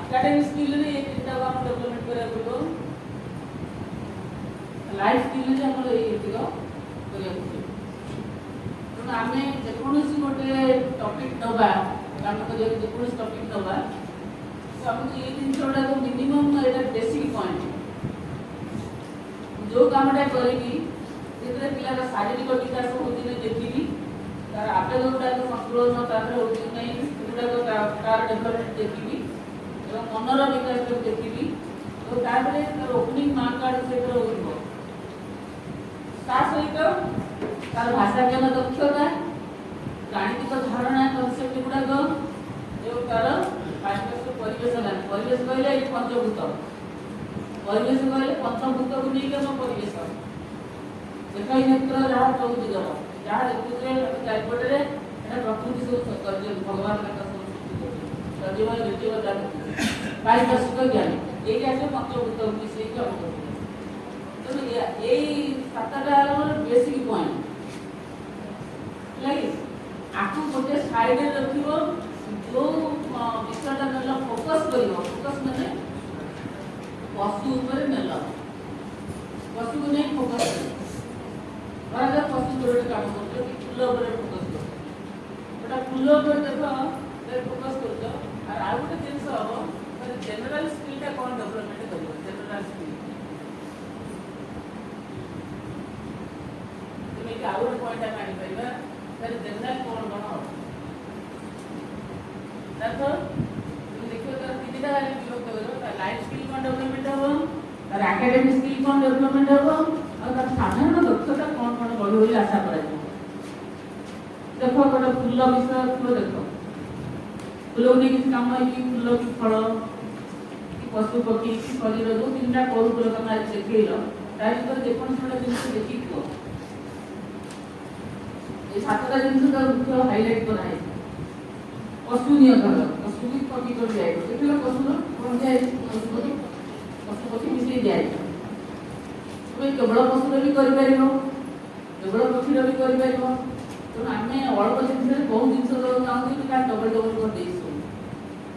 एकेडमिक स्किल रे ये तीनटा हम डेवलपमेंट करे पड़ो लाइफ स्किल रे हम ये तीनो करे पड़ो तो आमे जेकोनोसी गोटे टॉपिक नबा काम करे जेकोनोसी टॉपिक नबा तो हम ये दिन छोड़ा तो मिनिमम एटा बेसिक पॉइंट जो कामटा करेगी जेतरे पिलार शारीरिक विकास होती ने देखिबी तार आबे जोटा तो संतुलन तार होती नहीं गुडा तो तार डेवलपमेंट देखिबी এবং মনର ବିକାଶ ଦେଖିବି ତ ତାପରେ ତାର ଓପନିଂ ମାର୍କ କାର୍ଡ ସେଟର ହୋଇବ ତା ସହିତ ତାର ଭାଷା ଜ୍ଞାନ ଦକ୍ଷତା ଗାଣିତିକ ଧାରଣା କନସେପ୍ଟ ଗୁଡାକ ଏବଂ ତାର ପାରିପାର୍ଶ୍ୱିକ ପରିବେଶ ଜ୍ଞାନ ପରିବେଶ କହିଲେ ଏଇ ପଞ୍ଚଭୂତ ପରିବେଶ କହିଲେ ପଞ୍ଚଭୂତକୁ ନେଇକି ଆମ ପରିବେଶ ଏକଇ ନେତ୍ର ଯାହା ଚଉଦିଗର ଯାହା ଦେଖୁଥିଲେ ଚାରିପଟରେ ଏଟା ପ୍ରକୃତି ସବୁ ସୌନ୍ଦର୍ଯ୍ୟ ଭଗବାନ ତାଙ୍କ ସବୁ ସଜୀବ ନିର୍ଜୀବ ଜାତି पारिभाषिक ज्ञान ये पंचभूत मिसेक काम करते ତେଣୁ ଏଇ 7ଟା ବେସିକ୍ ପଏଣ୍ଟ ହେଲା କି ଆକୁ ଗୋଟେ ସାଇଡରେ ରଖିବ ଯୋଉ ବିଷୟଟା ନେଲ ଫୋକସ୍ କରିବ ଫୋକସ୍ ମାନେ ପଶୁ ଉପରେ ନେଲ ପଶୁକୁ ନେଇ ଫୋକସ୍ କରିବ ଧରାଯାଉ ପଶୁ ଉପରେ ଗୋଟେ କାମ କରୁଛ କି ଫୁଲ ଉପରେ ଫୋକସ୍ କରୁଛ ଗୋଟା ଫୁଲ ଉପରେ ଦେଖ ଫୋକସ୍ କରୁଛ ଆଉ ଗୋଟେ ଜିନିଷ ହବ ଜେନେରାଲ ସ୍କିଲ୍ଟା କ'ଣ ଡେଭଲପମେଣ୍ଟ କରିବ ଜେନେରାଲ ସ୍କିଲ୍ তুমি ଆଉ ଗୋଟେ ପଏଣ୍ଟ ଆମେ ଆଣିପାରିବା ତାହେଲେ ଜେନେରାଲ କ'ଣ କ'ଣ ହବ ତାର তুমি ଦେଖିବ ତାର ତିନିଟା ବିଭକ୍ତ କରିବ ତାର ଲାଇଫ୍ ସ୍କିଲ୍ କ'ଣ ଡେଭଲପମେଣ୍ଟ ହବ ତାର ଆକାଡେମିକ୍ ସ୍କିଲ୍ କ'ଣ ଡେଭଲପମେଣ୍ଟ ହବ ଆଉ ତାର ସାଧାରଣ ଦକ୍ଷତା କ'ଣ କ'ଣ ବଢ଼ିବ ବୋଲି ଆଶା କରାଯିବ ଦେଖ ଗୋଟେ ଫୁଲ ବିଷୟ ଥିବ ଦେଖ ଫୁଲକୁ ନେଇ କିଛି କାମ ହେଇକି ଫୁଲ କି ଫଳ କି ପଶୁ ପକ୍ଷୀ କି ଶରୀର ଯୋଉ ତିନିଟା କରୁଥିଲ ତମେ ଆଜି ଦେଖେଇଲ ତା ଭିତରେ ଯେକୌଣସି ଗୋଟେ ଜିନିଷ ଦେଖିକି କୁହ এই 7টা জিনিস তার মুখ্য হাইলাইট করা হয়েছে পশু নিয়ে ধরো পশু কি কপি করে দেয় এগুলো পশুর কোন যায় পশু পক্ষী মিশিয়ে দেয় তুমি কেবল পশুর ବି କରିପାରିବ କେବଳ ପକ୍ଷୀର ବି କରିପାରିବ ତେଣୁ ଆମେ ଅଳ୍ପ ଜିନିଷରେ ବହୁତ ଜିନିଷ ଦେବାକୁ ଚାହୁଁଛୁ ତାର ଡବଲ ଡବଲ କରିଦେଇଛୁ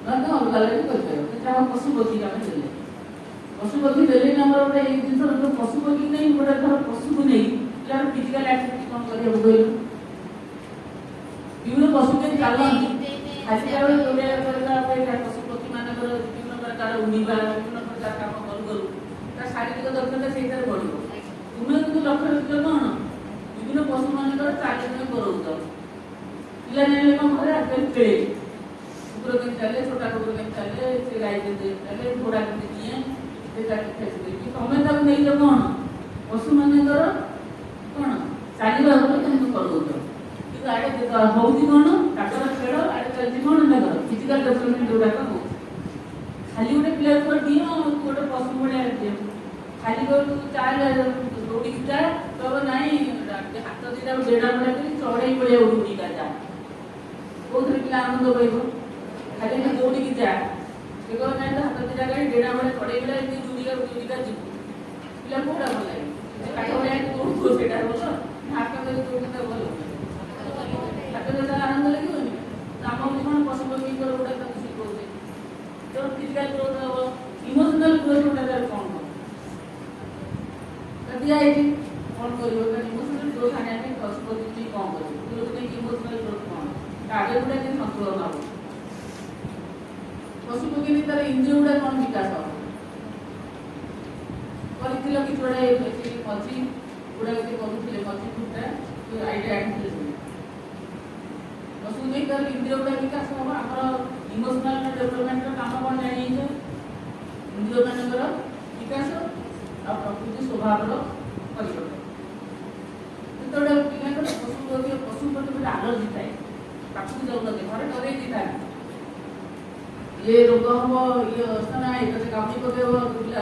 ନହେଲେ ଅଲଗା ଅଲଗା ବି କରିପାରିବ ଯାହା ପଶୁ ପକ୍ଷୀ ଆମେ ଦେଲେ ପଶୁ ପକ୍ଷୀ ଦେଲେ ବି ଆମର ଗୋଟେ ଏଇ ଜିନିଷ ପଶୁ ପକ୍ଷୀ ନେଇ ଗୋଟେ ଧର ପଶୁକୁ ନେଇ ତାର ଫିଜିକାଲ ଆକ୍ଟିଭିଟି କ'ଣ କରିବାକୁ କହିଲ ବିଭିନ୍ନ ପଶୁ କେମିତି ଚାଲନ୍ତି ଖାଲି କେବଳ ଦୌଡ଼ିବା କରିବା ଅପେକ୍ଷା ପଶୁ ପକ୍ଷୀ ମାନଙ୍କର ବିଭିନ୍ନ ପ୍ରକାର ଉଡ଼ିବା ବିଭିନ୍ନ ପ୍ରକାର କାମ କରୁ କରୁ ତା ଶାରୀରିକ ଦକ୍ଷତା ସେଇଟାରେ ବଢ଼ିବ ତୁମେ କିନ୍ତୁ ଲକ୍ଷ୍ୟ ରଖିଛ କ'ଣ ବିଭିନ୍ନ ପଶୁ ମାନଙ୍କର ଚାଲି ତୁମେ କରଉଛ ପିଲାମାନେ କ'ଣ କରେ ଆଜିକାଲି ଖେଳେ କୁକୁର କେମିତି ଚାଲେ ଛୋଟା କୁକୁର କେମିତି ଚାଲେ ସେ ଗାଈ କେମିତି ଚାଲେ ଘୋଡ଼ା କେମିତି ନିଏ ସେ ଚାଲି ଖେଳି ତମେ ତାକୁ ନେଇଛ କ'ଣ ପଶୁମାନଙ୍କର କ'ଣ ଚାଲିବା ଉପରେ କେମିତି କରଉଛ ଆଡ଼େ ହଉଛି କ'ଣ ତାଙ୍କର ଖେଳ ଆଡ଼େ ଚାଲିଛି କ'ଣ ତାଙ୍କର ଫିଜିକାଲ ଡେଭଲପମେଣ୍ଟ ଯୋଉଟାକ ହଉଛି ଖାଲି ଗୋଟେ ପିଲାକୁ ଦିଅ ଗୋଟେ ପଶୁ ଭଳିଆ ଦିଅ ଖାଲି କହିବୁ ଚାଲ ଦୌଡ଼ିକି ଯା କହିବ ନାଇଁ ହାତ ଦିଟା ବେଡ଼ା ଭଳିଆ କରି ଚଢ଼େଇ ଭଳିଆ ଉଡ଼ିକା ଯା କୋଉଥିରେ ପିଲା ଆନନ୍ଦ ପାଇବ ଖାଲି ଦୌଡ଼ିକି ଯା ସେ କହିବ ନାଇଁ ତ ହାତ ଦିଟା ଗାଡ଼ି ବେଡ଼ା ଭଳିଆ ଚଢ଼େଇ ଭଳିଆ ଏମିତି ଉଡ଼ିକା ଯିବୁ ପିଲା କୋଉଟା ଭଲ ଲାଗେ କାଠ ଭଳିଆ ଦୌଡ଼ୁଥିବ ସେଇଟା ଭଲ ହାତ ଧରି ଦୌଡ଼ିଟା ଭଲ ହାତରେ ଆନନ୍ଦ ଲାଗିବନି ଆମ କ'ଣ ପଶୁ ପକ୍ଷୀଙ୍କର ଗୋଟେ ତାକୁ ଶିଖଉଛେ ତେଣୁ ଫିଜିକାଲ ଗ୍ରୋଥ ହବ ଇମୋସନାଲ ଗ୍ରୋଥ ଗୋଟେ ତାର କ'ଣ ହବ ଦିଆହେଇଛି କ'ଣ କରିବ ଇମୋସନାଲ ଗ୍ରୋଥ ଆଣିବା ପାଇଁ ପଶୁ ପକ୍ଷୀ କ'ଣ କରିବ ଗ୍ରୋଥ ନେଇକି ଇମୋସନାଲ ଗ୍ରୋଥ କ'ଣ ଆଗେ ଗୁଡ଼ା କେମିତି ସନ୍ତୁଳନ ହବ ପଶୁ ପକ୍ଷୀ ତାର ଇନ୍ଦ୍ରିୟ ଗୁଡ଼ା କ'ଣ ବିକାଶ ହବ କରିଥିଲ କିଛି ଗୁଡ଼ା ମଝି ଗୁଡ଼ା କିଛି କରୁଥିଲେ ମଝି ଫୁଟା ଆଇଡ଼ିଆ ଆଣିଥିଲେ ପଶୁ ନେଇ ତାର ଇନ୍ଦ୍ରିୟ ଗୁଡ଼ା ବିକାଶ ହବ ଆମର ଇମୋସନାଲ ଡେଭଲପମେଣ୍ଟର କାମ କ'ଣ ଜାଣିଛ ଇନ୍ଦ୍ରିୟ ମାନଙ୍କର ବିକାଶ ଆଉ ପ୍ରକୃତି ସ୍ୱଭାବର ପରିବର୍ତ୍ତନ ଯେତେବେଳେ ପିଲାଙ୍କର ପଶୁ ପ୍ରତି ଗୋଟେ ଆଲର୍ଜି ଥାଏ ପାଖକୁ ଯାଉନଥାଏ ଘରେ ଡରେଇ ଦେଇଥାନ୍ତି ଇଏ ରୋଗ ହବ ଇଏ ଅସନା ଏତେ କାମି ପକେଇବ ପିଲା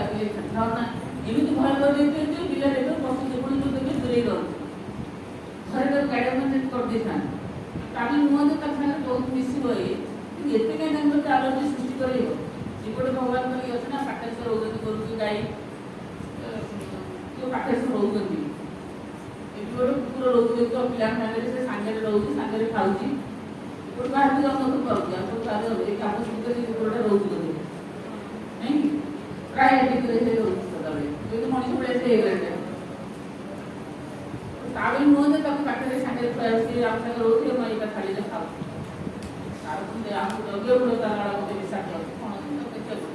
ନା ଏମିତି ଭୟ କରିଦେଇଛନ୍ତି ଯେ ପିଲା ଦେଖ ପଶୁ ଯେକୌଣସି ଦେବେ ଦୂରେଇ ରହୁଛି ଘରେ ତାକୁ ଗାଇଡ଼ମେଣ୍ଟ କରିଦେଇଥାନ୍ତି ତାହେଲେ ନୁହଁ ଯେ ତାଙ୍କ ସାଙ୍ଗରେ ବହୁତ ମିଶିବ କିନ୍ତୁ ଏତେ କାହିଁ ତାଙ୍କର ଆଲର୍ଜି ସୃଷ୍ଟି କରିବ ଯେପଟେ ଭଗବାନ ଇଏ ଅଛି ନା ପାଖରେ ରହୁଛନ୍ତି କରୁଛି ଗାଈ ପାଖରେ ରହୁଛନ୍ତି ଏଠି ଗୋଟେ କୁକୁର ରହୁଛି ତ ପିଲାଙ୍କ ସାଙ୍ଗରେ ସେ ସାଙ୍ଗରେ ରହୁଛି ସାଙ୍ଗରେ ଖାଉଛି ଏପଟେ ବାହାରକୁ ଯାଉନଥିବ ପାଉଛି ଆଉ ଏ କାମ ଭିତରେ ସେ କୁକୁରଟା ରହୁଛି ବୋଧେ ନାଇଁ ପ୍ରାୟ ଏଠିରେ ସେ ରହୁଛି ସଦାବେଳେ ଯେହେତୁ ମଣିଷ ଭଳିଆ ସେ ହେଇଗଲାଣି ତାବେଳେ ନୁହଁ ଯେ ତାକୁ ପାଖରେ ସାଙ୍ଗରେ ସେ ଆମ ସାଙ୍ଗେ ରହୁଛି ମୁଁ ଏଇଟା ଥାଳିରେ ଖାଉଛି ଆମକୁ ଜଗିବାକୁ ପଡ଼ିବ ତାର ଗୋଟେ ବିଷାକ୍ତ ଅଛି କ'ଣ ଦେଖିବାକୁ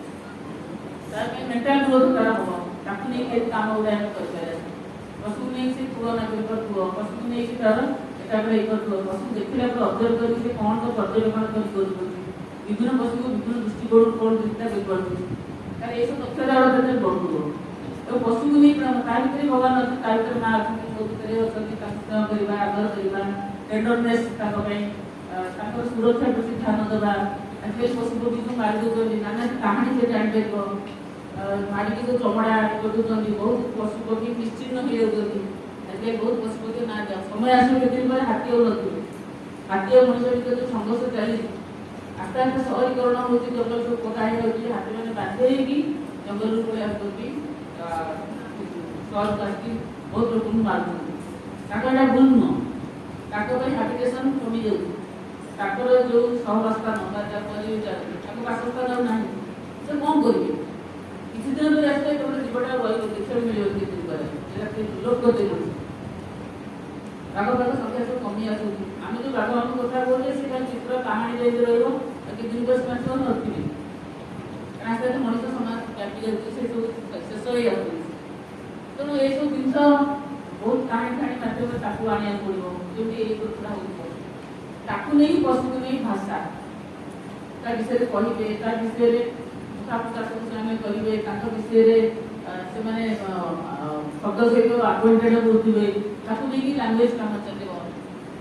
ତା ପାଇଁ ମେଣ୍ଟାଲ ଗ୍ରୋଥ ତାର ହବ ତାକୁ ନେଇକି କେତେ କାମ ଗୁଡ଼ା ଆମେ କରିପାରିବା ପଶୁକୁ ନେଇକି ସେ ତୁଳନା କରିପାରୁଥିବ ପଶୁକୁ ନେଇକି ତାର ଏକାଗ୍ର ହେଇପାରୁଥିବ ପଶୁ ଦେଖିଲା ପରେ ଅବଜର୍ଭ କରିକି ସେ କ'ଣ ତ ପର୍ଯ୍ୟବେକ୍ଷଣ କରି କରୁଛନ୍ତି ବିଭିନ୍ନ ପଶୁକୁ ବିଭିନ୍ନ ଦୃଷ୍ଟିକୋଣରୁ କ'ଣ ଚିନ୍ତା କରିପାରୁଛନ୍ତି ତାର ଏସବୁ ଦକ୍ଷତା ବଢ଼ୁଥିବ ଏବଂ ପଶୁକୁ ନେଇ ତା ଭିତରେ ଭଗବାନ ଅଛନ୍ତି ତା ଭିତରେ ମା ଅଛନ୍ତି ମୋ ଭିତରେ ଅଛନ୍ତି ତାକୁ ସ୍ନେହ କରିବା ଆଦର କରିବା ଟେଣ୍ଡରନେସ୍ ତାଙ୍କ ପାଇଁ ତାଙ୍କର ସୁରକ୍ଷା ପ୍ରତି ଧ୍ୟାନ ଦେବା ଆଜିକାଲି ପଶୁ ପକ୍ଷୀକୁ ମାରି ଦେଉଛନ୍ତି ନାନା କାହାଣୀ ସେ ଜାଣିପାରିବ ମାରିକି ଯେଉଁ ଚମଡ଼ା କରିଦେଉଛନ୍ତି ବହୁତ ପଶୁ ପକ୍ଷୀ ନିଶ୍ଚିହ୍ନ ହେଇଯାଉଛନ୍ତି ଆଜିକାଲି ବହୁତ ପଶୁ ପକ୍ଷୀ ନା ସମୟ ଆସିବ କେତେଦିନ ପରେ ହାତୀ ଆଉ ନଥିବେ ହାତୀ ଆଉ ମଣିଷ ଭିତରେ ଯେଉଁ ସଂଘର୍ଷ ଚାଲିଛି ଆସ୍ତେ ଆସ୍ତେ ସହରୀକରଣ ହେଉଛି ଜଙ୍ଗଲ ସବୁ ପକା ହେଇଯାଉଛି ହାତୀମାନେ ବାଧ୍ୟ ହେଇକି ଜଙ୍ଗଲରୁ ପଳେଇ ଆସୁଛନ୍ତି ସଲ୍ଭ କରିକି ବହୁତ ଲୋକଙ୍କୁ ମାରୁଛନ୍ତି। ତାଙ୍କର ଏଇଟା ଭୁଲ ନୁହଁ। ତାଙ୍କ ପାଇଁ ହାବିଟେସନ୍ କମିଯାଉଛି। ତାଙ୍କର ଯେଉଁ ସହବାସ୍ଥାନ ବା ଯାହା ପରିବେଶ ତାଙ୍କ ବାସସ୍ଥାନ ଆଉ ନାହିଁ। ସେ କ'ଣ କରିବେ? କିଛି ଦିନ ପରେ ଆସିଲେ କେବଳ ଜୀବଟା ରହିବ, ଦେଖିବାକୁ ମିଳିବ କିଛି ଦିନ ପରେ। ଏଇଟା ଲୋକ କରିଦେଉଛି। ବାଘ ସଂଖ୍ୟା ସବୁ କମି ଆସୁଛି। ଆମେ ଯେଉଁ ବାଘମାନଙ୍କ କଥା କହୁଛେ ସେଇଟା ଚିତ୍ର କାହାଣୀରେ ଏମିତି ରହିବ, ବାକି ଦିନ ପରେ ସେମାନେ ସବୁ ନଥିବେ। କାରଣ ଆସ୍ତେ ଆସ୍ତେ ମଣିଷ ସମାଜ ବ୍ୟାପି ଯାଉଛି, ସେସବୁ ଶେଷ ହେଇଯାଉଛି। ତେଣୁ ଏସବୁ ଜିନିଷ ବହୁତ କାହାଣୀ ମାଧ୍ୟମରେ ତାକୁ ଆଣିବାକୁ ପଡ଼ିବ, ଯେମିତି ଏଇ କଥା ହେଉଛି। ତାକୁ ନେଇ ପଶୁକୁ ନେଇ ଭାଷା, ତା ବିଷୟରେ କହିବେ, ତା ବିଷୟରେ ସେମାନେ କରିବେ, ତାଙ୍କ ବିଷୟରେ ସେମାନେ ଶବ୍ଦ ସହିତ ଆକ୍ୱେଣ୍ଟେଡ୍ ହେଉଥିବେ। ତାକୁ ନେଇକି ଲାଙ୍ଗୁଏଜ କାମ ଚାଲିବ।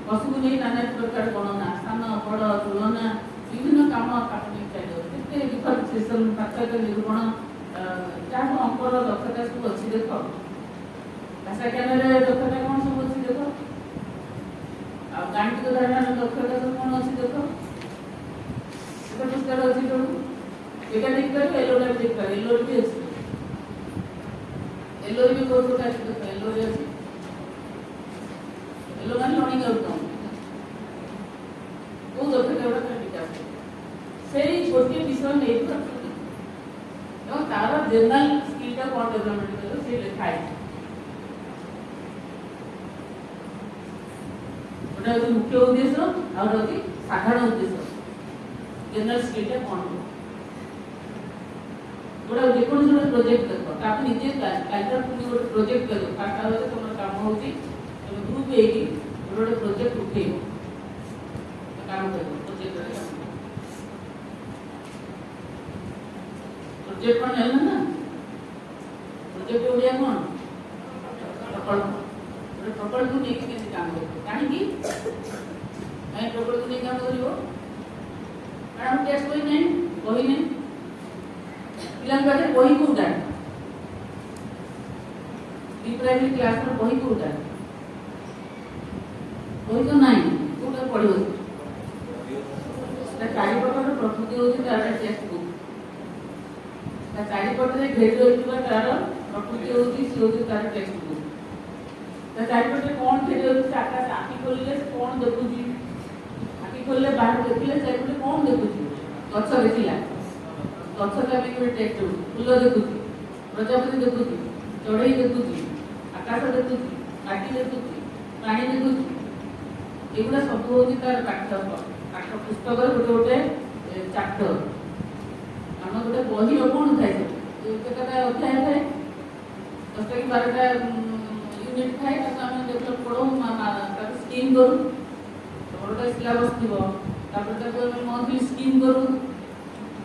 ପଶୁକୁ ନେଇ ନାନା ପ୍ରକାର ଗଣନା, ସ୍ଥାନ, ବଡ଼, ତୁଳନା, ବିଭିନ୍ନ କାମ ତାକୁ ନେଇ ଚାଲିବ। କେତେ ଡିଫରେନ୍ସିଏସନ୍, ପାର୍ଥକ୍ୟ ନିରୂପଣ, ଯାହା ଅଙ୍କର ଦକ୍ଷତା ସବୁ ଅଛି। ଦେଖ ଭାଷା ଜ୍ଞାନରେ ଦକ୍ଷତା କ'ଣ ସବୁ ଅଛି ଦେଖ, ଆଉ ଗାଣିତିକ ଧାରଣାର ଦକ୍ଷତା ସବୁ କ'ଣ ଅଛି ଦେଖ। ସେଟା ପୁସ୍ତକ ଅଛି ସବୁ, ଏଇଟା ଦେଖିପାରିବ, ଏଲୋଟା ବି ଦେଖିପାରିବ। ଏଲୋର ବି ଅଛି, ଏଲୋର ବି ବହୁତ କଥା ଅଛି ଦେଖ। ଏଲୋରେ ଅଛି, ଏଲୋ ମାନେ ଲର୍ଣ୍ଣିଂ ଆଉଟକମ୍, କୋଉ ଦକ୍ଷତା ଗୁଡ଼ା ତାର ବିକାଶ ସେଇ ଗୋଟିଏ ବିଷୟ ନେଇକି ରଖୁଛନ୍ତି ଏବଂ ତାର ଜେନେରାଲ ସ୍କିଲଟା କ'ଣ ଡେଭଲପମେଣ୍ଟ କରିବ ସେ ଲେଖା ହେଇଛି। ଗୋଟେ ହେଉଛି ମୁଖ୍ୟ ଉଦ୍ଦେଶ୍ୟ, ଆଉ ଗୋଟେ ହେଉଛି ସାଧାରଣ ଉଦ୍ଦେଶ୍ୟ। ଜେନେରାଲ ସ୍କିଲଟା କ'ଣ ହେବ? ଗୋଟେ ଯେକୌଣସି ଗୋଟେ ପ୍ରୋଜେକ୍ଟ ଦେଖ, ତାକୁ ନିଜେ କାଲକୁଲେଟ କରି ଗୋଟେ ପ୍ରୋଜେକ୍ଟ କରିବ। ଫାଷ୍ଟ ହେଉଛି ତୁମର କାମ ହେଉଛି ତୁମେ ଗ୍ରୁପ ହେଇକି ଗୋଟେ ପ୍ରୋଜେକ୍ଟ ଉଠେଇବ, କାମ କରିବ। ପ୍ରୋଜେକ୍ଟରେ କାମ କରିବ। ପ୍ରୋଜେକ୍ଟ କ'ଣ ଜାଣିଲ ନା? ପ୍ରୋଜେକ୍ଟ ଓଡ଼ିଆ କ'ଣ? ପ୍ରକଳ୍ପ। ଗୋଟେ ପ୍ରକଳ୍ପକୁ ନେଇକି କେମିତି କାମ କରିବ? କାହିଁକି ପ୍ରକଳ୍ପକୁ ନେଇ କାମ କରିବ? କାରଣ ଟେଷ୍ଟ ବହି ନାହିଁ, ବହି ନାହିଁ। ପିଲାଙ୍କ ପାଖରେ ବହି କୋଉଟା? ପ୍ରାଇମେରୀ କ୍ଲାସର ବହି କୋଉଟା? ବହି ତ ନାହିଁ, କୋଉଟା ପଢିବ? ତା ଚାରିପଟର ପ୍ରକୃତି ହେଉଛି ତାର ଟେକ୍ସଟ ବୁକ୍। ତା ଚାରିପଟରେ ଘେରି ରହିଥିବା ତାର ପ୍ରକୃତି ହେଉଛି ସେ ହେଉଛି ତାର ଟେକ୍ସଟ ବୁକ୍। ତା ଚାରିପଟରେ କ'ଣ ଘେରି ରହିଛି? ଆକାଶ। ଆଖି ଖୋଲିଲେ ସେ କ'ଣ ଦେଖୁଛି? ଆଖି ଖୋଲିଲେ ବାହାରେ ଦେଖିଲେ ଚାରିପଟେ କ'ଣ ଦେଖୁଛି? ଗଛ ଦେଖିଲା, ଗଛ କାମି ଗୋଟେ ଟେକ୍ସଟ ବୁକ୍। ଫୁଲ ଦେଖୁଛି, ପ୍ରଜାପତି ଦେଖୁଛି, ଚଢ଼େଇ ଦେଖୁଛି, ଆକାଶ ଦେଖୁଛି, ମାଟି ଦେଖୁଛି, ପାଣି ଦେଖୁଛି। ଏଗୁଡ଼ା ସବୁ ହେଉଛି ତାର ପାଠ ପୁସ୍ତକର ଗୋଟେ ଗୋଟେ ଚାପ୍ଟର। ଆମ ଗୋଟେ ବହିର କ'ଣ ଥାଏ? କେତେଟା ଅଧ୍ୟାୟ ଥାଏ? 10ଟା କି 12ଟା ୟୁନିଟ୍ ଥାଏ। ତାକୁ ଆମେ ଡେଭଲପ୍ ପଢ଼ୁ, ତାକୁ ସ୍କିମ୍ କରୁ। ଗୋଟେ ସିଲାବସ୍ ଥିବ, ତାପରେ ତାକୁ ଆମେ ମନ୍ଥଲି ସ୍କିମ୍ କରୁ।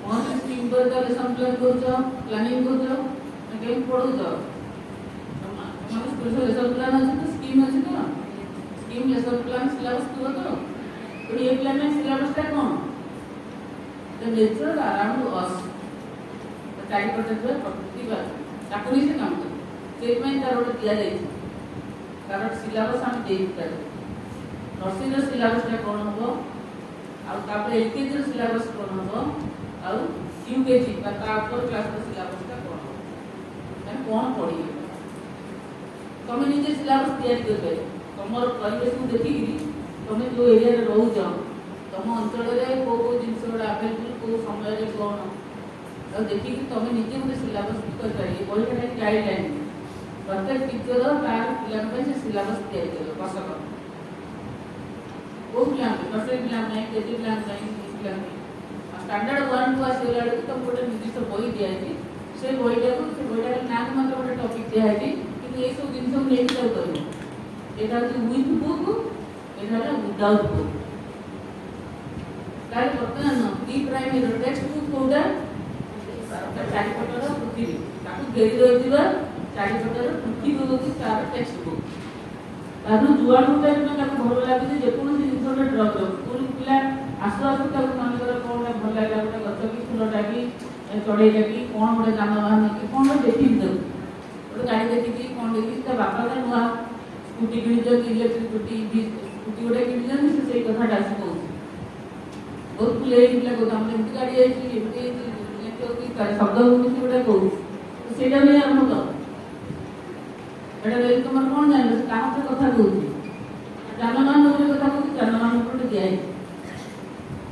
ମନ୍ଥଲି ସ୍କିମ୍ କରି ତା ଲେସନ୍ ପ୍ଲାନ୍ କରୁଛ, ପ୍ଲାନିଂ କରୁଛ, କେମିତି ପଢ଼ୁଛ? ସ୍କୁଲର ଲେସନ୍ ପ୍ଲାନ୍ ଅଛି ତ, ସ୍କିମ୍ ଅଛି ତ? ସ୍କିମ୍, ଲେସନ୍ ପ୍ଲାନ୍, ସିଲାବସ୍ ଥିବ ତ? ଏ ପ୍ଲାନ୍ ସିଲାବସ୍ଟା କ'ଣ? ଦ ନେଚର୍ ଆରାଉଣ୍ଡ ଅସ୍। ଚାରିପଟେ ଥିବା ପ୍ରକୃତି ବା ତାକୁ ହିଁ ସେ କାମ କରେ। ସେଇଥିପାଇଁ ତାର ଗୋଟେ ଦିଆଯାଇଛି, ତାର ସିଲାବସ୍ ଆମେ ଦେଇଛୁ। ତାର ନର୍ସିଂର ସିଲାବସ୍ଟା କ'ଣ ହେବ, ଆଉ ତାପରେ ଏଲ୍କେଜିର ସିଲାବସ୍ କ'ଣ ହେବ, ଆଉ ୟୁକେଜି ବା ତା ଉପର କ୍ଲାସ୍ର ସିଲାବସ୍ଟା କ'ଣ ହେବ, ମାନେ କ'ଣ ପଢ଼ିବେ। ତମେ ନିଜେ ସିଲାବସ୍ ତିଆରି କରିପାରିବ। ତମର ପରିବେଶକୁ ଦେଖିକିରି ତମେ ଯେଉଁ ଏରିଆରେ ରହୁଛ, ତମ ଅଞ୍ଚଳରେ କେଉଁ କେଉଁ ଜିନିଷ ଗୁଡ଼ା ଆଭେଲେବୁଲ୍, କେଉଁ ସମୟରେ କ'ଣ, ଆଉ ଦେଖିକି ତମେ ନିଜେ ଗୋଟେ ସିଲାବସ୍ ବି କରିପାରିବ। ବହିଟା ଗାଇଡ଼ଲାଇନ୍। ପ୍ରତ୍ୟେକ ଟିଚର ତାର ପିଲାଙ୍କ ପାଇଁ ସେ ସିଲାବସ୍ ତିଆରି କରିବ। କଷକ କେଉଁ ପିଲାଙ୍କ ପାଇଁ? ନର୍ସରୀ ପିଲାଙ୍କ ପାଇଁ, କେଜି ପିଲାଙ୍କ ପାଇଁ, ଇଂଲିଶ ପିଲାଙ୍କ ପାଇଁ। ଷ୍ଟାଣ୍ଡାର୍ଡ 1କୁ ଆସିଗଲା ବେଳକୁ ତମକୁ ଗୋଟେ ନିର୍ଦ୍ଦିଷ୍ଟ ବହି ଦିଆହେଇଛି। ସେ ବହିଟା ନାଁକୁ ମାତ୍ର ଗୋଟେ ଟପିକ୍ ଦିଆହେଇଛି, କିନ୍ତୁ ଏଇସବୁ ଜିନିଷକୁ ନେଇକି ତାକୁ କରିବ। ଏଇଟା ହେଉଛି ୱିଥ୍ ବୁକ୍, ଏଇଟା ହେଲା ୱିଦାଉଟ୍ ବୁକ୍। ତାହେଲେ ବର୍ତ୍ତମାନ ପ୍ରି ପ୍ରାଇମେରୀର ଟେକ୍ସଟ ବୁକ୍ କୋଉଟା? ଚାରିପଟର ପୃଥିବୀ, ତାକୁ ଘେରି ରହିଥିବା ଚାରିପଟର ପୃଥିବୀ ହେଉଛି ତାର ଟେକ୍ସଟ ବୁକ୍। ତାକୁ ଯୁଆଡ଼ୁ ଟାଇମ୍ ତାକୁ ଭଲ ଲାଗୁଛି, ଯେକୌଣସି ଜିନିଷ ଗୋଟେ ଡ୍ର କରିବ। ସ୍କୁଲ ପିଲା ଆସୁ ଆସୁ ତାକୁ ମନେକର କ'ଣଟା ଭଲ ଲାଗିଲା, ଗୋଟେ ଗଛ କି ଫୁଲଟା କି ଚଢ଼େଇଟା କି କ'ଣ ଗୋଟେ ଯାନବାହନ କି କ'ଣ ଦେଖିକି ଦେବୁ। ଗୋଟେ ଗାଡ଼ି ଦେଖିକି କ'ଣ ଦେଖିକି ତା ବାପା ତା ନୂଆ ସ୍କୁଟି କିଣିଛନ୍ତି, ଇଲେକ୍ଟ୍ରିକ୍ ସ୍କୁଟି ଗୋଟେ କିଣିଛନ୍ତି, ସେ ସେଇ କଥାଟା ଆସି କହୁଛି। ବହୁତ ପିଲା ପିଲା କହୁଛି ଆମର ଏମିତି ଗାଡ଼ି ଯାଇଛି, ଏମିତି ହେଇଛି, ଶବ୍ଦ କିଛି ଗୋଟେ କହୁଛି। ସେଇଟା ବି ଆରମ୍ଭ କର। ଏଇଟା ଯଦି ତୁମର କ'ଣ ଜାଣିଲ ସେ କାହା ସହିତ କଥା କହୁଛି ଯାନବାହନ କଥା କହୁଛି ଯାନବାହନ ଗୋଟେ ଦିଆହେଇଛି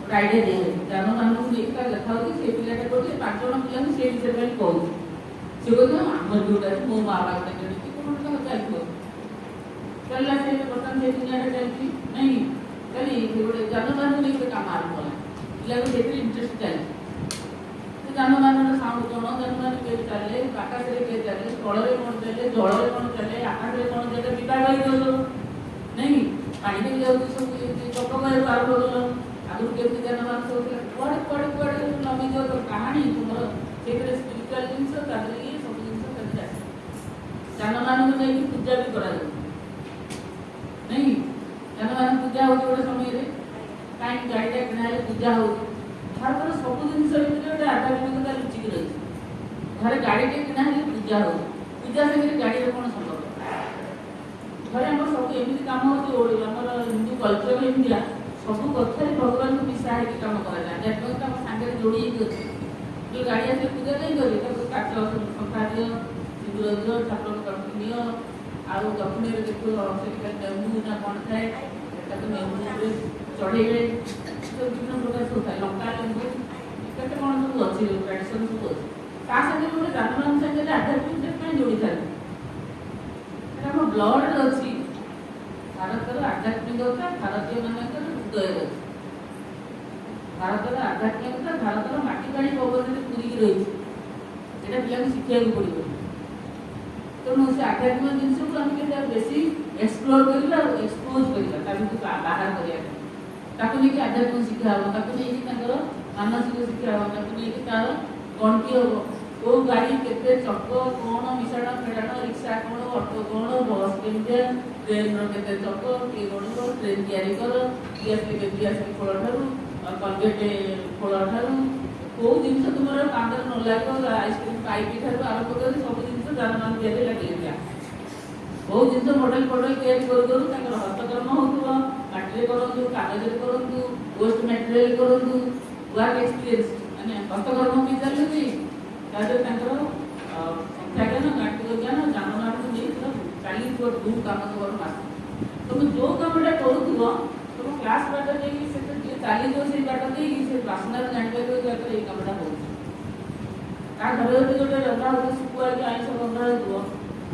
ଗୋଟେ ଆଇଡ଼ିଆ ଦିଆହେଇଛି ଯାନବାହନକୁ ନେଇକି ତାର ଲେଖା ହେଉଛି ସେ ପିଲାଟା କହୁଛି 5 ଜଣ ପିଲାଙ୍କୁ ସେ ବିଷୟରେ ପାଇଁ କହୁଛି ସେ କହୁଛି ଆମର ଯୋଉଟା ଅଛି ମୋ ମା ବାପା କିଣିକି କ'ଣ କଥା ଚାଲିଥିବ ଚାଲିଲା ସେ ବର୍ତ୍ତମାନ ସେ ଦୁନିଆଟା ଚାଲିଛି ନାଇଁ କାଲି ଗୋଟେ ଯାନବାହନ ନେଇକି ଗୋଟେ କାମ ଆରମ୍ଭ ହେଲା ପିଲାକୁ ସେଥିରେ ଇଣ୍ଟରେଷ୍ଟ ଚାଲିଛି ସେ ଯାନବାହନର ସାଉଣ୍ଡ କ'ଣ ଯାନବାହନ କିଏ ଚାଲେ ଆକାଶରେ କିଏ ଚାଲେ ସ୍ଥଳରେ କ'ଣ ଚାଲେ ଜଳରେ କ'ଣ ଚାଲେ ଆକାଶରେ କ'ଣ ଚାଲେ ବିଭାଗ ହେଇଗଲ ନାଇଁ ପାଣିରେ ବି ଯାଉଛି ସବୁ ଚକ କରିବାକୁ ଆରମ୍ଭ କଲ ଆଗରୁ କେମିତି ଯାନବାହନ ସବୁ ଥିଲା କୁଆଡ଼େ କୁଆଡ଼େ କୁଆଡ଼େ ଲମ୍ବିଯିବ ତ କାହାଣୀ ତୁମର ସେଇଥିରେ ସ୍ପିରିଚୁଆଲ ଜିନିଷ ତା ଦେହରେ ଇଏ ସବୁ ଜିନିଷ ସେଥିରେ ଆସେ ଯାନବାହନକୁ ନେଇକି ପୂଜା ବି କରାଯାଉଛି ନାଇଁ ଯାନବାହନ ପୂଜା ହେଉଛି ଗୋଟେ ସମୟରେ କାହିଁକି ଗାଡ଼ିଟା କିଣା ହେଲେ ପୂଜା ହେଉଛି ଭାରତର ସବୁ ଜିନିଷ ଭିତରେ ଗୋଟେ ଆଧ୍ୟାତ୍ମିକତା ଲୁଚିକି ରହିଛି ଘରେ ଗାଡ଼ିଟେ କିଣା ହେଲେ ପୂଜା ହେଉଛି ପୂଜା ସାଙ୍ଗରେ ଗାଡ଼ିର କ'ଣ ସମ୍ଭବ ଘରେ ଆମର ସବୁ ଏମିତି କାମ ହେଉଛି ଆମର ହିନ୍ଦୁ କଲଚର ଏମିତିଆ ସବୁ କଥାରେ ଭଗବାନଙ୍କୁ ମିଶା ହେଇକି କାମ କରାଯାଏ ଆଧ୍ୟାତ୍ମିକତା ଆମ ସାଙ୍ଗରେ ଯୋଡ଼ି ହେଇକି ଅଛି ଯୋଉ ଗାଡ଼ି ଆସିଲେ ପୂଜା କାହିଁ କରିବେ ତାକୁ କାଠ ଶଙ୍ଖା ଦିଅ ସିନ୍ଦୁର ଦିଅ ଠାକୁରଙ୍କ ପାଖକୁ ନିଅ ଆଉ ଦକ୍ଷିଣରେ ଦେଖିବ ସେଠି ନେମୁ ନା କ'ଣ ଥାଏ ତାକୁ ନେମୁରେ ଚଢ଼େଇବେ ବିଭିନ୍ନ ପ୍ରକାର ସବୁ ଥାଏ ଲଙ୍କା ଲେମ୍ବୁ କେତେ କ'ଣ ସବୁ ଅଛି ଟ୍ରାଡ଼ିସନ୍ ସବୁ ଅଛି ତା ସାଙ୍ଗରେ ଗୋଟେ ଯାନବାହନ ସାଙ୍ଗରେ ଆଧ୍ୟାତ୍ମିକତା ପାଇଁ ଯୋଡ଼ିଥାନ୍ତି ଏଇଟା ଆମ ବ୍ଲଡ଼ରେ ଅଛି ଭାରତର ଆଧ୍ୟାତ୍ମିକତା ଭାରତୀୟ ମାନଙ୍କର ହୃଦୟରେ ଅଛି ଭାରତର ଆଧ୍ୟାତ୍ମିକତା ଭାରତର ମାଟି ପାଣି ପବନରେ ପୂରିକି ରହିଛି ସେଇଟା ପିଲାଙ୍କୁ ଶିଖିବାକୁ ପଡ଼ିବ ତେଣୁ ସେ ଆଧ୍ୟାତ୍ମିକ ଜିନିଷକୁ ଆମେ କେତେ ବେଶୀ ଏକ୍ସପ୍ଲୋର କରିବା ଆଉ ଏକ୍ସପୋଜ କରିବା ତା ଭିତରୁ ବାହାର କରିବା ପାଇଁ ତାକୁ ନେଇକି ଆଧ୍ୟାତ୍ମିକ ଶିକ୍ଷା ହେବ ତାକୁ ନେଇକି ତାଙ୍କର ମାନସିକ ଶିକ୍ଷା ହେବ ତାକୁ ନେଇକି ତାର ଗଣ୍ଠି ହେବ କେଉଁ ଗାଡ଼ି କେତେ ଚକ କ'ଣ ମିଶାଣ ଫେଡ଼ାଣ ରିକ୍ସା କ'ଣ ଅଟୋ କ'ଣ ବସ୍ କେମିତିଆ ଟ୍ରେନ୍ର କେତେ ଚକ କିଏ ଗଣିବ ଟ୍ରେନ୍ ତିଆରି କର କିଏ ଆସିଲେ କେମିତି ଆସିଲେ ଖୋଳ ଠାରୁ କଲଗେଟ୍ ଖୋଳ ଠାରୁ କେଉଁ ଜିନିଷ ତୁମର କାମରେ ନ ଲାଗିବ ଆଇସ୍କ୍ରିମ୍ ପାଇପ୍ ଠାରୁ ଆରମ୍ଭ କରି ସବୁ ଜିନିଷ ଯାନବାହନ ତିଆରି ଲାଗିଲା ବହୁ ଜିନିଷ ମଡେଲ ତିଆରି କରୁ କରୁ ତାଙ୍କର ହସ୍ତକର୍ମ ହେଉଥିବ ମାଟିରେ କରନ୍ତୁ କାଗଜରେ କରନ୍ତୁ ୱେଷ୍ଟ ମ୍ୟାଟେରିଆଲ କରନ୍ତୁ ୱାର୍କ ଏକ୍ସପିରିଏନ୍ସ ମାନେ ହସ୍ତକର୍ମ ବି ଚାଲୁଛି ତା ଦେହରେ ତାଙ୍କର ସଂଖ୍ୟାଜ୍ଞାନ ଗାଣିତିକ ଜ୍ଞାନ ଯାନବାହନକୁ ନେଇ ପୁରା ଚାଲିଥିବ ଯେଉଁ କାମ ତୁମର ମାସ ତୁମେ ଯେଉଁ କାମଟା କରୁଥିବ ତୁମ କ୍ଲାସ୍ ବାଟ ଦେଇକି ସେଥିରେ ଟିକେ ଚାଲିଯିବ ସେଇ ବାଟ ଦେଇକି ସେ ବାସ୍ନାରେ ଜାଣିପାରିବ ଯେ ଏଇ କାମଟା ହେଉଛି ତା ଘରେ ଯଦି ଗୋଟେ ରନ୍ଧା ହେଉଛି ଶୁଖୁଆ କି ଆଇଁଷ ରନ୍ଧା ହେଉଥିବ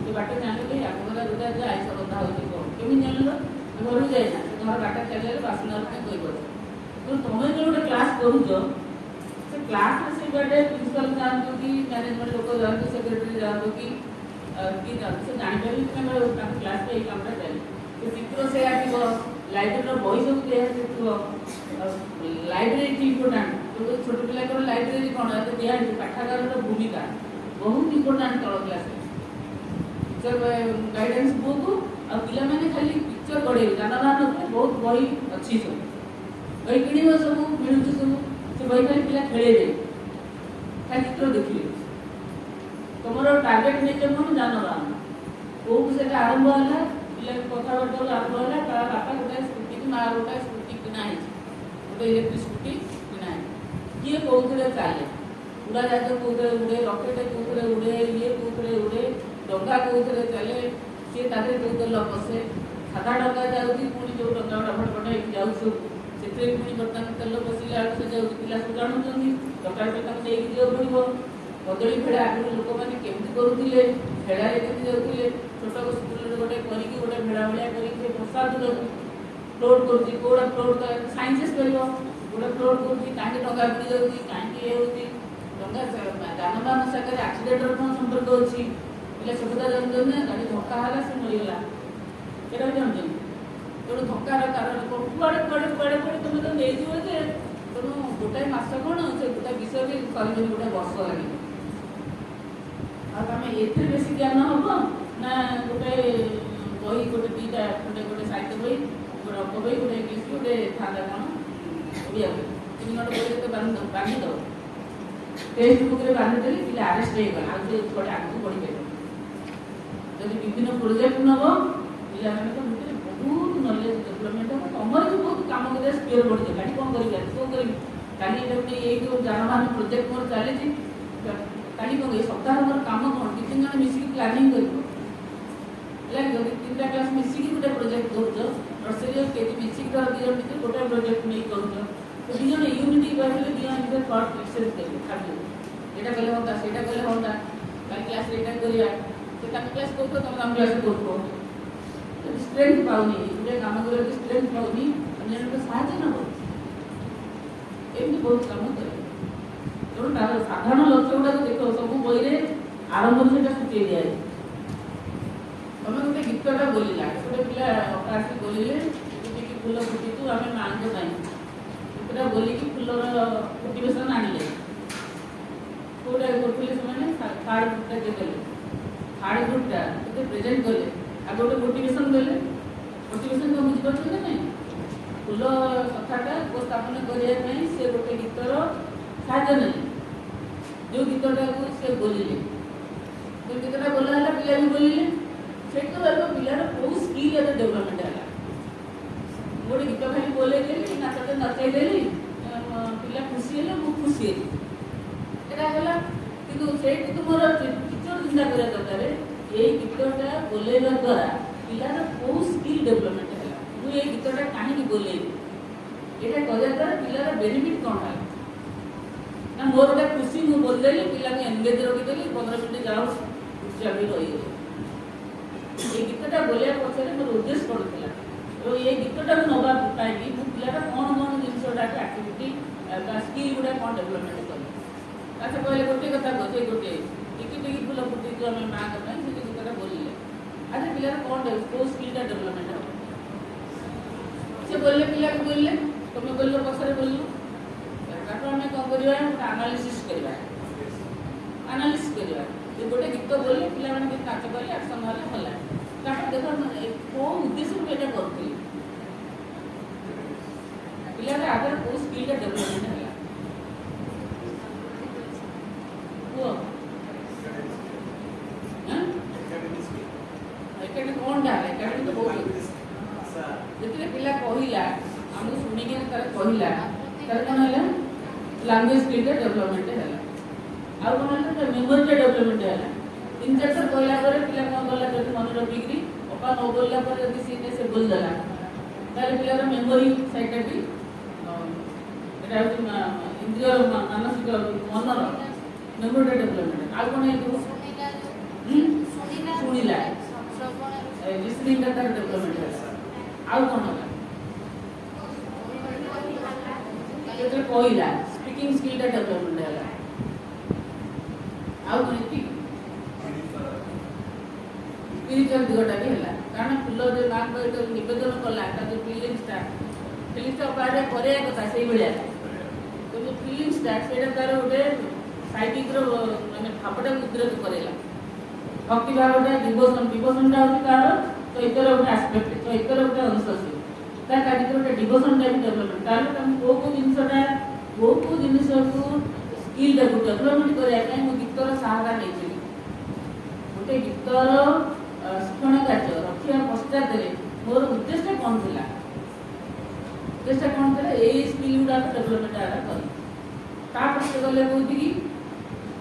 ସେ ବାଟ ଜାଣିଲେ ଆଗବେଲା ଯୋଉଟା ଯେ ଆଇଁଷ ରନ୍ଧା ହେଉଛି କ'ଣ କେମିତି ଜାଣିଲ ଘରକୁ ଯାଇନା ସେ ଘର ବାଟ ଚାଲିଲେ ବାସ୍ନାରେ କହିପାରୁଛ ତେଣୁ ତୁମେ ଯେଉଁ ଗୋଟେ କ୍ଲାସ୍ କରୁଛ ସେ କ୍ଲାସ୍ରେ ସେଇ ବାଟେ ପ୍ରିନ୍ସିପାଲ ଯାଆନ୍ତୁ କି ମ୍ୟାନେଜମେଣ୍ଟ ଲୋକ ଯାଆନ୍ତୁ ସେକ୍ରେଟାରୀ ଯାଆନ୍ତୁ କି ଯାଆନ୍ତୁ ସେ ଜାଣିପାରିବେ କି ତାଙ୍କ କ୍ଲାସ୍ରେ ଏଇ କାମଟା ଚାଲିବ ସେ ଚିତ୍ର ସେ ଆସିବ ଲାଇବ୍ରେରୀର ବହି ସବୁ ଦିଆହେଇଥିବ ଲାଇବ୍ରେରୀ ଇମ୍ପୋର୍ଟାଣ୍ଟ ଛୋଟ ପିଲାଙ୍କର ଲାଇବ୍ରେରୀ କ'ଣ ଏତେ ଦିଆହେଇଛି ପାଠାଗାରର ଭୂମିକା ବହୁତ ଇମ୍ପୋର୍ଟାଣ୍ଟ ତଳ କ୍ଲାସ୍ରେ ଟିଚର ଗାଇଡାନ୍ସ ବୁକ୍ ଆଉ ପିଲାମାନେ ଖାଲି ପିକ୍ଚର ଗଢ଼େଇବେ ଯାନବାହନ ଉପରେ ବହୁତ ବହି ଅଛି ସବୁ ବହି କିଣିବ ସବୁ ମିଳୁଛି ସବୁ ସେ ବହି ଖାଲି ପିଲା ଖେଳେଇବେ ଖାଲି ଚିତ୍ର ଦେଖିବେ ତୁମର ଟାର୍ଗେଟ ନେଇଛ କ'ଣ ଯାନବାହନ କେଉଁଠୁ ସେଟା ଆରମ୍ଭ ହେଲା ପିଲାଙ୍କୁ କଥାବାର୍ତ୍ତା ଆରମ୍ଭ ହେଲା ତା ବାପା ଗୋଟେ ସ୍କୁଟି କି ମା ଗୋଟେ ସ୍କୁଟି କିଣା ହେଇଛି ଗୋଟେ ଇଲେକ୍ଟ୍ରିକ୍ ସ୍କୁଟି କିଣା ହେଇଛି କିଏ କେଉଁଥିରେ ଚାଲେ ଉଡ଼ାଜାହାଜ କେଉଁଥିରେ ଉଡ଼େ ରକେଟ କେଉଁଥିରେ ଉଡ଼େ ଇଏ କେଉଁଥିରେ ଉଡ଼େ ଡଙ୍ଗା କେଉଁଥିରେ ଚାଲେ ସିଏ ତା ଦେହରେ କେଉଁଥିରେ ଲପସେ ସାଧା ଡଙ୍ଗା ଯାଉଛି ପୁଣି ଯେଉଁ ଡଙ୍ଗା ଫଟଫଟ ହେଇକି ଯାଉଛି ସେଥିରେ ପୁଣି ବର୍ତ୍ତମାନ ତେଲ ବସିଲେ ଆଳୁ ସେ ଯାଉଛି ପିଲା ସବୁ ଜାଣୁଛନ୍ତି ଡଙ୍ଗା ତାକୁ ନେଇକି ଯିବାକୁ ପଡ଼ିବ କଦଳୀ ଭେଡ଼ା ଆଗରୁ ଲୋକମାନେ କେମିତି କରୁଥିଲେ ଭେଡ଼ାରେ କେମିତି ଯାଉଥିଲେ ଛୋଟ ସ୍କୁଲରେ ଗୋଟେ କରିକି ଗୋଟେ ଭେଡ଼ା ଭଳିଆ କରିକି ସେ ବର୍ଷା ଦୂରକୁ ଫ୍ଲୋଟ୍ କରୁଛି କେଉଁଟା ଫ୍ଲୋଟ୍ ସାଇନ୍ସେସ୍ କରିବ କେଉଁଟା ଫ୍ଲୋଟ୍ କରୁଛି କାହିଁକି ଡଙ୍ଗା ବୁଡ଼ି ଯାଉଛି କାହିଁକି ଇଏ ହେଉଛି ଡଙ୍ଗା ଯାନବାହନ ସାଙ୍ଗରେ ଆକ୍ସିଡେଣ୍ଟର କ'ଣ ସମ୍ପର୍କ ଅଛି ପିଲା ସେକଥା ଜାଣୁଛନ୍ତି ନା ଗାଡ଼ି ଧକ୍କା ହେଲା ସେ ମରିଗଲା ସେଇଟା ବି ଜାଣୁଛନ୍ତି ତେଣୁ ଧକ୍କାର କାରଣ କୁଆଡ଼େ କୁଆଡ଼େ କୁଆଡ଼େ କୁଆଡ଼େ ତୁମେ ତ ନେଇଯିବ ଯେ ତେଣୁ ଗୋଟାଏ ମାସ କ'ଣ ସେ ଗୋଟାଏ ବିଷୟ ବି ସରିଯିବ ଗୋଟେ ବର୍ଷ ଲାଗିବ ଆଉ ତମେ ଏଥିରେ ବେଶୀ ଜ୍ଞାନ ହେବ ନା ଗୋଟେ ବହି ଗୋଟେ ଦୁଇଟା ଗୋଟେ ସାହିତ୍ୟ ବହି ଗୋଟେ ଅଙ୍କ ବହି ଗୋଟେ ଇଂଲିଶ ଗୋଟେ ଥାନ୍ତା କ'ଣ ଓଡ଼ିଆ ବହି 3 ଘଣ୍ଟା ବହି ଯେତେ ବାନ୍ଧିଦେବ ଟେକ୍ସଟ ବୁକ୍ରେ ବାନ୍ଧିଦେଲେ ପିଲା ଆରେଷ୍ଟ ହେଇଗଲା ଆଉ ସେ ଗୋଟେ ଆଗକୁ ବଢ଼ିପାରିବ ଯଦି ବିଭିନ୍ନ ପ୍ରୋଜେକ୍ଟ ନେବ ପିଲାମାନଙ୍କ ଭିତରେ ବହୁତ ନଲେଜ ଡେଭଲପମେଣ୍ଟ ହେବ ତମର ବି ବହୁତ କାମ କରିବା ସ୍କିଲ୍ ବଢ଼ିଯିବ କାଲି କ'ଣ କରିବି ଆଜି କ'ଣ କରିବି କାଲି ଏଇଟା ଏଇ ଯେଉଁ ଯାନବାହନ ପ୍ରୋଜେକ୍ଟ ମୋର ଚାଲିଛି କାଲି କ'ଣ ଏଇ ସପ୍ତାହ ମୋର କାମ କ'ଣ 2-3 ଜଣ ମିଶିକି ପ୍ଲାନିଂ କରିବ तीनटा क्लास मिसिकी गोटे प्रोजेक्ट करूछ नर्सरी और केजी मिसिकी धर दिजन भितर गोटे प्रोजेक्ट नहीं करूछ तो दिजन यूनिटी बाइले दिजन भितर थॉट एक्सचेंज करिवे खाली एटा कले होता सेटा कले होता काल क्लास रे एटा करिया से तक क्लास को तो हम क्लास को स्ट्रेंथ पाउनी गोटे काम करे स्ट्रेंथ पाउनी अन्य को सहायता न हो एमती बहुत काम करे तेणु तार साधारण लक्ष्य गुड़ा देख सब बही आरंभ से छुटे दिए तुम गोटे गीतटा बोलिला गोटे पिला आसिक बोलिले कि फुल फुटी आम माँ गीतटा बोलिकी फुलर मोटिवेशन आनिले कौटा करते थार्ड ग्रुपटा देते थार्ड ग्रुपटा प्रेजेंट कले आ गोटे मोटिवेशन देले मोटिवेशन तो बुझीपार ना फुल कथाटा उपस्थापन करने से गोटे गीतर साहय नहीं जो गीतटा को से बोलिले जो गीतटा बोला है पिला भी बोलिले से पिलार कौ स्किल एवं डेभलपमेंट है गोटे गीत खाली बोले देली नाचते नचाई देली पिला खुशी है मुझे खुशी है गला कि मोर टीचर चिंता करा दरकार ये गीतटा बोलेगा द्वारा पिलार कौ स्किल डेभलपमेंट है मुझे ये गीतटा कहीं बोलेबी यहाँ करने द्वारा पिलार बेनिफिट कौन है ना मोर गोटे खुशी मुझे बोलदेली पिला एनगेज रखीदेली 15 मिनट जाओ रही गए ये गीतटा बोलिया पचर मोर उद्देश्य कौन था और ये गीतटा नापी मो पिलार कौन कौन जिनसा आक्टिविटी स्किल गुड़ा कौन डेभलपमेंट कर अच्छा कहले गोटे कथा कहे गोटे टिकी फुल फुटी आम माँ से गीतटा बोलिले अच्छा पिलार कौन कौ स्किलटा डेभलपमेंट हम से बोलले पिला को बोलले तुम बोल पछरे बोल आम कौन करवा आनालीसीस करवा आनालीसीस करवा गोटे गीत बोले पिला नाच कले एक्शन है भला देख कौ उद्देश्य ये करूँ पिलार आगे कौ स्किलटा डेभलपमेंट है कौन एकेडमी तो बहुत जितने पिला कहला आमको शुणिकी कहला तार कौन है लैंग्वेज स्किलटा डेभलपमेंट है आउ कौन है मेमोरीटा डेभलपमेंट है 3-4 थर कहला पिला कौन कला जब मन रखिकी अपा न बोलला जब से बोलदेला तार पिलार मेमोरी सैटा भी इंद्रिय मानसिक मनर मेमोरीटा डेभलपमेंट आउ कौन है शुणिला लिसनिंग का डेभलपमेंट है आउ कौन है कहला स्पीकिंग स्किलटा डेभलपमेंट है आउ कौन स्पिरिचुअल दिगटा भी है कारण फुल जो माँ नवेदन कला जो फिलिंगसटा अप्लाई कराया कथा से भाया तो जो फिलिंगसटा से तार गोटे साइकिक मानने भावटा उद्रेक करेला भक्ति भावटा डिवोशनटा हूँ तार चैतर गोटे आस्पेक्ट चैतर गोटे अंश से गोटे डिवोशनटा भी डेभलपमेंट तार कौ जिनसा कौ जिन को स्किलटा को डेभलपमेंट करने गीतर सहारा नहीं गोटे गीतर शिक्षण कार्य रखा पश्चात मोर उद्देश्य कौन था उद्देश्य कौन था ये स्किल गुड़ा डेभलपमेंट कर पछे गले कौन कि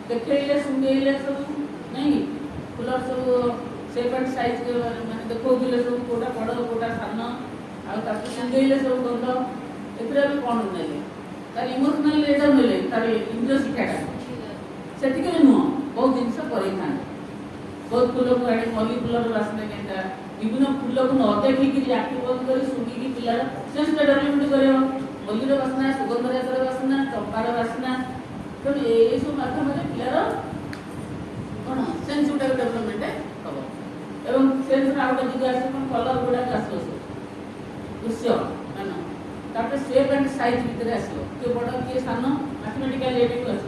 देखले शुणेले सब नहीं फुलर सब सेप एंड साइज मैंने देखले सब कौटा बड़ कौटा सान शुणेले सब गंध ए कौन ना तार इमोशनाल एटा मिले तार इंद्रिय शिक्षाटा से नुह बहुत जिनस कर बहुत फूल को आने मल्ली फूलर बासना के विभिन्न फूल को न देखिकी आखि बंद कर शुणिकी पिलार सेंसटा डेभलपमेंट कर मल्लीर बासना सुगंधराजर बासना चंपार बासना तेणु ये सब माध्यम पिलार कौन सेंस गुटा डेभलपमेंट हम एवं सेंस आउ गोटे दिग आस कलर गुड़ा आस दृश्य मान तापर सेप एंड साइज भितर आस किए बड़ किए सान मैथमेटिकल एरिया को आस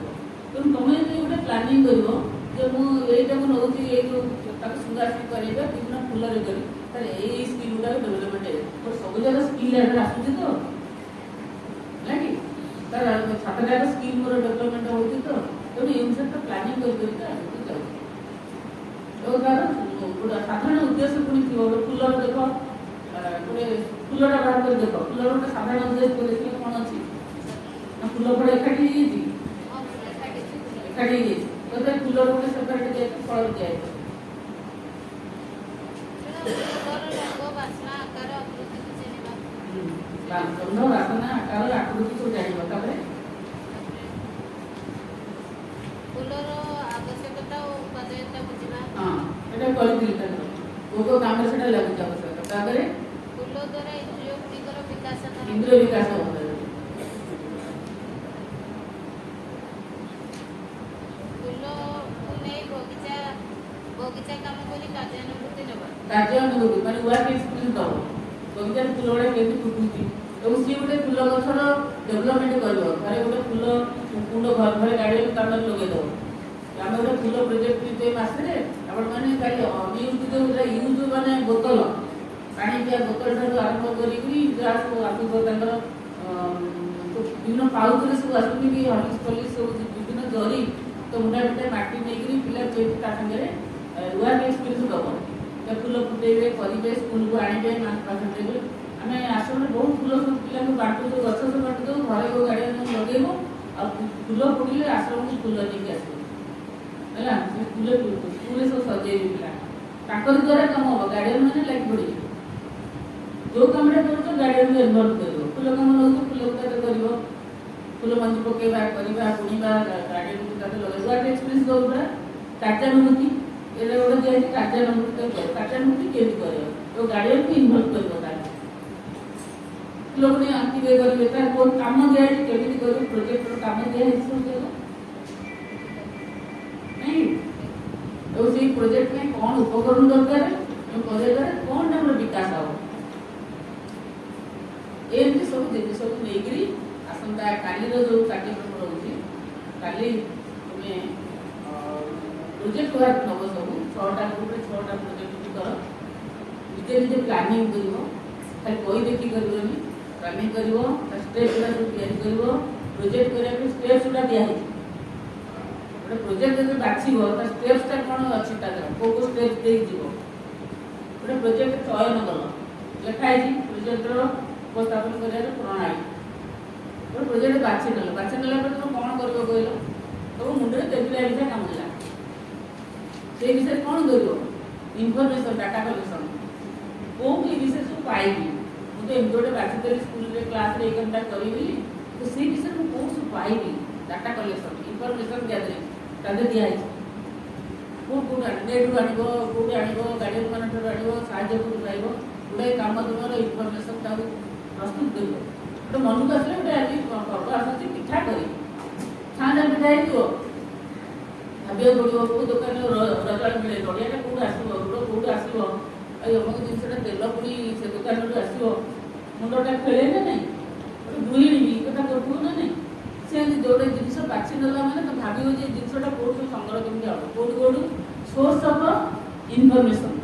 तेणु तुम गोटे प्लानिंग कर जो मुझे नौ ये जो सुंदर करेगा विभिन्न फूलर कर स्किल गुड़ा डेभलपमेंट है सब जगह स्किल आसूँ तो है कि तार 7टा स्किल मोर डेभलपमेंट हो तो तेणु ये अनुसार तो प्लानिंग कर तार साधारण उद्देश्य पुणी थी गोटे फूलर देख गोटे फूलटा बाहर कर देख फूलर गोटे साधारण उद्देश्य देखिए कौन अच्छी ना फूल फल एकाठी एकाठी तो फूलर गोटे सेपरेट दिया फल दिया ଗନ୍ଧ ବାସନା ଆକାର ଆକୃତି ସବୁ ଜାଣିବ। ତାପରେ ଫୁଲର ଆବଶ୍ୟକତା ଓ ଉପାଦେୟତା ବୁଝିବା। ହଁ ଏଇଟା କରିଥିଲି ତାଙ୍କର କୋଉ କାମରେ ସେଟା ଲାଗୁଛି ଆବଶ୍ୟକ। ତାପରେ ଫୁଲ ଦ୍ୱାରା ଇନ୍ଦ୍ରିୟ ଗୁଡ଼ିକର ବିକାଶ ଧରା ଇନ୍ଦ୍ରିୟ ବିକାଶ ହବ। ଫୁଲକୁ ନେଇ ବଗିଚା କାମ କରି କାର୍ଯ୍ୟାନୁଭୂତି ନେବା। କାର୍ଯ୍ୟାନୁଭୂତି ମାନେ ୱାର୍କ ଏକ୍ସପିରିଏନ୍ସ ଦବ। ବଗିଚାରେ ଫୁଲ ଗୁଡ଼ା କେମିତି ଫୁଟୁଛି ଏବଂ ସିଏ ଗୋଟେ ଫୁଲ ଗଛର ଡେଭଲପମେଣ୍ଟ କରିବ। ଘରେ ଗୋଟେ ଫୁଲ କୁଣ୍ଡ ଘରେ ଗାଡ଼ିରେ କାମରେ ଲଗେଇଦେବ। ଆମେ ଗୋଟେ ଫୁଲ ପ୍ରୋଜେକ୍ଟ ନିତେ ମାସରେ ଆପଣମାନେ ଖାଲି ୟୁଜ୍ ଯେଉଁଟା ୟୁଜ୍ ମାନେ ବୋତଲ ପାଣି ପିଇବା ବୋତଲ ଠାରୁ ଆରମ୍ଭ କରିକି ଯାହା ସବୁ ଆସୁଥିବ ତାଙ୍କର ବିଭିନ୍ନ ପାଉଚରେ ସବୁ ଆସୁନି କି ହଲିକ୍ସ ଫଲିକ୍ସ ସବୁ ବିଭିନ୍ନ ଜରି ତ ମୁଣ୍ଡା ମୁଣ୍ଡା ମାଟି ନେଇକରି ପିଲା ତା ସାଙ୍ଗରେ ୱାର୍କ ଏକ୍ସପିରିଏନ୍ସ ଦେବ। ଫୁଲ ଫୁଟେଇବେ କରିବେ ସ୍କୁଲକୁ ଆଣିବେ ପାଠ ଦେବେ। ଆମେ ଆଶ୍ରମରେ ବହୁତ ଫୁଲ ସବୁ ପିଲାଙ୍କୁ ବାଣ୍ଟୁ ଗଛ ସବୁ ବାଣ୍ଟୁ ଦେଉ। ଘରେ କେଉଁ ଗାଡ଼ିଆନ ଲଗେଇବୁ ଆଉ ଫୁଲ ଫୁଟିଲେ ଆଶ୍ରମକୁ ଫୁଲ ନେଇକି ଆସିବୁ ହେଲା। ସେ ସ୍କୁଲରେ ସବୁ ସଜେଇବେ ପିଲା। ତାଙ୍କରି ଦ୍ୱାରା କାମ ହେବ। ଗାର୍ଡ଼ିଆନ ମାନେ ଲାଗି ପଡ଼ିବେ। ଯେଉଁ କାମଟା କରୁଛ ଗାର୍ଡ଼ିଆନକୁ ଇନଭଲ୍ଭ କରିବ। ଫୁଲ କାମ ନେଉଛ ଫୁଲକୁ ତାতে କରିବ। ଫୁଲ ମଞ୍ଜି ପକେଇବା କରିବା ବୁଣିବା ଗାର୍ଡ଼ିଆନକୁ ତାতে ଲଗାଇବା। ୱାର୍କ ଏକ୍ସପିରିଏନ୍ସ ଦେବ ପୁରା। କାର୍ଯ୍ୟାନୁଭୂତି ଏଇଟା ଗୋଟେ ଦିଆଯାଇଛି। କାର୍ଯ୍ୟାନୁଭୂତି କାର୍ଯ୍ୟାନୁଭୂତି କେମିତି କରିବ ଯେଉଁ ଗାର୍ଡ଼ିଆନକୁ ଇନଭଲ୍ଭ କରିବ। ତାହେଲେ ଫୁଲକୁ ନେଇ ଆଙ୍କିବେ କରିବେ। ତାର ବହୁତ କାମ ଦିଆଯାଇଛି କେମିତି କରିବ। ପ୍ରୋଜେକ୍ଟର କାମ ଦିଆଯାଇଛି ସବୁ ଦେବ ନାଇଁ। ଆଉ ସେଇ ପ୍ରୋଜେକ୍ଟ ପାଇଁ କ'ଣ ଉପକରଣ ଦରକାର ଏବଂ ପ୍ରୋଜେକ୍ଟରେ କ'ଣ ଆମର ବିକାଶ ହେବ ଏମିତି ସବୁ ଜିନିଷକୁ ନେଇକରି ଆସନ୍ତା କାଲିର ଯେଉଁ କାର୍ଯ୍ୟକ୍ରମ ରହୁଛି କାଲି ତୁମେ ପ୍ରୋଜେକ୍ଟ ୱାର୍କ ନେବ ସବୁ 6ଟା ଗ୍ରୁପରେ 6ଟା ପ୍ରୋଜେକ୍ଟ କର। ନିଜେ ନିଜେ ପ୍ଲାନିଂ କରିବ। ଖାଲି ବହି ଦେଖି କରିବନି। ପ୍ଲାନିଂ କରିବ। ତା ଷ୍ଟେପ୍ ଗୁଡ଼ା ସବୁ ତିଆରି କରିବ। ପ୍ରୋଜେକ୍ଟ କରିବା ପାଇଁ ଷ୍ଟେପ୍ସ ଗୁଡ଼ା ଦିଆହେଇଛି। ଗୋଟେ ପ୍ରୋଜେକ୍ଟ ଯଦି ବାଛିବ ତା ଷ୍ଟେପ୍ସଟା କ'ଣ ଅଛି ତା ଦ୍ୱାରା କେଉଁ କେଉଁ ଷ୍ଟେପ୍ ଦେଇକି ଯିବ। ଗୋଟେ ପ୍ରୋଜେକ୍ଟ ଚୟନ କଲ ଲେଖା ହେଇଛି ପ୍ରୋଜେକ୍ଟର ଉପସ୍ଥାପନ କରିବାର ପ୍ରଣାଳୀ। ଗୋଟେ ପ୍ରୋଜେକ୍ଟ ବାଛି ନେଲ। ବାଛି ନେଲା ପରେ ତୁମେ କ'ଣ କରିବ କହିଲ। ସବୁ ମୁଣ୍ଡରେ ତେଜୁଲା ବିଷୟ କାମ ଦେଲା। ସେ ବିଷୟରେ କ'ଣ କରିବ। ଇନଫର୍ମେସନ୍ ଡାଟା କଲେକ୍ସନ୍ କେଉଁଠି ଏ ବିଷୟରେ ସବୁ ପାଇବି। ମୁଁ ତ ଏମିତି ଗୋଟେ ବାଛିଦେଲି ସ୍କୁଲରେ କ୍ଲାସ୍ରେ ଏଇ କାମଟା କରିବି ତ ସେଇ ବିଷୟରେ ମୁଁ କେଉଁ ସବୁ ପାଇବି। ଡାଟା କଲେକ୍ସନ୍ ଇନଫର୍ମେସନ୍ ଗ୍ୟାଦରିଂ ତାদের ଦିଆହେଇଛି। କେଉଁଠୁ ଆଣିବ ନେଟ୍ରୁ ଆଣିବ କେଉଁଠି ଆଣିବ ଗାର୍ଡ଼ିଆନ ମାନଙ୍କଠାରୁ ଆଣିବ ସାହାଯ୍ୟ କେଉଁଠୁ ପାଇବ। ଗୁଡ଼ାଏ କାମ ତୁମର ଇନଫର୍ମେସନ୍ ତାକୁ ପ୍ରସ୍ତୁତ କରିବ। ଗୋଟେ ମନକୁ ଆସିଲେ ଗୋଟେ ଆଜି ପର୍ବ ଆସୁଛି ପିଠା କରିବି ଛାଁଟା ପିଠା ହେଇଯିବ ଭାବିବାକୁ ପଡ଼ିବ। କେଉଁ ଦୋକାନରେ ରଜାଳ ମିଳେ ନଡ଼ିଆଟା କେଉଁଠୁ ଆସିବ ଗୁଡ଼ କେଉଁଠୁ ଆସିବ ଆଉ ଅମୁକ ଜିନିଷଟା ତେଲ ପୁଣି ସେ ଦୋକାନରୁ ଆସିବ। ମୁଣ୍ଡଟା ଖେଳେ ନା ନାହିଁ। ଗୋଟେ ଗୃହିଣୀ ବି କଥା କରୁଥିବ ନା ନାହିଁ। ସେମିତି ଯୋଉଟା ଜିନିଷ ବାଛି ନେଲା ମାନେ ତ ଭାବିବ ଯେ ଜିନିଷଟା କେଉଁଠୁ ସଂଗ୍ରହ କେମିତି ହେବ କେଉଁଠୁ ସୋର୍ସ ଅଫ୍ ଇନଫର୍ମେସନ୍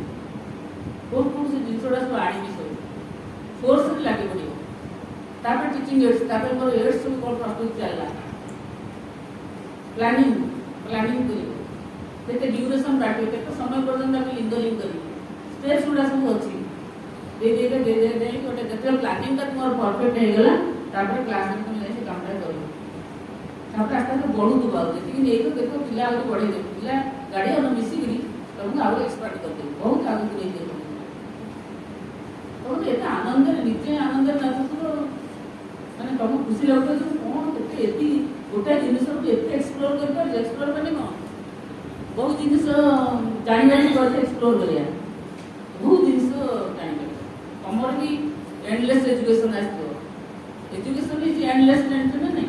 କେଉଁଠୁ ସେ ଜିନିଷଟା ସବୁ ଆଣିବି ସବୁ ସୋର୍ସରେ ଲାଗି ପଡ଼ିବ। ତାପରେ ଟିଚିଂ ଏଡ୍ସ ତାପରେ ମୋର ଏଡ୍ସ ସବୁ କ'ଣ ପ୍ରସ୍ତୁତ ଚାଲିଲା। ପ୍ଲାନିଂ କରିବ। କେତେ ଡ୍ୟୁରେସନ୍ କାଟିବ କେତେ ସମୟ ପର୍ଯ୍ୟନ୍ତ ଆମେ ଲିଙ୍ଗରିଂ କରିବ। ଷ୍ଟେପ୍ସ ଗୁଡ଼ା ସବୁ ଅଛି। ଦେଇ ଗୋଟେ ଯେତେବେଳେ ପ୍ଲାନିଂଟା ତୁମର ପରଫେକ୍ଟ ହେଇଗଲା ତାପରେ କ୍ଲାସରେ ତୁମେ ଯାଇ ସେ କାମଟା କରିବ। ତାପରେ ଆସ୍ତେ ଆସ୍ତେ ବଢ଼ୁଥିବ। ଆଉ ଯେତିକି ନେଇଥିବ ଦେଖ ପିଲା ଆହୁରି ବଢ଼େଇ ଦେବ। ପିଲା ଗାର୍ଡ଼ିଆନ ମିଶିକିରି ତମକୁ ଆହୁରି ଏକ୍ସପର୍ଟ କରିଦେବ। ବହୁତ ଆଗକୁ ନେଇଦେବ। ତମକୁ ଏତେ ଆନନ୍ଦରେ ନିଜେ ଆନନ୍ଦରେ ନାଚୁଥିବ ମାନେ ତମକୁ ଖୁସି ଲାଗୁଥିବ ଯେ କ'ଣ କେତେ ଏତିକି ଗୋଟେ ଜିନିଷକୁ ଏତେ ଏକ୍ସପ୍ଲୋର କରିପାରୁଛି। ଏକ୍ସପ୍ଲୋର ମାନେ କ'ଣ ବହୁତ ଜିନିଷ ଜାଣିବାକୁ କରିছে ଏକ୍ସପ୍ଲୋର କରିବା। ବହୁତ ଜିନିଷ ଜାଣିପାରିବ। ତମର ବି ଏଣ୍ଡଲେସ୍ ଏଜୁକେସନ୍ ଆସିଥିବ। ଏଜୁକେସନ୍ ଇଜ୍ ଏଣ୍ଡଲେସ୍ ଜାଣିଛ ନା ନାହିଁ।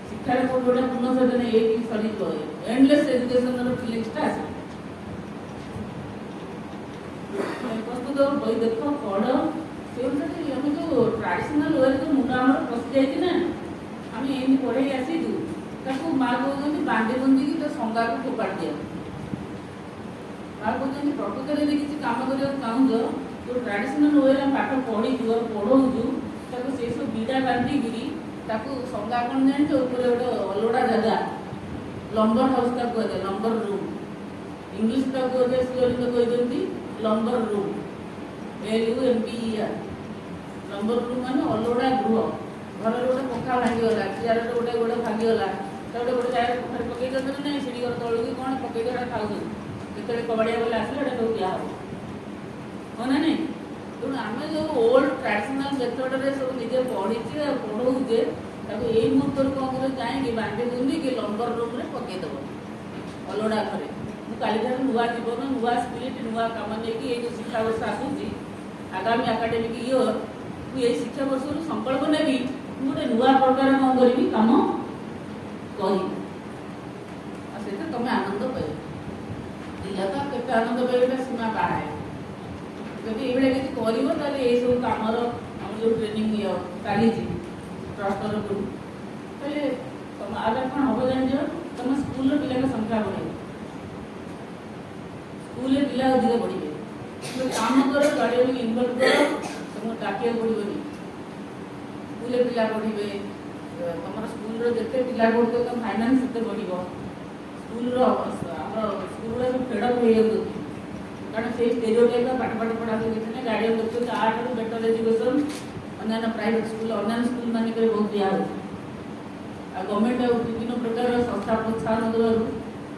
ଶିକ୍ଷାର କୋଉଠି ଗୋଟେ ପୂର୍ଣ୍ଣଛେଦ ନାହିଁ। ଏଇଠି ସରିଯିବ। ଏଣ୍ଡଲେସ୍ ଏଜୁକେସନ୍ର ଫିଲିଂସଟା ଆସିବ। ପ୍ରସ୍ତୁତ ବହି ଦେଖ ପଢ଼। ସେ ଅନୁସାରେ ଆମେ ଯେଉଁ ଟ୍ରାଡ଼ିସନାଲ୍ ୱେରେ ଯେଉଁ ମୁଣ୍ଡ ଆମର ପଶି ଯାଇଛି ନା ଆମେ ଏମିତି ପଢ଼େଇ ଆସିଛୁ ତାକୁ ମା କହୁଛନ୍ତି ବାନ୍ଧି ବୁନ୍ଧିକି ତ ସଙ୍ଗାକୁ ଫୋପାଡ଼ି ଦିଅ। ମା କହୁଛନ୍ତି ପ୍ରକୃତରେ ଯଦି କିଛି କାମ କରିବାକୁ ଚାହୁଁଛ ଯେଉଁ ଟ୍ରାଡ଼ିସନାଲ୍ ୱେରେ ଆମେ ପାଠ ପଢ଼ିଛୁ ଆଉ ପଢ଼ଉଛୁ ତାକୁ ସେସବୁ ବିଡ଼ା ବାନ୍ଧିକିରି ତାକୁ ସଙ୍ଗା କ'ଣ ଜାଣିଛ ଉପରେ ଗୋଟେ ଅଲୋଡ଼ା ଜାଗା ଲମ୍ବର ହାଉସ୍ ତାକୁ କୁହାଯାଏ। ଲମ୍ବର ରୁମ୍ ଇଂଲିଶ ତାକୁ କୁହାଯାଏ। ଶ୍ରୀଅରବିନ୍ଦ କହିଛନ୍ତି ଲମ୍ବର ରୁମ୍ LUMBER। ଲମ୍ବର ରୁମ୍ ମାନେ ଅଲୋଡ଼ା ଗୃହ। ଘରର ଗୋଟେ ପଙ୍ଖା ଭାଙ୍ଗିଗଲା ଚେୟାରର ଗୋଟେ ଗୋଡ଼ ଭାଙ୍ଗିଗଲା ତାପରେ ଗୋଟେ ଜାଗାରେ ପଙ୍ଖାରେ ପକେଇ ଦିଅନ୍ତି ନା ନାହିଁ। ସିଡ଼ି ଘର ତଳକୁ କ'ଣ ପକେଇ ଦେବା ଖାଉଛନ୍ତି। ଯେତେବେଳେ କବାଡ଼ିଆ ଗଲେ ଆସିଲେ ଏଇଟା ସବୁ ଦିଆହେବ ହଁ ନା ନାହିଁ। ତ ତେଣୁ ଆମେ ଯେଉଁ ଓଲ୍ଡ ଟ୍ରାଡିସନାଲ ମେଥଡ଼ରେ ସବୁ ନିଜେ ପଢ଼ିଛେ ଆଉ ପଢ଼ଉଛେ ତାକୁ ଏଇ ମୁହୂର୍ତ୍ତରୁ କ'ଣ କରିବ ଯାଇକି ବାଣ୍ଡି ବୁନ୍ଦିକି ଲମ୍ବର ରୁମ୍ରେ ପକେଇଦେବ ଅଲଗା ଘରେ। ମୁଁ କାଲିଠାରୁ ନୂଆ ଜୀବନ, ନୂଆ ସ୍ପିରିଟ୍, ନୂଆ କାମ ନେଇକି ଏଇ ଯେଉଁ ଶିକ୍ଷାବର୍ଷ ଆସୁଛି ଆଗାମୀ ଆକାଡେମିକ୍ ଇୟର ମୁଁ ଏଇ ଶିକ୍ଷାବର୍ଷରୁ ସଂକଳ୍ପ ନେବି ମୁଁ ଗୋଟେ ନୂଆ ପ୍ରକାର କ'ଣ କରିବି କାମ କରିବି ଆଉ ସେଥିରେ ତୁମେ ଆନନ୍ଦ ପାଇବ। ପିଲା ତ କେତେ ଆନନ୍ଦ ପାଇବେ ସୀମା ବାହାରେ। ଯଦି ଏଇଭଳିଆ କିଛି କରିବ ତାହେଲେ ଏଇସବୁ କାମର ଆମର ଯେଉଁ ଟ୍ରେନିଂ ଚାଲିଛି ଟ୍ରଷ୍ଟ ତରଫରୁ ତାହେଲେ ଆଗରେ କ'ଣ ହେବ ଜାଣିଛ ତୁମ ସ୍କୁଲର ପିଲାଙ୍କ ସଂଖ୍ୟା ବଢ଼ିବ, ସ୍କୁଲରେ ପିଲା ଅଧିକ ବଢ଼ିବେ। କାମ କର, ଗାର୍ଡ଼ିଆନକୁ ଇନଭଲ୍ଭ କର, ତୁମକୁ ଡାକିବାକୁ ପଡ଼ିବନି। ସ୍କୁଲରେ ପିଲା ବଢ଼ିବେ, ତୁମର ସ୍କୁଲର ଯେତେ ପିଲା ବଢ଼ୁଥିବ ତୁମ ଫାଇନାନ୍ସ ସେତେ ବଢ଼ିବ। ସ୍କୁଲର ଆମର ସ୍କୁଲଗୁଡ଼ା ସବୁ ଫେଡ଼ଅପ୍ ହେଇଯାଉଛନ୍ତି କାରଣ ସେଇ ଷ୍ଟେରିଓଟାଇପ୍ର ପାଠ ପଢ଼ା କିଛି ନାହିଁ। ଗାର୍ଡ଼ିଆନ ଦେଖୁଛନ୍ତି ଆଠାରୁ ବେଟର ଏଜୁକେସନ୍ ଅନ୍ୟାନ୍ୟ ପ୍ରାଇଭେଟ୍ ସ୍କୁଲ, ଅନ୍ୟାନ୍ୟ ସ୍କୁଲ ମାନଙ୍କରେ ବହୁତ ଦିଆହେଉଛି। ଆଉ ଗଭର୍ଣ୍ଣମେଣ୍ଟ ଆଉ ବିଭିନ୍ନ ପ୍ରକାର ସଂସ୍ଥା ପ୍ରୋତ୍ସାହନ ଦେବାରୁ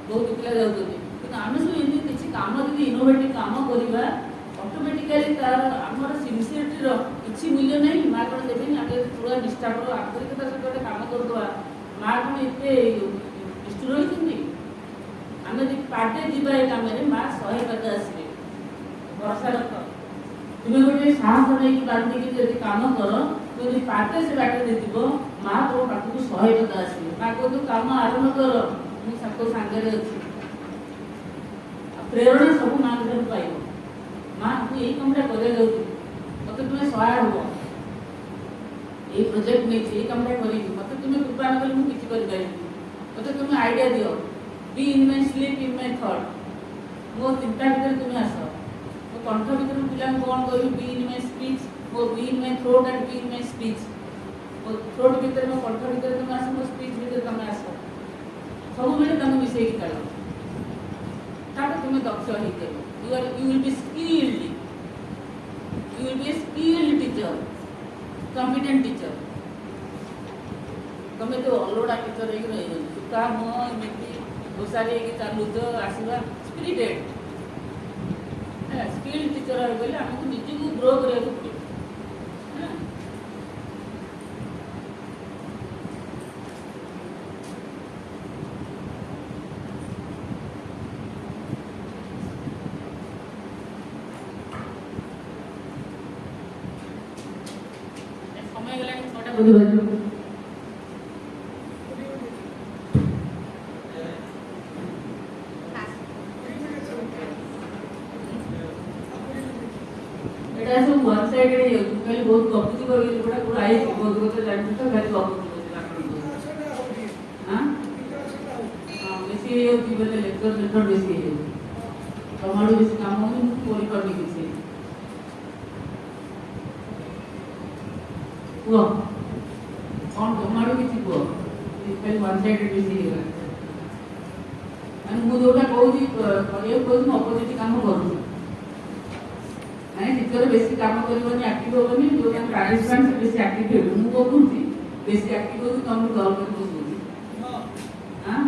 ବହୁତ ପିଲା ଯାଉଛନ୍ତି। କିନ୍ତୁ ଆମେ ସବୁ ଏମିତି କିଛି କାମ ଯଦି ଇନୋଭେଟିଭ୍ କାମ କରିବା ଅଟୋମେଟିକାଲି ତାର ଆମର ସିନ୍ସିୟରିଟିର କିଛି ମୂଲ୍ୟ ନାହିଁ। ମା କ'ଣ ଦେବେନି? ଆମେ ଯଦି ପୁରା ନିଷ୍ଠାପର ଆନ୍ତରିକତା ସହିତ ଗୋଟେ କାମ କରୁଥିବା ମା କ'ଣ ଏତେ ନିଷ୍ଠୁର ରହିଛନ୍ତି? ଆମେ ଯଦି ପାଟେ ଯିବା ଏ କାମରେ ମା 100 ପାଦ ଆସିବେ। ଭରସା ରଖ। ତୁମେ ଗୋଟେ ସାହସ ନେଇକି ବାନ୍ଧିକି ଯଦି କାମ କର, ଯଦି ପାଟେ ସେ ବାଟରେ ଯିବ ମା ତମ ପାଖକୁ 100 ପାଦ ଆସିବେ। ମା କହନ୍ତୁ କାମ ଆରମ୍ଭ କର, ମୁଁ ତାଙ୍କ ସାଙ୍ଗରେ ଅଛି। ପ୍ରେରଣା ସବୁ ମାଙ୍କ ଠାରୁ ପାଇବ। ମା ମୁଁ ଏଇ କାମଟା କରିବାକୁ ଯାଉଛି, ମୋତେ ତୁମେ ସହାୟ ହବ। ଏଇ ପ୍ରୋଜେକ୍ଟ ନେଇଛି, ଏଇ କାମଟା କରିବି, ମୋତେ ତୁମେ କୃପା ନ କଲେ ମୁଁ କିଛି କରିପାରିବିନି। ମୋତେ ତୁମେ ଆଇଡ଼ିଆ ଦିଅ। Be in my sleep in my thought. ମୋ ଚିନ୍ତା ଭିତରେ ତୁମେ ଆସ। ମୋ କଣ୍ଠ ଭିତରେ ପିଲାଙ୍କୁ କ'ଣ କହିବି? ବି ଇନ୍ ମାଇ ସ୍ପିଚ୍, ମୋ be in my throat and be in my speech. ମୋ ଥ୍ରୋଟ୍ ଭିତରେ, ମୋ କଣ୍ଠ ଭିତରେ ତୁମେ ଆସ, ମୋ ସ୍ପିଚ୍ ଭିତରେ ତୁମେ ଆସ। ସବୁବେଳେ ତାଙ୍କୁ ମିଶେଇକି ଚାଲ, ତାପରେ ତୁମେ ଦକ୍ଷ ହେଇଯାଅ। You will be skilled. You will be a skilled teacher, competent teacher. ତମେ ତ ଅଲୋଡ଼ା ଟିଚର ହେଇକି ରହିବନି। ସୁତା ମୁହଁ ଏମିତି ଘୋଷାରି ହେଇକି ଚାଲୁଛ ଆସିବା ସ୍ପିରିଟେଡ୍। ସ୍କିଲ୍ ଟିଚର କହିଲେ ଆମକୁ ନିଜକୁ ଗ୍ରୋ କରିବାକୁ ପଡ଼ିବ। ସମୟ ଗଲାଣି 6ଟା ବାଜିବ। ଏଇଟା ସବୁ ୱାନ୍ ସାଇଡେଡ୍ ହେଇଯାଉଛି। ମୁଁ କହିଲି ବହୁତ ଗପୁଛି କହିଲି ଗୋଟା ପୁରା ହେଇଛି ବହୁତ କଥା ଜାଣିଛୁ ତ ଖାଲି ଗପୁଛି ହଁ ବେଶୀ ହେଇଯାଉଛି ବୋଲେ ଲେକ୍ଚର ମେଥଡ଼ ବେଶୀ ହେଇଯାଉଛି। ତମଠୁ ବେଶୀ କାମ ହଉଛି, ମୁଁ କରିପାରୁନି କିଛି। କୁହ କ'ଣ ତମଠୁ କିଛି କୁହ। ଖାଲି ୱାନ୍ ସାଇଡେଡ୍ ବେଶୀ ହେଇଗଲା। ମୁଁ ଯୋଉଟା କହୁଛି କରିବାକୁ କହୁଛି ମୁଁ ଅପୋଜିଟ୍ କାମ କରୁଛି। ନାଇଁ ଟିଚର ବେଶୀ କାମ କରିବନି, ଆକ୍ଟିଭ ହବନି। ଯୋଉଟା ପାର୍ଟିସିପାଣ୍ଟ ସେ ବେଶୀ ଆକ୍ଟିଭ ହେବେ। ମୁଁ କହୁଛି ବେଶୀ ଆକ୍ଟିଭ ହଉଛି, ତମକୁ ଡର କରି କହୁଛି। ହଁ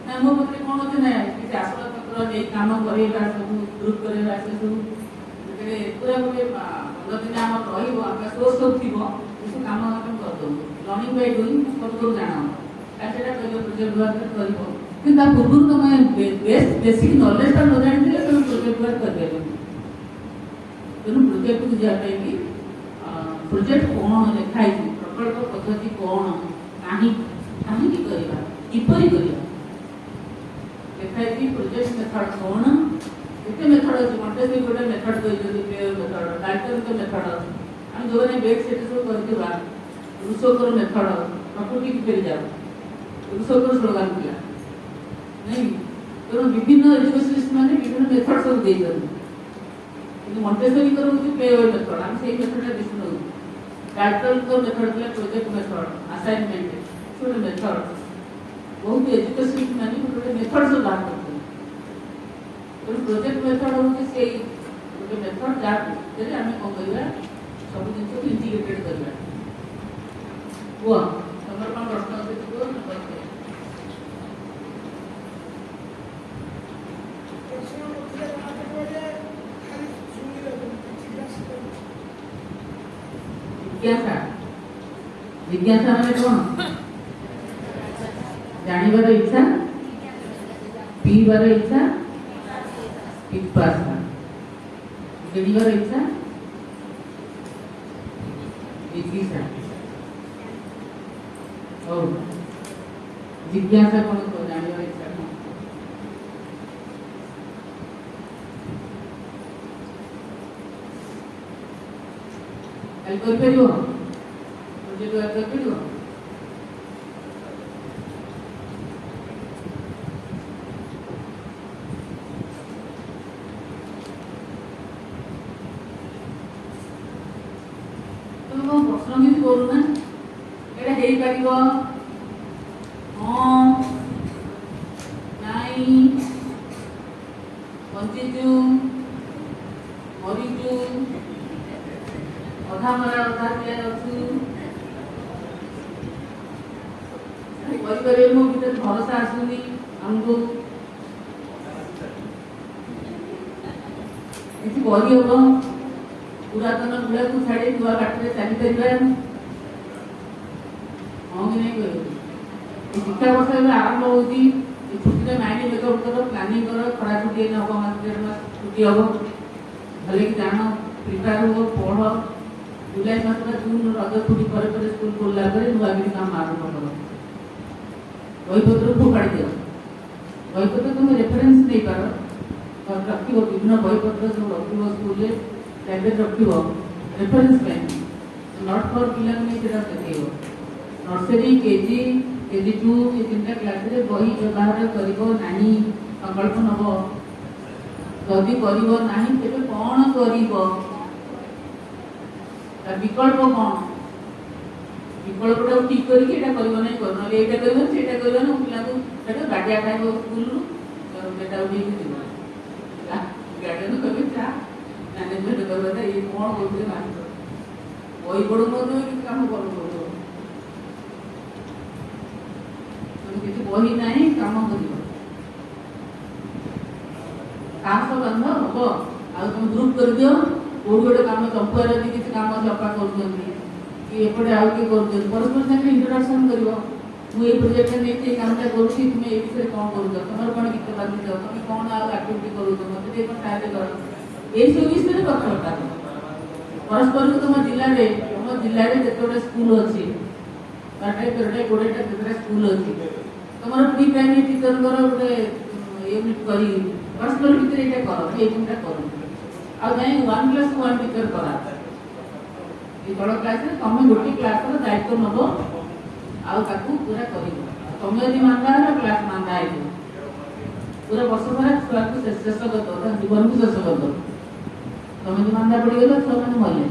ନା ମୋ ପାଖରେ କ'ଣ ଅଛି ନା କିଛି ଆସନପତ୍ର ନେଇ କାମ କରେଇବା, ସବୁ ଗ୍ରୁପ୍ କରେଇବା, ସେସବୁ ପୁରା ଗୋଟେ 15 ଦିନ ଆମର ରହିବ। ଆମେ ସୋର୍ସ ସବୁ ଥିବ, ଏସବୁ କାମ ଆମେ କରିଦେବୁ। ଲର୍ଣ୍ଣିଂ ବାଇ ଡୁଇଂ ସବୁ ଜାଣ ସେଇଟା କରିବ, ପ୍ରୋଜେକ୍ଟ ୱାର୍କରେ କରିବ। କିନ୍ତୁ ତା ପୂର୍ବରୁ ତୁମେ ବେସିକ୍ ନଲେଜଟା ନ ଜାଣିଥିଲେ ତୁମେ ପ୍ରୋଜେକ୍ଟ ୱାର୍କ କରିପାରିବନି। ତେଣୁ ପ୍ରୋଜେକ୍ଟକୁ ଯିବା ପାଇଁକି ପ୍ରୋଜେକ୍ଟ କ'ଣ ଲେଖା ହେଇଛି, ପ୍ରକଳ୍ପ ପଦ୍ଧତି କ'ଣ, କାହିଁକି କରିବା, କିପରି କରିବା ଲେଖା ହେଇଛି। ପ୍ରୋଜେକ୍ଟ ମେଥଡ଼ କ'ଣ, କେତେ ମେଥଡ଼ ଅଛି। ମଣ୍ଟେସରି ଗୋଟେ ମେଥଡ଼ କହିଛନ୍ତି, ପ୍ଲେୟର ମେଥଡ଼, ଡାଲ୍ଟନଙ୍କ ମେଥଡ଼। ଆମେ ଯେଉଁମାନେ ବେଡ୍ ସେଟ୍ ସବୁ କରିଥିବା, ରୁସୋଙ୍କର ମେଥଡ଼, ପ୍ରକୃତି କିପରି ଯାଉ, ରୁସୋଙ୍କର ସ୍ଲୋଗାନ ଥିଲା ନାଇଁ। ତେଣୁ ବିଭିନ୍ନ ଏଜୁକେସନିଷ୍ଟ ମାନେ ବିଭିନ୍ନ ମେଥଡ଼ ସବୁ ଦେଇଛନ୍ତି। କିନ୍ତୁ ମଣ୍ଟେସରିଙ୍କର ହେଉଛି ପ୍ଲେୟର ମେଥଡ଼, ଆମେ ସେଇ ମେଥଡ଼ଟା ବେଶୀ ନେଉଛୁ। ଡାଲ୍ଟନଙ୍କ ମେଥଡ଼ ଥିଲା ପ୍ରୋଜେକ୍ଟ ମେଥଡ଼, ଆସାଇନମେଣ୍ଟ, ସେ ଗୋଟେ ମେଥଡ଼। ବହୁତ ଏଜୁକେସନିଷ୍ଟ ମାନେ ଗୋଟେ ମେଥଡ଼ ସବୁ ବାହାର କରୁଛନ୍ତି। ତେଣୁ ପ୍ରୋଜେକ୍ଟ ମେଥଡ଼ ହେଉଛି ସେଇ ଗୋଟେ ମେଥଡ଼ ଯାହା ଭିତରେ ଆମେ କ'ଣ କରିବା, ସବୁ ଜିନିଷକୁ ଇଣ୍ଟିଗ୍ରେଟେଡ୍ କରିବା। କୁହ ତମର କ'ଣ ପ୍ରଶ୍ନ ଅଛି କୁହ। जिज्ञासा जिज्ञासा माने कौन जानिबार इच्छा पीबार इच्छा पिपासा जानिबार इच्छा जिज्ञासा और जिज्ञासा कौन को जानिबार इच्छा कौन कल कर परियो प्रोजेक्ट वर्क कर परियो तुम प्रश्न भी करू ना एटा हेई परिबो हां नाई पंचिजु मरिजु अधा मरा अधा दिया अच्छु परिवार मो भीतर भरोसा आसुनी हमको किसी करी हम पुरातन बुढ़ा को छाड़ी नुआ बाटे चली पार हाँ कि नहीं कह शिक्षा वर्ष आरंभ होती छुट्टी माइंड मेकअप कर प्लानिंग कर खरा छुट्टी हम मास डेढ़ मास छुट्टी हम भले कि जान प्रिपेयर हो पढ़ जुलाई मास जून रज छुट्टी पर स्कूल खोलला नुआ भी काम आरंभ कर बहीपत्र फोपाड़ी दियो बहीपत्र तुम रेफरेन्स नहीं पार रख विभिन्न बहीपत्र जो रख स्कूल लाइब्रेरी रख रेफरेन्स नट फॉर पिला देखो नर्सरी केजी केजी 2 ये 3टा क्लास रे बही व्यवहार करिवो नाही संकल्प नबो जदि करिवो नाही तेबे कोन करिवो ता विकल्प कोन विकल्पटा ठीक करके एटा करिवो नै करनो एटा करिवो सेटा करिवो न पिला को एटा गाडिया खाइबो स्कूल रु बेटा उठी दिबो गाडिया न कबे चा मैनेजमेंट करबा ये कोन बोलते मास्टर ओई बडो न काम करू किसी बही नहीं काम कर बंध हम आ तुम ग्रुप कर दियो कोई गोटे काम चंपार किसी काम सफा करपटे आउ किए कर परस्पर साथ इंट्रोडक्शन कर मुझे प्रोजेक्ट नहीं कामटा करुँगी तुम ये विषय कौन कर तुम कौन गीत बाजु तुम कौन आक्टिविटी कर मत साहय कर ये सब विषय कथबार्ता परस्पर को तुम जिले में जिते स्कूल अच्छी 12टा 20टा स्कूल अच्छी तुम प्री प्राइमरी टीचर गोटे यूनिट कर परस्पर भितर ये कर ये चिंता कर 1+1 टीचर करा तल क्लास तुम गोटे क्लास दायित्व नब आपको पूरा कर तुम यदि मांदा है क्लास मांदा है पूरा वर्ष सारा छुआ को शेष कर जीवन को शेष कर तुम यदि मांदा पड़गल छुआ मैंने मले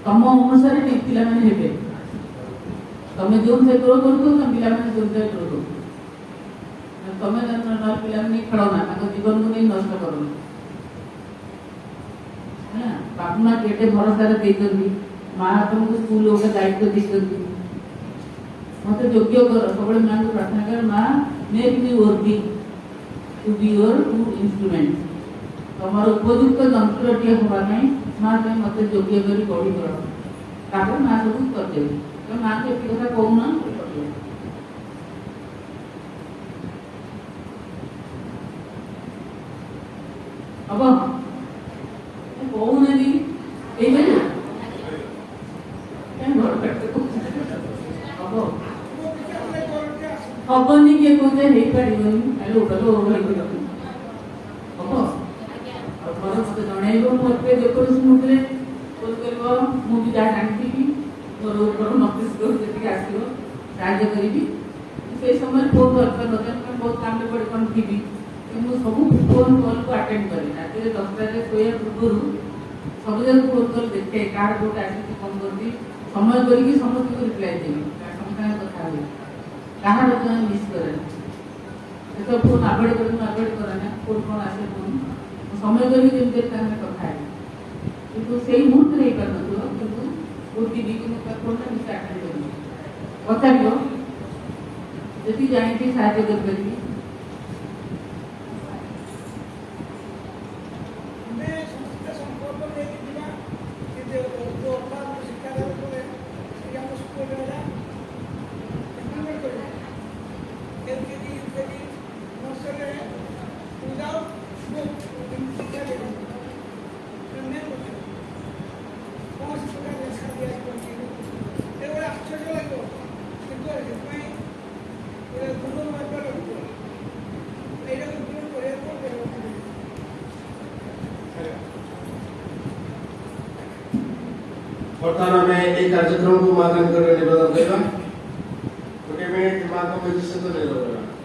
तुम अनुसार पिला हे तुम जो से ग्रो कर पिला जो से ग्रो कर तुम पिला खेलना जीवन को नहीं नष्ट कर बापा माँ केटे भरोसा माँ तुमको स्कूल गोटे दायित्व देते मत योग्य कर सब माँ को प्रार्थना कर माँ make me worthy to be your to instrument तुम उपयुक्त जंत्रटी हाँपाई माँ तुम मत योग्य कर पढ़ी कर माँ सब करदे तो माँ को एक कथा कहूना अब कहूना हबनी किए कहते हो पार हेलो हेलो हम मत जनइब मत जेकोसी मुद्रे फोन कर मुझे जहाँ जानती मोर ऊपर मस्तिष्क जी आसो साहय करी से समय फोन दरकार न बहुत काम पड़े कौन थी मुझे सब फोन कॉल को अटेंड करी रात 10टा शोया पूर्व सब जगह फोन कॉल देखे कार कोटे आसी कम कर समय करके समस्त को रिप्लाई देवी कथा हुए कहाँ मिस करे तो फोन अवॉइड करना फोन कौन आसे फोन समय करके कथा है किंतु से मुहूर्त नहीं पार किंतु ओटीपी को फोन मिस अटेंड कर पचार जी जानी साहय कर ବର୍ତ୍ତମାନ ଆମେ ଏହି କାର୍ଯ୍ୟକ୍ରମକୁ ମାଧ୍ୟମ କରି ନିବେଦନ କରିବା। ଗୋଟେ ମିନିଟ ମାଧ୍ୟମ ସହିତ ନିବେଦନ କରିବା।